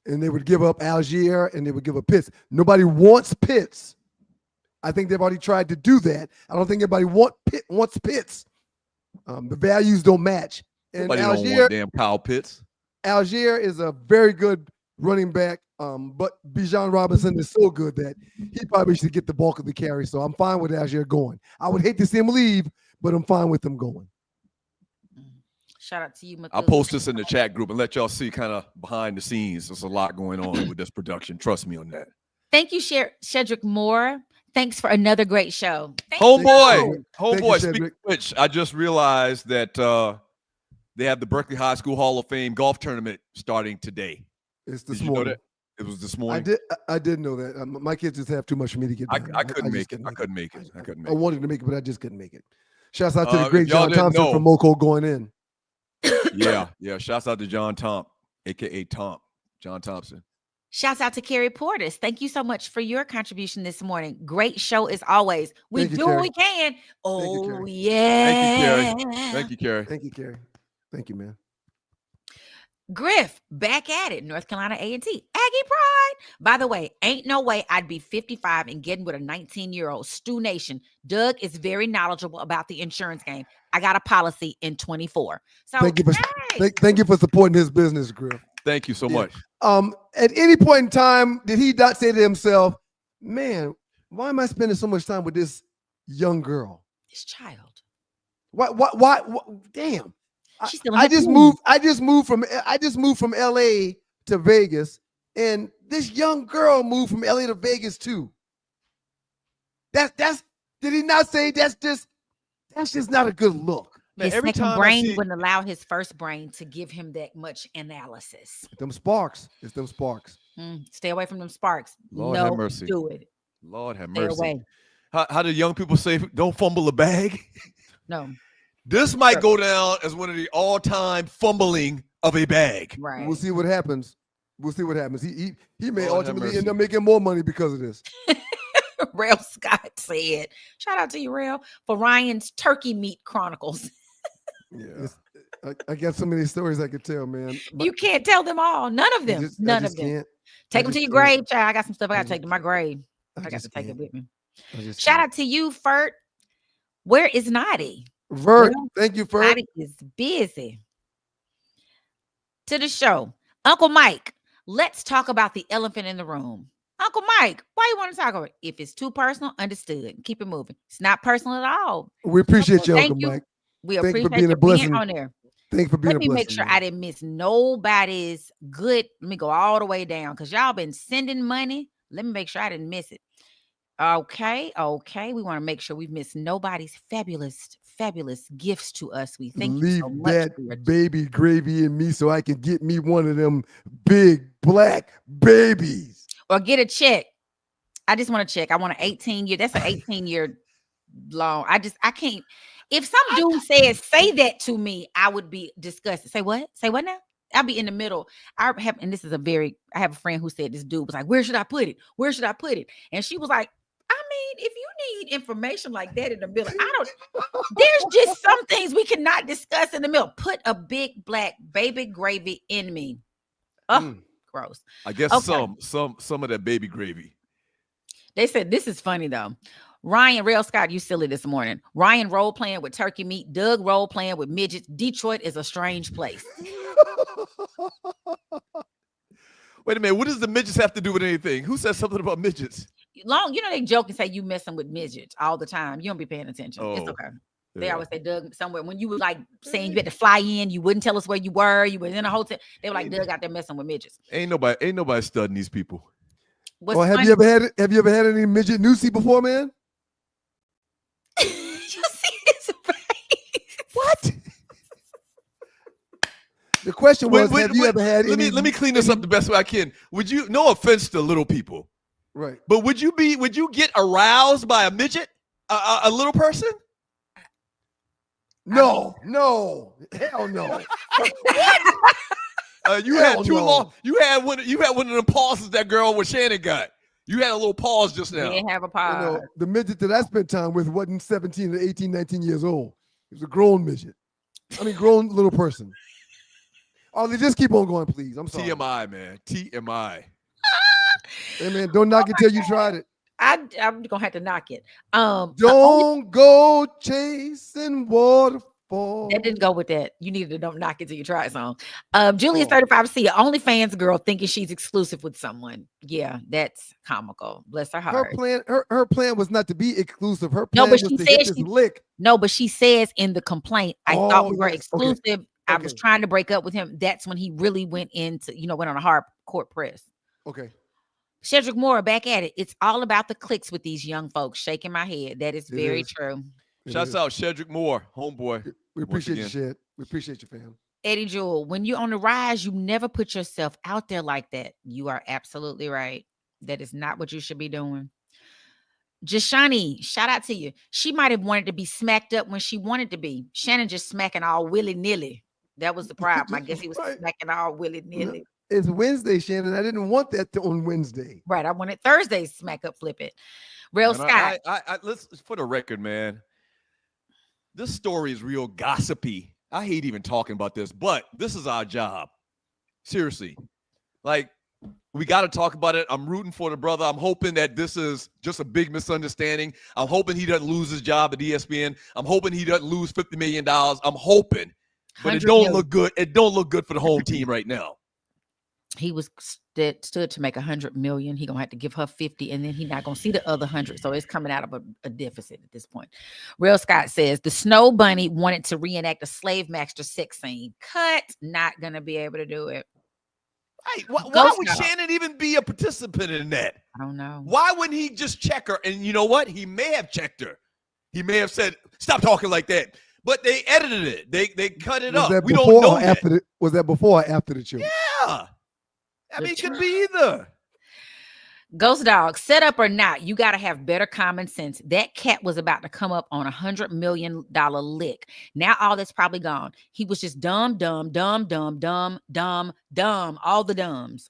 And they would give up Algier and they would give up Pitts. Nobody wants Pitts. I think they've already tried to do that. I don't think anybody wants Pitts. The values don't match. And nobody don't want damn Kyle Pitts. Algier is a very good running back, but Bijan Robinson is so good that he probably should get the bulk of the carry. So I'm fine with Algier going. I would hate to see him leave, but I'm fine with him going. Shout out to you, Methuselah. I'll post this in the chat group and let y'all see kind of behind the scenes. There's a lot going on with this production. Trust me on that. Thank you, Shedrick Moore. Thanks for another great show. Homeboy. Speaking of which, I just realized that they have the Berkeley High School Hall of Fame golf tournament starting today. It's this morning. morning. You know that? It was this morning. I did know that. My kids just have too much for me to get done. I couldn't make it. I wanted to make it, but I just couldn't make it. Shouts out to the great John Thompson from Moco going in. Yeah. Shouts out to John Tomp, aka Tomp, John Thompson. Shouts out to Carrie Portis. Thank you so much for your contribution this morning. Great show as always. We do what we can. Oh, yeah. Thank you, Carrie. Thank you, Carrie. Thank you, man. Griff, back at it. North Carolina A&T. Aggie pride. By the way, ain't no way I'd be 55 and getting with a 19-year-old. Stu Nation. Doug is very knowledgeable about the insurance game. I got a policy in 24. So thank you for supporting his business, Griff. Thank you so much. At any point in time, did he not say to himself, man, why am I spending so much time with this young girl? This child. Why damn. I just moved from LA to Vegas, and this young girl moved from LA to Vegas too. Did he not say that's just not a good look? His second brain wouldn't allow his first brain to give him that much analysis. Them sparks. It's them sparks. Stay away from them sparks. Lord have mercy. Do it. Lord have Stay mercy. Away. How do young people say don't fumble a bag? No. This might go down as one of the all-time fumbling of a bag. Right. We'll see what happens. He may ultimately end up making more money because of this. Rail Scott said, shout out to you, Rail, for Ryan's Turkey Meat Chronicles. Yeah. I got so many stories I could tell, man. You can't tell them all. None of them. None of them. Can't. Take them to your grave, child. I got some stuff I got to take to my grave. I got to take it with me. Shout out to you, Fert. Where is Nadi? Vert, thank you, Fert. Nadi is busy. To the show. Uncle Mike, let's talk about the elephant in the room. Uncle Mike, why you want to talk about it? If it's too personal, understood. Keep it moving. It's not personal at all. We appreciate you, Uncle Mike. We appreciate you being on there. Thanks for being a blessing. Let me make sure I didn't miss nobody's good. Let me go all the way down because y'all been sending money. Let me make sure I didn't miss it. Okay. We want to make sure we've missed nobody's fabulous gifts to us. We thank you so much. Leave that baby gravy in me so I can get me one of them big black babies. Or get a check. I just want to check. I want an 18-year. That's an 18-year long. I can't. If some dude says, say that to me, I would be disgusted. Say what? Say what now? I'll be in the middle. I have a friend who said this dude was like, where should I put it? Where should I put it? And she was like, I mean, if you need information like that in the middle, there's just some things we cannot discuss in the middle. Put a big black baby gravy in me. Oh, gross. I guess some of that baby gravy. They said, this is funny though. Ryan, Rail Scott, you silly this morning. Ryan role playing with turkey meat. Doug role playing with midgets. Detroit is a strange place. Wait a minute. What does the midgets have to do with anything? Who said something about midgets? They joke and say you messing with midgets all the time. You don't be paying attention. It's okay. They always say, Doug, somewhere when you were like saying you had to fly in, you wouldn't tell us where you were. You were in a hotel. They were like, Doug out there messing with midgets. Ain't nobody studying these people. Have you ever had any midget newsie before, man? You see his face. What? The question was, have you ever had any? Let me clean this up the best way I can. Would you? No offense to little people, right? But would you get aroused by a midget, a little person? No, hell no. You had too long. You had one of the pauses that girl with Shannon got. You had a little pause just now. You didn't have a pause. The midget that I spent time with wasn't 17 or 18, 19 years old. He was a grown midget. Grown little person. Oh, they just keep on going, please. I'm sorry. TMI, man. TMI. Hey, man, don't knock it till you tried it. I'm gonna have to knock it. Don't go chasing waterfalls. That didn't go with that. You needed to don't knock it till you try it song. Julia's 35C, OnlyFans girl thinking she's exclusive with someone. Yeah, that's comical. Bless her heart. Her plan was not to be exclusive. Her plan was to hit this lick. No, but she says in the complaint, I thought we were exclusive. Okay. I was trying to break up with him. That's when he really went on a hard court press. Okay. Cedric Moore back at it. It's all about the clicks with these young folks. Shaking my head. That is very true. Shouts out Cedric Moore, homeboy. We appreciate you, Shed. We appreciate you, fam. Eddie Jewell, when you're on the rise, you never put yourself out there like that. You are absolutely right. That is not what you should be doing. Jashani, shout out to you. She might have wanted to be smacked up when she wanted to be. Shannon just smacking all willy-nilly. That was the problem. I guess he was smacking all willy-nilly. No, it's Wednesday, Shannon. I didn't want that on Wednesday. Right. I wanted Thursday smack up, flip it. Real Scott. Let's, for the record, man, this story is real gossipy. I hate even talking about this, but this is our job. Seriously. Like, we got to talk about it. I'm rooting for the brother. I'm hoping that this is just a big misunderstanding. I'm hoping he doesn't lose his job at ESPN. I'm hoping he doesn't lose $50 million. I'm hoping. But it don't look good. It don't look good for the home team right now. He was stood to make $100 million. He gonna have to give her 50, and then he's not gonna see the other 100. So it's coming out of a deficit at this point. Real Scott says the Snow Bunny wanted to reenact a slave master sex scene. Cut. Not gonna be able to do it. Right. Why would Shannon even be a participant in that? I don't know. Why wouldn't he just check her? And you know what? He may have checked her. He may have said, "Stop talking like that." But they edited it. They cut it up. We don't know that. Was that before or after the show? Yeah. I mean, it could be either. Ghost Dog, set up or not, you got to have better common sense. That cat was about to come up on $100 million lick. Now all that's probably gone. He was just dumb. All the dumbs.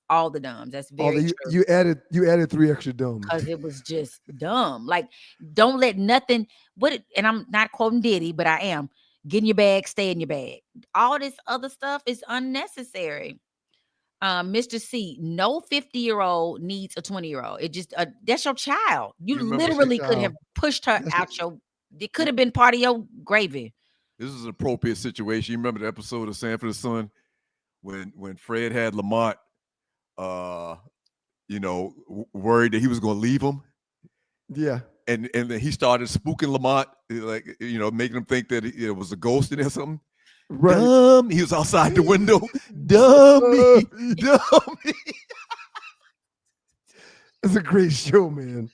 That's very true. You added 3 extra dumbs. Because it was just dumb. Like, don't let nothing, and I'm not quoting Diddy, but I am. Get in your bag, stay in your bag. All this other stuff is unnecessary. Mr. C, no 50-year-old needs a 20-year-old. It just that's your child. You literally could have pushed her out it could have been part of your gravy. This is an appropriate situation. You remember the episode of Sanford and Son when Fred had Lamont worried that he was going to leave him? Yeah. And then he started spooking Lamont, making him think that it was a ghost in there or something. Right. Dumb. He was outside the window. Dummy. It's a great show, man.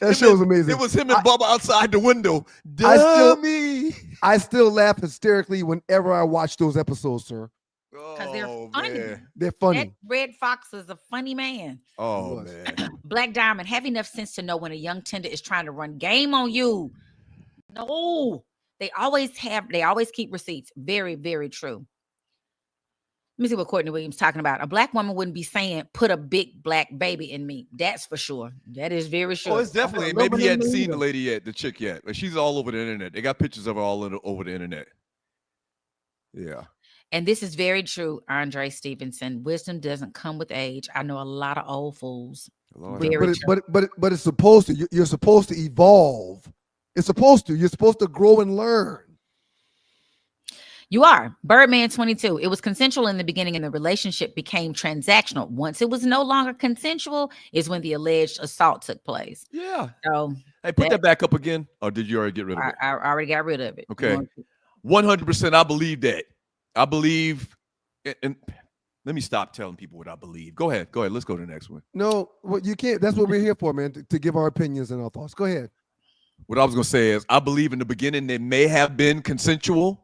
That show was amazing. It was him and Bubba outside the window. Dummy. I still laugh hysterically whenever I watch those episodes, sir. Because they're funny. Man. They're funny. That Red Fox is a funny man. Oh, man. Black Diamond, have enough sense to know when a young tender is trying to run game on you. No. They always keep receipts. Very, very true. Let me see what Courtney Williams talking about. A black woman wouldn't be saying, put a big black baby in me. That's for sure. That is very sure. Oh, it's definitely. Maybe he hadn't seen the lady yet, the chick yet. But she's all over the internet. They got pictures of her all over the internet. Yeah. And this is very true, Andre Stevenson. Wisdom doesn't come with age. I know a lot of old fools. But it's supposed to. You're supposed to evolve. It's supposed to. You're supposed to grow and learn. You are. Birdman 22. It was consensual in the beginning and the relationship became transactional. Once it was no longer consensual is when the alleged assault took place. Yeah. So hey, put that back up again. Or did you already get rid of it? I already got rid of it. Okay. 100% I believe that. I believe, and let me stop telling people what I believe. Go ahead. Let's go to the next one. No, well, you can't. That's what we're here for, man, to give our opinions and our thoughts. Go ahead. What I was going to say is I believe in the beginning it may have been consensual,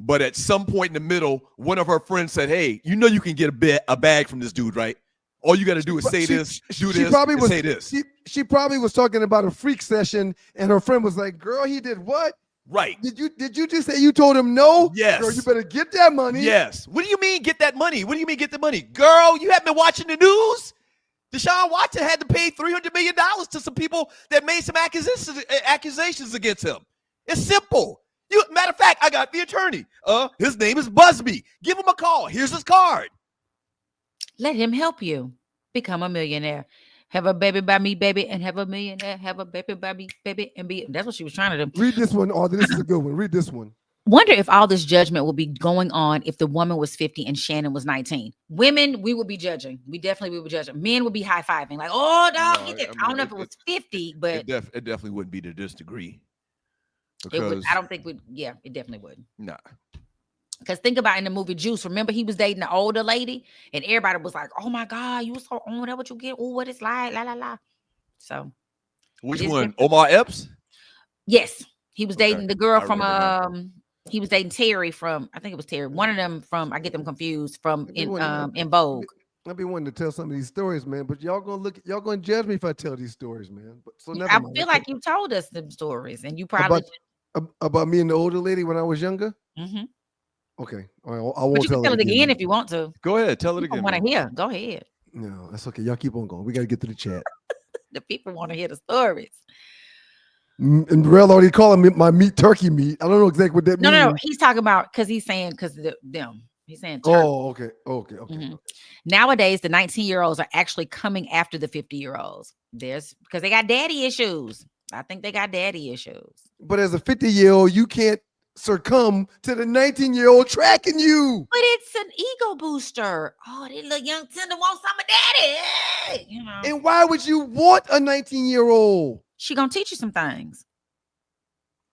but at some point in the middle, one of her friends said, hey, you know you can get a bag from this dude, right? All you got to do is say this, do this, and say this. She probably was talking about a freak session, and her friend was like, girl, he did what? Right. Did you just say you told him no? Yes. Girl, you better get that money. Yes. What do you mean get that money? What do you mean get the money? Girl, you haven't been watching the news? Deshaun Watson had to pay $300 million to some people that made some accusations against him. It's simple. Matter of fact, I got the attorney. His name is Busby. Give him a call. Here's his card. Let him help you become a millionaire. Have a baby by me, baby, and have a millionaire. Have a baby by me, baby, and be. That's what she was trying to do. Read this one, Arthur. This is a good one. Read this one. Wonder if all this judgment will be going on if the woman was 50 and Shannon was 19. Women, we would be judging. We definitely would be judging. Men would be high-fiving. Like, oh, dog, get that. I don't know if it was 50, but it definitely wouldn't be to this degree. It would. I don't think would. Yeah, it definitely would. Nah. Because think about in the movie Juice, remember he was dating the older lady and everybody was like, oh my God, you was so on that what you get? Oh, what it's like, la la la. So which one? Omar Epps? Yes. He was dating the girl from he was dating Terry from, I think it was Terry. One of them from, I get them confused, from in Vogue. I'll be wanting to tell some of these stories, man, but y'all gonna judge me if I tell these stories, man. But so never mind. Feel like you told us them stories and you probably about me and the older lady when I was younger. Mm-hmm. Okay, all right, I won't tell it again if you want to. Go ahead, tell it again. I want to hear. Go ahead. No, that's okay. Y'all keep on going. We got to get to the chat. The people want to hear the stories. And Rel already calling me my meat turkey meat. I don't know exactly what that means. No. He's talking about because he's saying them. He's saying turkey. Oh, okay. Mm-hmm. Nowadays, the 19-year-olds are actually coming after the 50-year-olds. Because they got daddy issues. I think they got daddy issues. But as a 50-year-old, you can't succumb to the 19-year-old tracking you. But it's an ego booster. Oh, that little young tender wants some of daddy. You know. And why would you want a 19-year-old? She gonna teach you some things.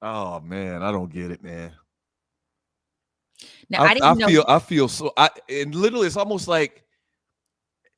Oh man, I don't get it, man. Now I feel so. And literally, it's almost like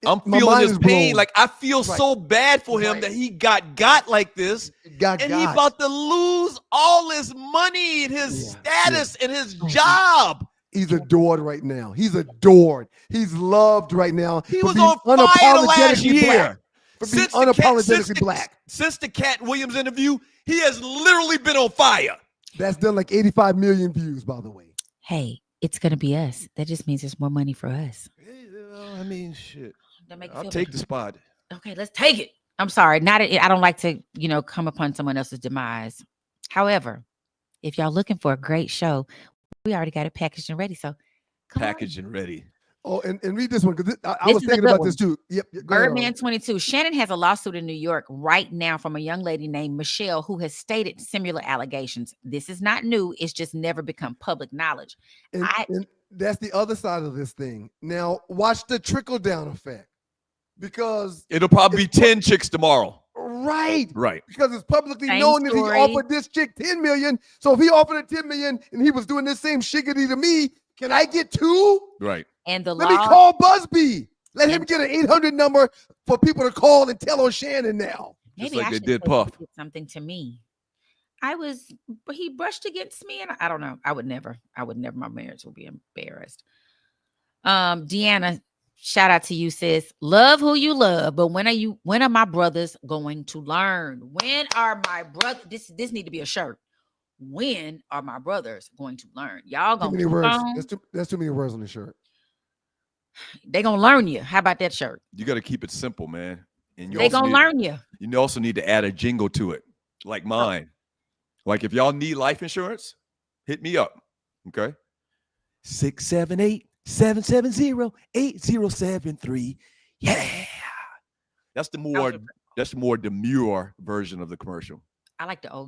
I'm feeling his pain. Like I feel so bad for him that he got like this, he about to lose all his money and his status and his job. He's adored right now. He's adored. He's loved right now. He was on fire last year. Since unapologetically black. Since the Cat Williams interview, he has literally been on fire. That's done like 85 million views, by the way. Hey, it's gonna be us. That just means there's more money for us. I mean, shit. I'll take the spot. Okay, let's take it. I'm sorry. I don't like to, come upon someone else's demise. However, if y'all looking for a great show, we already got it packaged and ready. So packaged and ready. Oh, and read this one because I was thinking about this too. Yep. Birdman 22. Shannon has a lawsuit in New York right now from a young lady named Michelle who has stated similar allegations. This is not new. It's just never become public knowledge. And that's the other side of this thing. Now, watch the trickle down effect because it'll probably be 10 chicks tomorrow. Right. Because it's publicly Same known story. that he offered this chick 10 million. So if he offered her 10 million and he was doing this same shiggity to me, can I get 2? Right. And Let me call Busby. Let him get an 800 number for people to call and tell on Shannon now. Maybe just like they did Puff. Something to me. He brushed against me, and I don't know. I would never. My marriage will be embarrassed. Deanna, shout out to you, sis. Love who you love, but when are my brothers going to learn? When are my brothers? This need to be a shirt. When are my brothers going to learn? Y'all gonna too many words. That's too many words on the shirt. They gonna learn you. How about that shirt? You got to keep it simple, man. And they gonna learn you. You also need to add a jingle to it, like mine. Like if y'all need life insurance, hit me up. Okay. 678-770-8073. Yeah. That's the more demure version of the commercial. I like the I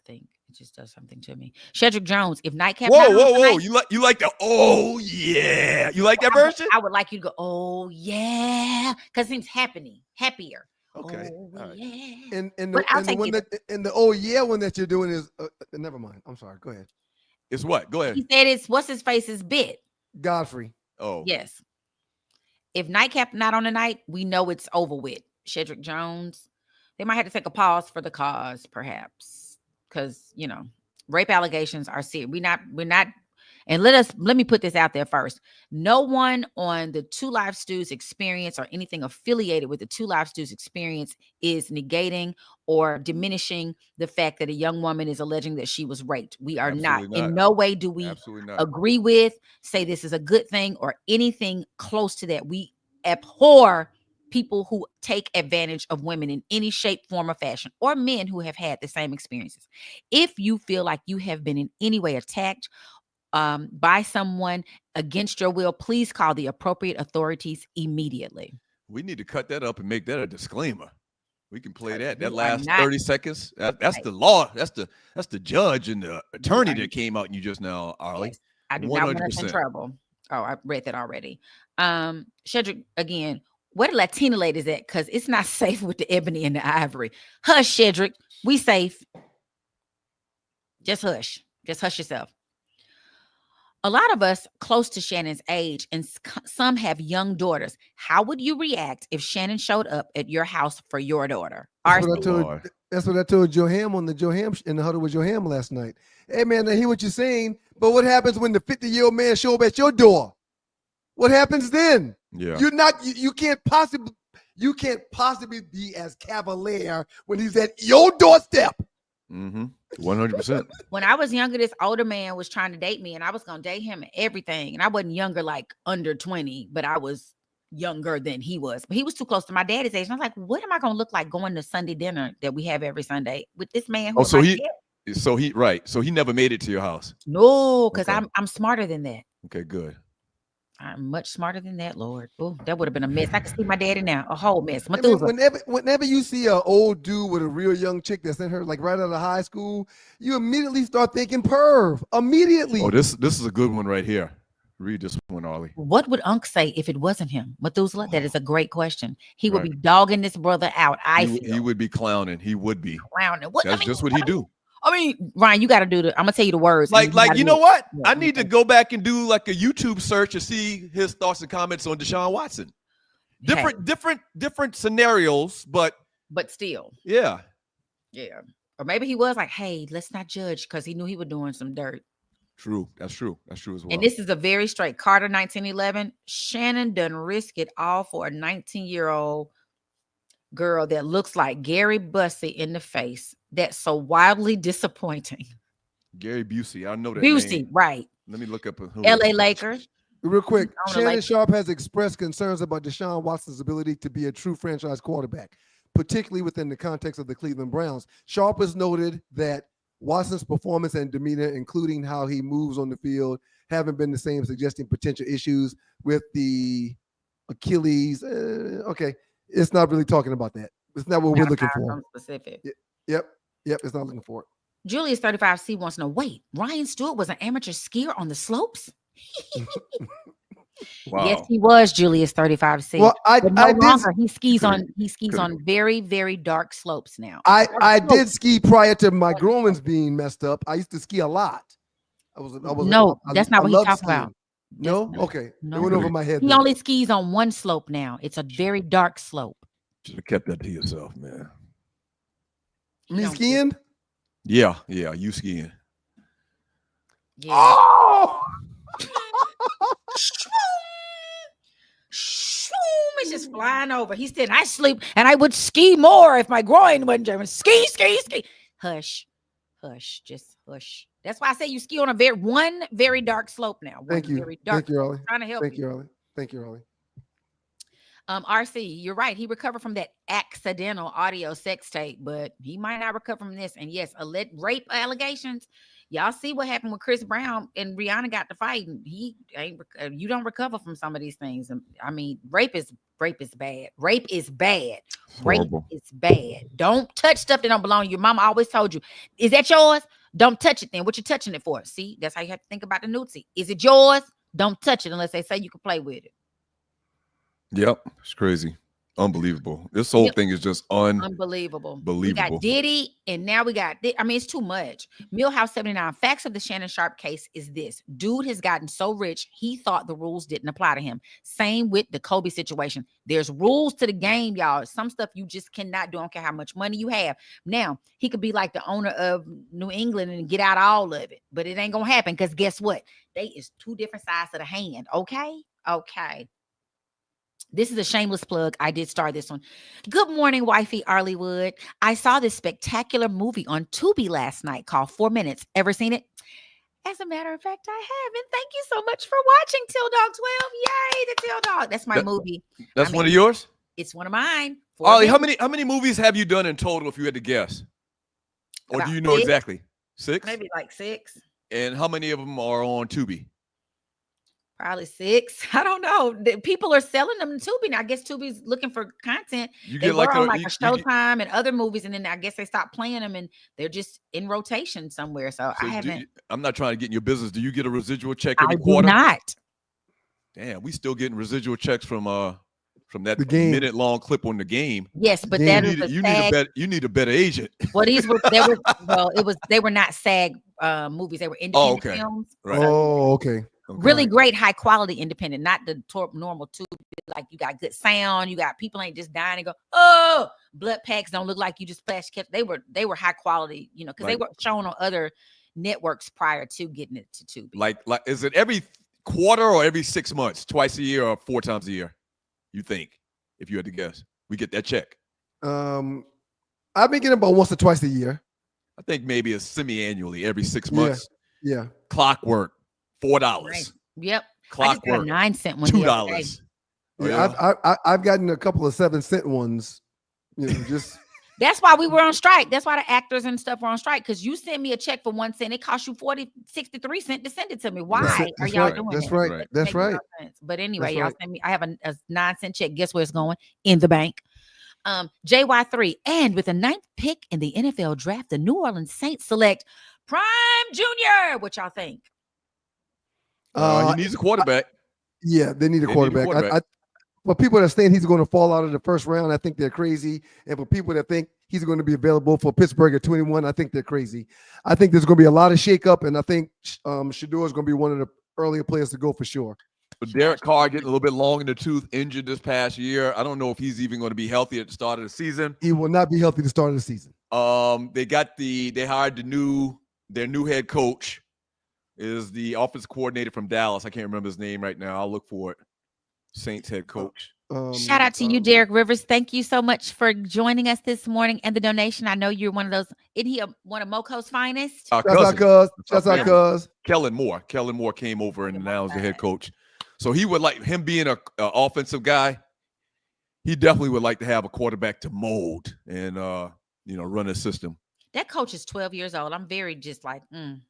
think It just does something to me. Shedrick Jones, if Nightcap. Whoa. You like the oh yeah. You like that version? I would like you to go, oh yeah, because it seems happier. Okay. Oh, right. yeah. And the oh yeah one that you're doing is never mind. I'm sorry. Go ahead. It's what? Go ahead. He said it's what's his face's bit. Godfrey. Oh. Yes. If Nightcap not on the night, we know it's over with. Shedrick Jones. They might have to take a pause for the cause, perhaps. Because, rape allegations are serious. We're not, and let me put this out there first. No one on the Two Live Stews experience or anything affiliated with the Two Live Stews experience is negating or diminishing the fact that a young woman is alleging that she was raped. We are not. In no way do we agree with, say this is a good thing or anything close to that. We abhor people who take advantage of women in any shape, form, or fashion, or men who have had the same experiences. If you feel like you have been in any way attacked by someone against your will, please call the appropriate authorities immediately. We need to cut that up and make that a disclaimer. We can play that last 30 seconds. That's the law. That's the judge and the attorney that came out and you just now, Arlie. Yes, I do not want us in trouble. Oh, I read that already. Shedrick, again, where the Latina ladies at? Because it's not safe with the ebony and the ivory. Hush, Shedrick. We safe. Just hush. Just hush yourself. A lot of us close to Shannon's age, and some have young daughters. How would you react if Shannon showed up at your house for your daughter? That's what I told Joham on in the huddle with Joham last night. Hey man, I hear what you're saying, but what happens when the 50-year-old man show up at your door? What happens then? Yeah. You can't possibly be as cavalier when he's at your doorstep. 100%. When I was younger, this older man was trying to date me, and I was gonna date him and everything. And I wasn't younger, like under 20, but I was younger than he was. But he was too close to my daddy's age. And I was like, what am I gonna look like going to Sunday dinner that we have every Sunday with this man? So he never made it to your house. No, because I'm smarter than that. Okay, good. I'm much smarter than that, Lord. Oh, that would have been a mess. I can see my daddy now, a whole mess. Whenever you see an old dude with a real young chick that's in her like right out of high school, you immediately start thinking perv. Immediately. Oh, this is a good one right here. Read this one, Arlie. What would Unc say if it wasn't him? Methuselah? That is a great question. He would be dogging this brother out. He would be clowning. He would be clowning. That's just what he do. I mean, Ryan, you got to do I'm gonna tell you the words. Like you know what? Yeah, I need to go back and do like a YouTube search and see his thoughts and comments on Deshaun Watson. Different scenarios, but still. Yeah. Or maybe he was like, hey, let's not judge because he knew he was doing some dirt. True. That's true as well. And this is a very straight Carter 1911. Shannon done risk it all for a 19-year-old girl that looks like Gary Busey in the face. That's so wildly disappointing. Gary Busey, I know that Busey, name. Right. Let me look up who LA Lakers. Real quick, Shannon Sharpe has expressed concerns about Deshaun Watson's ability to be a true franchise quarterback, particularly within the context of the Cleveland Browns. Sharpe has noted that Watson's performance and demeanor, including how he moves on the field, haven't been the same, suggesting potential issues with the Achilles. Okay, it's not really talking about that. It's not what we're looking for. Specific. Yep. It's not looking for it. Julius 35C wants to know, wait, Ryan Stewart was an amateur skier on the slopes? Wow. Yes, he was, Julius 35C. Well, he skis on very, very dark slopes now. I did ski prior to my groins being messed up. I used to ski a lot. That's not what he's talking about. No? Okay. No. It went over my head. He only skis on one slope now. It's a very dark slope. Should have kept that to yourself, man. Me skiing? Yeah, you skiing. Yeah. Oh! It's just flying over. He said, I sleep and I would ski more if my groin wasn't German. Ski. Hush. Just hush. That's why I say you ski on one very dark slope now. Thank you. Thank you, Arlie. Trying to help you. Thank you, Arlie. RC, you're right. He recovered from that accidental audio sex tape, but he might not recover from this. And yes, rape allegations. Y'all see what happened with Chris Brown and Rihanna got to fighting. You don't recover from some of these things. I mean, rape is bad. Rape is bad. Rape is bad. Don't touch stuff that don't belong to you. Mama always told you, is that yours? Don't touch it then. What you touching it for? See, that's how you have to think about the nudity. Is it yours? Don't touch it unless they say you can play with it. Yep. It's crazy. Unbelievable. This whole thing is just unbelievable. We got Diddy, and now we got, I mean, it's too much. Millhouse 79. Facts of the Shannon Sharpe case is this. Dude has gotten so rich, he thought the rules didn't apply to him. Same with the Kobe situation. There's rules to the game, y'all. Some stuff you just cannot do. I don't care how much money you have. Now, he could be like the owner of New England and get out all of it, but it ain't going to happen because guess what? They is two different sides of the hand, okay? Okay. This is a shameless plug. I did start this one. Good morning, wifey Arleywood. I saw this spectacular movie on Tubi last night called 4 Minutes. Ever seen it? As a matter of fact, I haven't. Thank you so much for watching Till Dog 12. Yay, the Till Dog. That's my movie. That's one of yours? It's one of mine. Ollie, how many movies have you done in total if you had to guess? Or About do you know 6? exactly? 6? Maybe like 6. And how many of them are on Tubi? Probably 6. I don't know. People are selling them to Tubi. Now, I guess Tubi's looking for content. They were on like a Showtime and other movies, and then I guess they stopped playing them, and they're just in rotation somewhere. So I haven't. I'm not trying to get in your business. Do you get a residual check every quarter? I do not. Damn, we still getting residual checks from that minute-long clip on the game. Yes, but that is you need a better agent. Well, they were not SAG movies. They were independent films. Right. Oh, okay. Really great, high quality independent, not the normal tube. Like you got good sound, you got people ain't just dying and go, oh, blood packs don't look like you just flash catch. They were high quality, because they were shown on other networks prior to getting it to Tubi. Like is it every quarter or every 6 months, twice a year or 4 times a year? You think, if you had to guess, we get that check? I've been getting about once or twice a year. I think maybe it's semi-annually, every 6 months. Yeah. Clockwork. $4. Right. Yep. Clockwork. I just got a 9-cent one. $2. Yeah, I've gotten a couple of 7-cent ones. Just that's why we were on strike. That's why the actors and stuff were on strike. Because you sent me a check for 1 cent. It cost you 63 cents to send it to me. Why are y'all doing that? That's right. That's right. But anyway, y'all send me. I have a 9-cent check. Guess where it's going? In the bank. JY3. And with the 9th pick in the NFL draft, the New Orleans Saints select Prime Junior. What y'all think? He needs a quarterback. Yeah, they need a quarterback. For people that are saying he's going to fall out of the first round, I think they're crazy. And for people that think he's going to be available for Pittsburgh at 21, I think they're crazy. I think there's going to be a lot of shakeup, and I think Shador is going to be one of the earlier players to go for sure. But Derek Carr getting a little bit long in the tooth, injured this past year. I don't know if he's even going to be healthy at the start of the season. He will not be healthy at the start of the season. They hired their new head coach. Is the offensive coordinator from Dallas. I can't remember his name right now. I'll look for it. Saints head coach. Shout out to you, Derek Rivers. Thank you so much for joining us this morning and the donation. I know you're one of those. Isn't he one of Moco's finest? That's our cuz. Kellen Moore. Kellen Moore came over and now is the head coach. So he would like him being an offensive guy. He definitely would like to have a quarterback to mold and run a system. That coach is 12 years old. I'm very just like,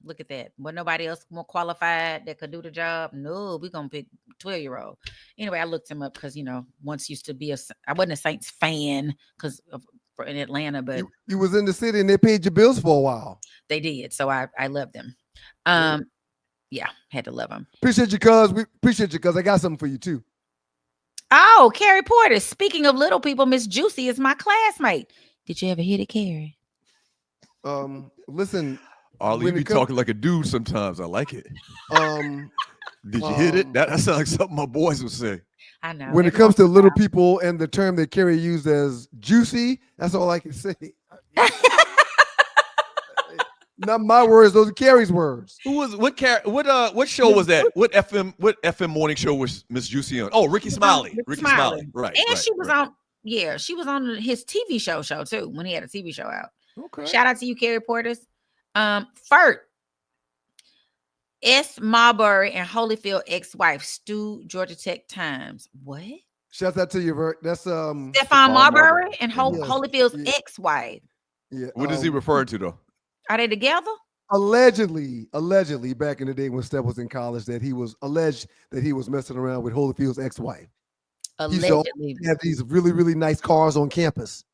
look at that. But nobody else more qualified that could do the job. No, we're going to pick 12-year-old. Anyway, I looked him up because, once used to be I wasn't a Saints fan because in Atlanta, but. You was in the city and they paid your bills for a while. They did. So I love them. Yeah, had to love them. Appreciate you, cuz. We appreciate you, cuz. I got something for you, too. Oh, Carrie Porter. Speaking of little people, Miss Juicy is my classmate. Did you ever hit it, Carrie? Listen, Arlie, you be talking like a dude sometimes. I like it. Did you hit it? That sounds like something my boys would say. I know. When it comes to little people and the term that Carrie used as juicy, that's all I can say. Not my words; those are Carrie's words. What show was that? What FM morning show was Miss Juicy on? Oh, Ricky Smiley. Ricky Smiley. Right. And she was on. Yeah, she was on his TV show too when he had a TV show out. Okay. Shout out to you, Carrie Porters. Fert. S. Marbury and Holyfield ex-wife, Stu, Georgia Tech Times. What? Shout out to you, Vert. That's Stephon Marbury and Holyfield's ex-wife. Yeah. What is he referring to though? Are they together? Allegedly, back in the day when Steph was in college, that he was alleged that he was messing around with Holyfield's ex-wife. Allegedly. He had these really, really nice cars on campus.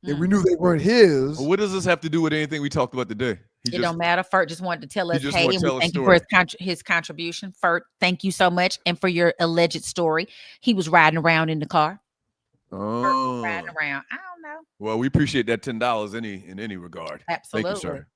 And we knew they weren't his. What does this have to do with anything we talked about today? It don't matter. Fert just wanted to tell us, just hey, wanted and to we tell a thank you for story. his contribution. Fert, thank you so much. And for your alleged story. He was riding around in the car. Oh. Riding around. I don't know. Well, we appreciate that $10 in any regard. Absolutely. Thank you, sir.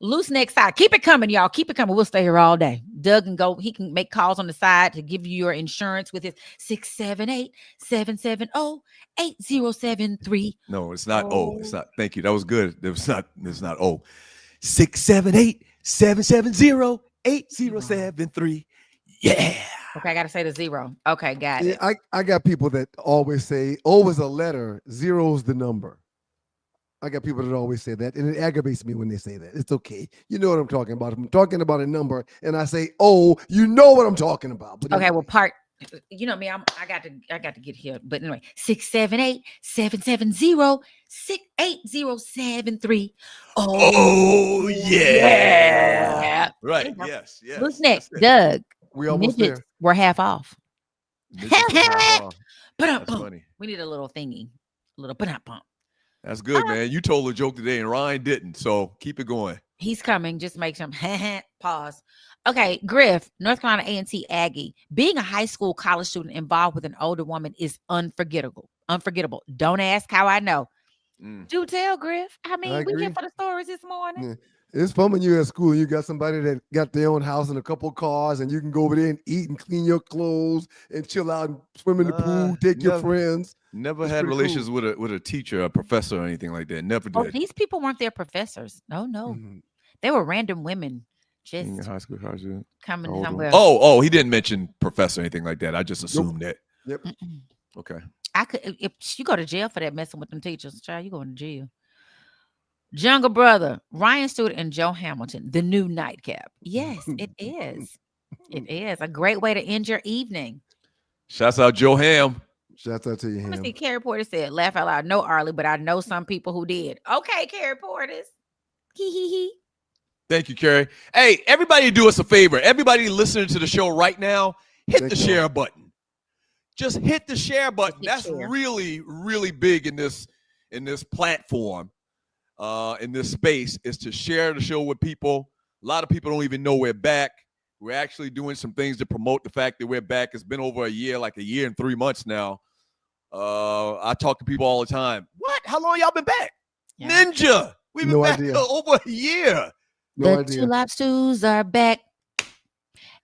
Loose neck side. Keep it coming, y'all. Keep it coming. We'll stay here all day. Doug can go. He can make calls on the side to give you your insurance with his 678-770-8073. No, it's not O. It's not. Thank you. That was good. It's not O. 678-770-8073. Yeah. Okay, I gotta say the 0. Okay, got it. I got people that always say O is a letter, 0 is the number. I got people that always say that, and it aggravates me when they say that. It's okay. You know what I'm talking about. If I'm talking about a number and I say O, you know what I'm talking about. But okay, well, you know me, I got to get here. But anyway, 678-770-8073. Oh yeah. Right. Yes. Who's next? Doug. We almost there. We're half off. That's funny. We need a little thingy. A little pump. That's good, man. You told a joke today and Ryan didn't. So keep it going. He's coming. Just make some pause. Okay, Griff, North Carolina A&T Aggie. Being a high school college student involved with an older woman is unforgettable. Don't ask how I know. Do tell, Griff. I mean, we here for the stories this morning. Yeah. It's fun when you're at school and you got somebody that got their own house and a couple of cars, and you can go over there and eat and clean your clothes and chill out and swim in the pool, take your friends. Never had relations with a teacher, a professor, or anything like that. Never did. Oh, these people weren't their professors. No. Mm-hmm. They were random women. Just in high school, coming somewhere. Oh, he didn't mention professor or anything like that. I just assumed that. Yep. Okay. I could, if you go to jail for that, messing with them teachers, child, you going to jail. Jungle Brother, Ryan Stewart and Joe Hamilton, the new nightcap. Yes, it is. It is a great way to end your evening. Shouts out Joe Ham. Shouts out to you, Ham. Let me see. Carrie Porter said, laugh out loud. No, Arley, but I know some people who did. Okay, Carrie Porter's. Hee. Thank you, Carrie. Hey, everybody do us a favor. Everybody listening to the show right now, hit the share button. Just hit the share button. That's really, really big in this platform. In this space, is to share the show with people. A lot of people don't even know we're back. We're actually doing some things to promote the fact that we're back. It's been over a year, like a year and 3 months now. I talk to people all the time. What? How long y'all been back? Yeah. Ninja. We've been back over a year. The Two Live Stews are back.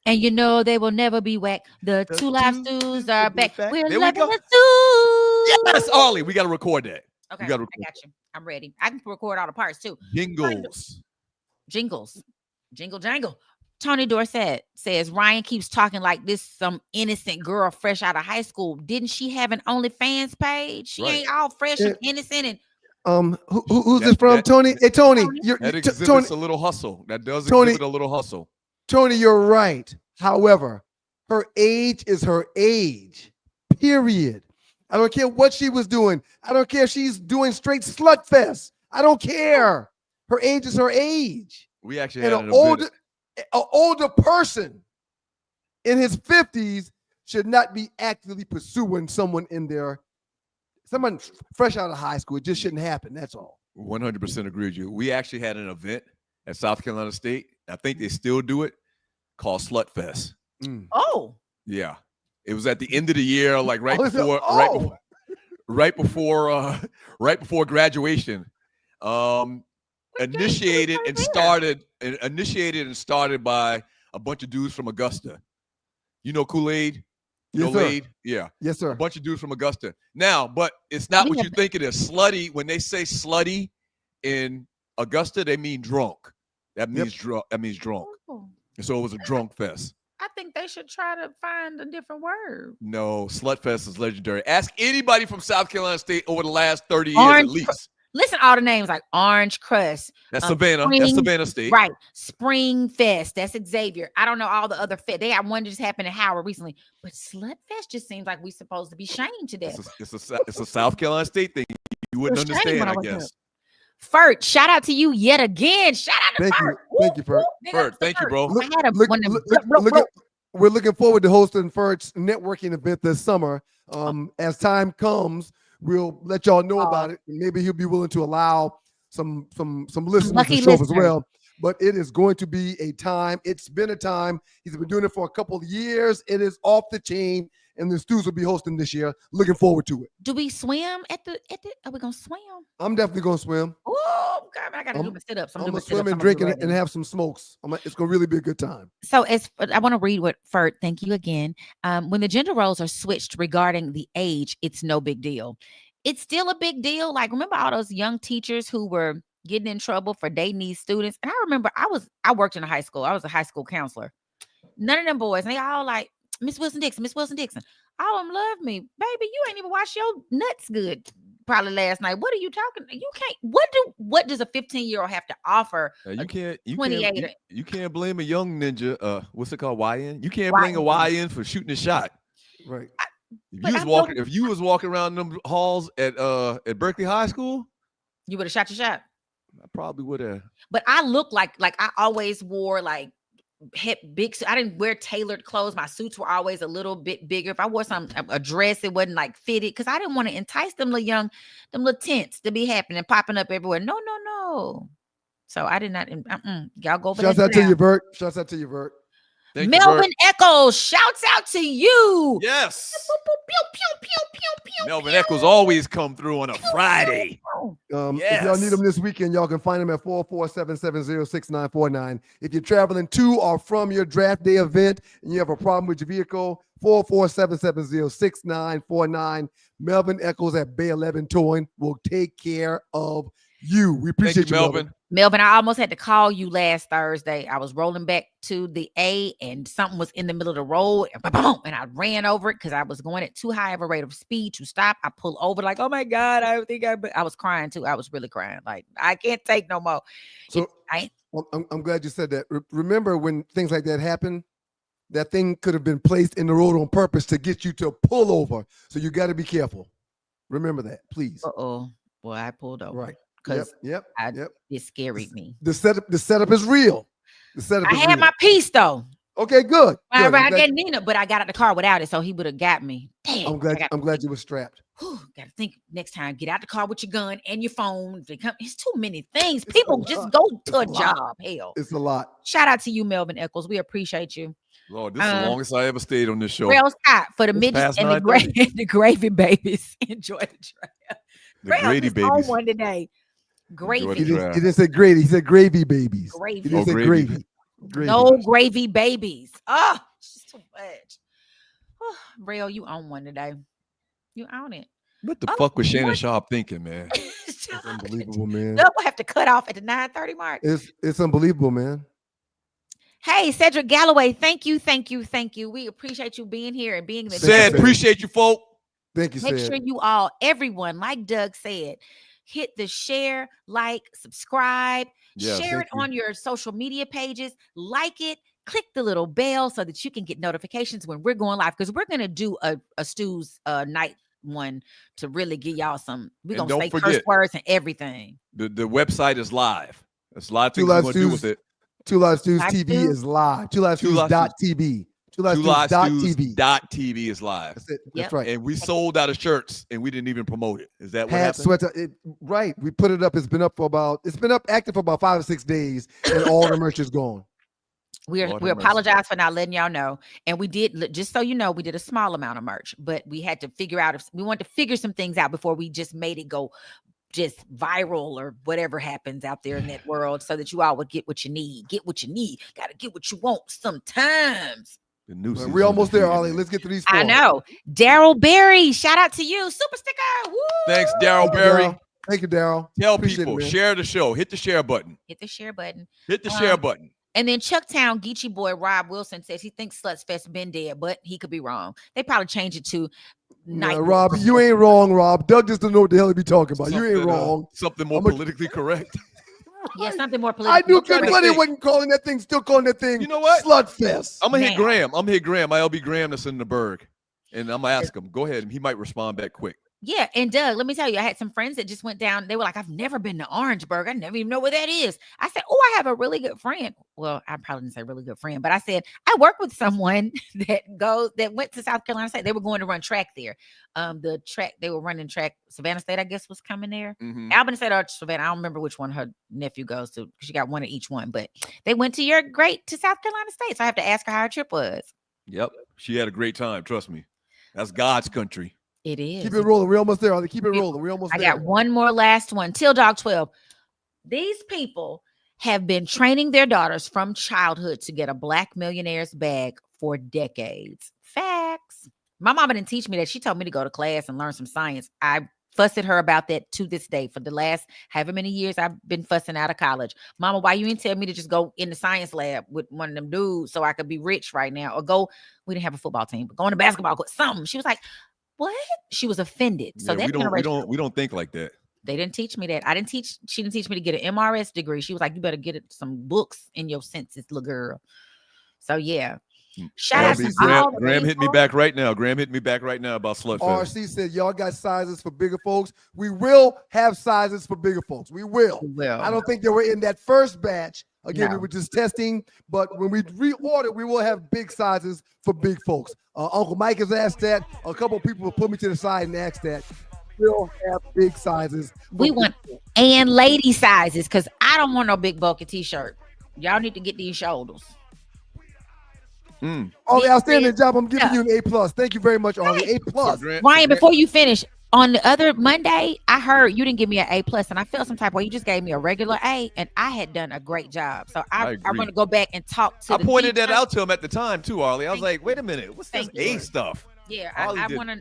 And you know they will never be whack. The Two Live Stews are back. We're loving the stews. Yes, Arley. We got to record that. Okay, I got you. I'm ready. I can record all the parts too. Jingles. Jingle jangle. Tony Dorsett says Ryan keeps talking like this some innocent girl fresh out of high school. Didn't she have an OnlyFans page? She ain't all fresh and innocent and who's this from? Tony? Hey, Tony. That exhibits a little hustle. That does exhibit a little hustle. Tony, you're right. However, her age is her age. Period. I don't care what she was doing. I don't care if she's doing straight slut fest. I don't care. Her age is her age. We actually had an older person in his 50s should not be actively pursuing someone fresh out of high school. It just shouldn't happen. That's all. 100% agree with you. We actually had an event at South Carolina State. I think they still do it, called Slut Fest. Oh. Yeah. It was at the end of the year, like right before graduation. Initiated and started by a bunch of dudes from Augusta. You know Kool-Aid? Yes, Kool-Aid? sir. Yeah. Yes, sir. A bunch of dudes from Augusta. Now, but it's not what you think it is. Slutty, when they say slutty in Augusta, they mean drunk. That means drunk. That means drunk. Oh. And so it was a drunk fest. I think they should try to find a different word. No, Slutfest is legendary. Ask anybody from South Carolina State over the last 30 years at least. Listen to all the names like Orange Crust. That's Savannah. That's Savannah State. Right. Spring Fest. That's Xavier. I don't know all the other fest. They had one that just happened in Howard recently. But Slut Fest just seems like we're supposed to be shamed to death. It's a South Carolina State thing. You wouldn't understand, I guess. Fert, shout out to you yet again. Shout out to Fert. Thank you, Fert. Fert, thank you, bro. We're looking forward to hosting Fert's networking event this summer. As time comes, we'll let y'all know about it. Maybe he'll be willing to allow some listeners to show up as well. but it is going to be a time. It's been a time. He's been doing it for a couple of years. It is off the chain, and the Stews will be hosting this year. Looking forward to it. Do we swim at the? Are we gonna swim? I'm definitely gonna swim. Oh, God, I gotta do my sit-ups. I'm gonna swim and drink and have some smokes. It's gonna really be a good time. So I want to read what Fert. Thank you again. When the gender roles are switched regarding the age, it's no big deal. It's still a big deal. Like, remember all those young teachers who were getting in trouble for dating these students? And I remember I worked in a high school. I was a high school counselor. None of them boys, and they all like, Miss Wilson Dixon, Miss Wilson Dixon. All of them love me. Baby, you ain't even washed your nuts good probably last night. What are you talking? You can't. What does a 15-year-old have to offer? You can't blame a young ninja. What's it called? YN. You can't blame a YN for shooting a shot. Right. If you was walking around them halls at Berkeley High School, you would have shot your shot. I probably would have. But I look like I always wore like big. I didn't wear tailored clothes. My suits were always a little bit bigger. If I wore a dress, it wasn't like fitted because I didn't want to entice them little tents to be happening, popping up everywhere. No. So I did not. Y'all go over. Shouts out to you, Bert. Shouts out to you, Bert. Melvin Echols, shouts out to you. Yes. Melvin Echols always come through on a Friday. If y'all need them this weekend, y'all can find them at 447-706-949. If you're traveling to or from your draft day event and you have a problem with your vehicle, 447-706-949. Melvin Echols at Bay 11 Towing will take care of you. We appreciate you, Melvin. Melvin, I almost had to call you last Thursday. I was rolling back to the A and something was in the middle of the road and I ran over it because I was going at too high of a rate of speed to stop. I pulled over like, oh my God, I was crying too. I was really crying. Like, I can't take no more. So I'm glad you said that. Remember when things like that happen, that thing could have been placed in the road on purpose to get you to pull over. So you got to be careful. Remember that, please. Well, I pulled over. Right. Because it scared me. The setup is real. I had my piece though. Okay, good. I got Nina, but I got out the car without it, so he would have got me. Damn. I'm glad you were strapped. Got to think next time. Get out the car with your gun and your phone. It's too many things. People just go to a job. Hell, it's a lot. Shout out to you, Melvin Echols. We appreciate you. Lord, this is the longest I ever stayed on this show. Real Scott for the midgets and the gravy babies. Enjoy the trail. The Grady babies. On one today. Gravy. He didn't say Grady. He said gravy babies. Gravy. He didn't say gravy. No gravy babies. Oh, it's too much. Oh, Real, you own one today. You own it. What the fuck was Shannon Sharpe thinking, man? It's unbelievable, man. We'll have to cut off at the 9:30 mark. It's unbelievable, man. Hey, Cedric Galloway, thank you. We appreciate you being here and being the Said, appreciate you, folk. Thank you, Make sure you all, everyone, like Doug said, hit the share, like, subscribe, share it on your social media pages, like it, click the little bell so that you can get notifications when we're going live, because we're going to do a Stu's night one to really give y'all some. We're going to say curse words and everything. The website is live. There's a lot of things we're going to do with it. Two Live Stews TV is live. TwoLiveStews.tv. TwoLiveStews.tv is live. That's it. That's right. And we sold out of shirts and we didn't even promote it. Is that what happened? Sweater. Right. We put it up. It's been up active for about 5 or 6 days, and all the merch is gone. We apologize for not letting y'all know. And we did, just so you know, we did a small amount of merch, but we had to figure out we wanted to figure some things out before we just made it go just viral or whatever happens out there in that world, so that you all would get what you need. Got to get what you want sometimes. We're almost there, Arlie. Let's get to these 4. I know. Daryl Berry, shout out to you. Super sticker. Woo! Thanks, Daryl Berry. Thank you, Daryl. Tell people, share the show. Hit the share button. Hit the share button. And then Chucktown Geechee boy Rob Wilson says he thinks Sluts Fest been dead, but he could be wrong. They probably changed it to night. Rob, you ain't wrong, Rob. Doug just doesn't know what the hell he be talking about. You ain't wrong. Something more politically correct. Yeah, something more political. I knew good money wasn't calling that thing, still calling that thing. You know what? Slut Fest. I'm going to hit Graham. My LB Graham that's in the Berg. And I'm going to ask him. Go ahead. He might respond back quick. Yeah, and Doug, let me tell you, I had some friends that just went down. They were like, I've never been to Orangeburg. I never even know where that is. I said, oh, I have a really good friend. Well, I probably didn't say really good friend, but I said, I work with someone that went to South Carolina State. They were going to run track there. The track, they were running track. Savannah State, I guess, was coming there. Albany State or Savannah. I don't remember which one her nephew goes to, because she got one at each one. But they went to South Carolina State. So I have to ask her how her trip was. Yep. She had a great time. Trust me. That's God's country. It is. Keep it rolling. We're almost there. Keep it rolling. We're almost there. I got one more last one. Till Dog 12. These people have been training their daughters from childhood to get a Black millionaire's bag for decades. Facts. My mama didn't teach me that. She told me to go to class and learn some science. I fussed at her about that to this day. For the last however many years I've been fussing out of college. Mama, why you didn't tell me to just go in the science lab with one of them dudes so I could be rich right now? Or go, we didn't have a football team, but go on a basketball court, something. She was like, what? She was offended. So we don't think like that. They didn't teach me that. She didn't teach me to get an MRS degree. She was like, you better get some books in your senses, little girl. So yeah. Shout out to Graham hit me back right now. Graham hit me back right now about Slutfest. RC said, y'all got sizes for bigger folks. We will have sizes for bigger folks. We will. I don't think they were in that first batch. Again, we were just testing, but when we reorder, we will have big sizes for big folks. Uncle Mike has asked that. A couple of people will put me to the side and ask that. We'll have big sizes. We want and lady sizes, because I don't want no big bulky t-shirt. Y'all need to get these shoulders. Arlie, outstanding job. I'm giving you an A+. Thank you very much, Arlie. A+. Ryan, before you finish, on the other Monday, I heard you didn't give me an A+, and I felt some type of way. You just gave me a regular A, and I had done a great job. So I want to go back and talk to. I pointed that out to him at the time too, Arlie. I was like, "Wait a minute, what's this A stuff?" Yeah, I want to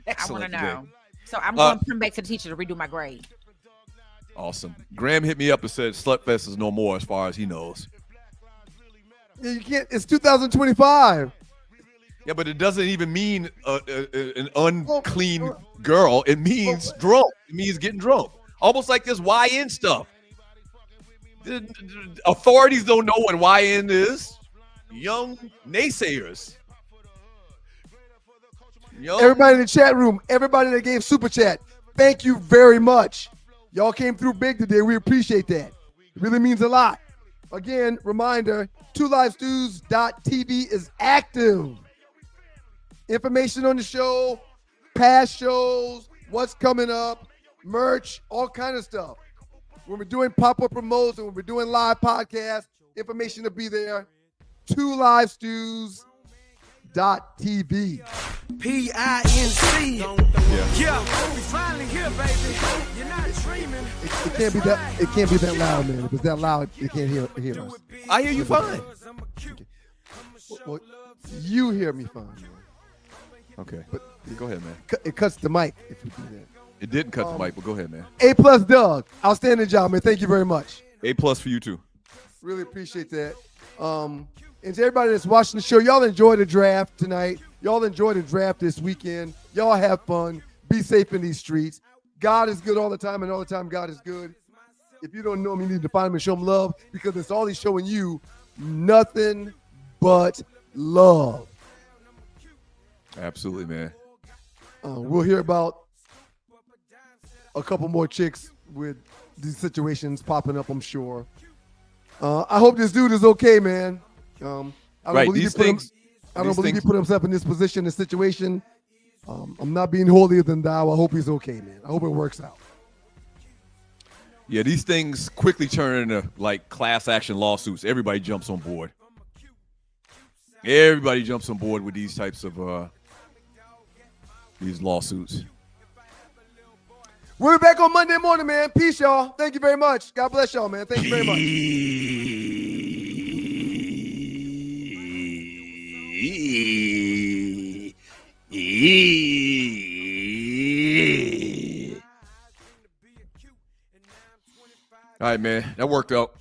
know. So I'm going to come back to the teacher to redo my grade. Awesome. Graham hit me up and said Slutfest is no more as far as he knows. Yeah, you can't. It's 2025. Yeah, but it doesn't even mean an unclean girl. It means drunk. It means getting drunk. Almost like this YN stuff. The authorities don't know what YN is. Young naysayers. Everybody in the chat room, everybody that gave super chat, thank you very much. Y'all came through big today. We appreciate that. It really means a lot. Again, reminder, 2livestews.tv is active. Information on the show, past shows, what's coming up, merch, all kind of stuff. When we're doing pop-up promotes and when we're doing live podcasts, information will be there. 2livestews.tv. PINC. Yeah. We finally here, baby. You're not dreaming. It can't be that loud, man. If it's that loud, you can't hear us. I hear you fine. Okay. Well, you hear me fine, man. Okay, but go ahead, man. It cuts the mic if you do that. It didn't cut the mic, but go ahead, man. A+ Doug. Outstanding job, man. Thank you very much. A+ for you too. Really appreciate that. And to everybody that's watching the show, y'all enjoy the draft tonight. Y'all enjoy the draft this weekend. Y'all have fun. Be safe in these streets. God is good all the time, and all the time God is good. If you don't know him, you need to find him and show him love, because it's all he's showing you, nothing but love. Absolutely, man. We'll hear about a couple more chicks with these situations popping up, I'm sure. I hope this dude is okay, man. I don't believe he put himself in this position, this situation. I'm not being holier than thou. I hope he's okay, man. I hope it works out. Yeah, these things quickly turn into like class action lawsuits. Everybody jumps on board. Everybody jumps on board with these types of these lawsuits. We'll be back on Monday morning, man. Peace, y'all. Thank you very much. God bless y'all, man. Thank you very much. All right, man. That worked out.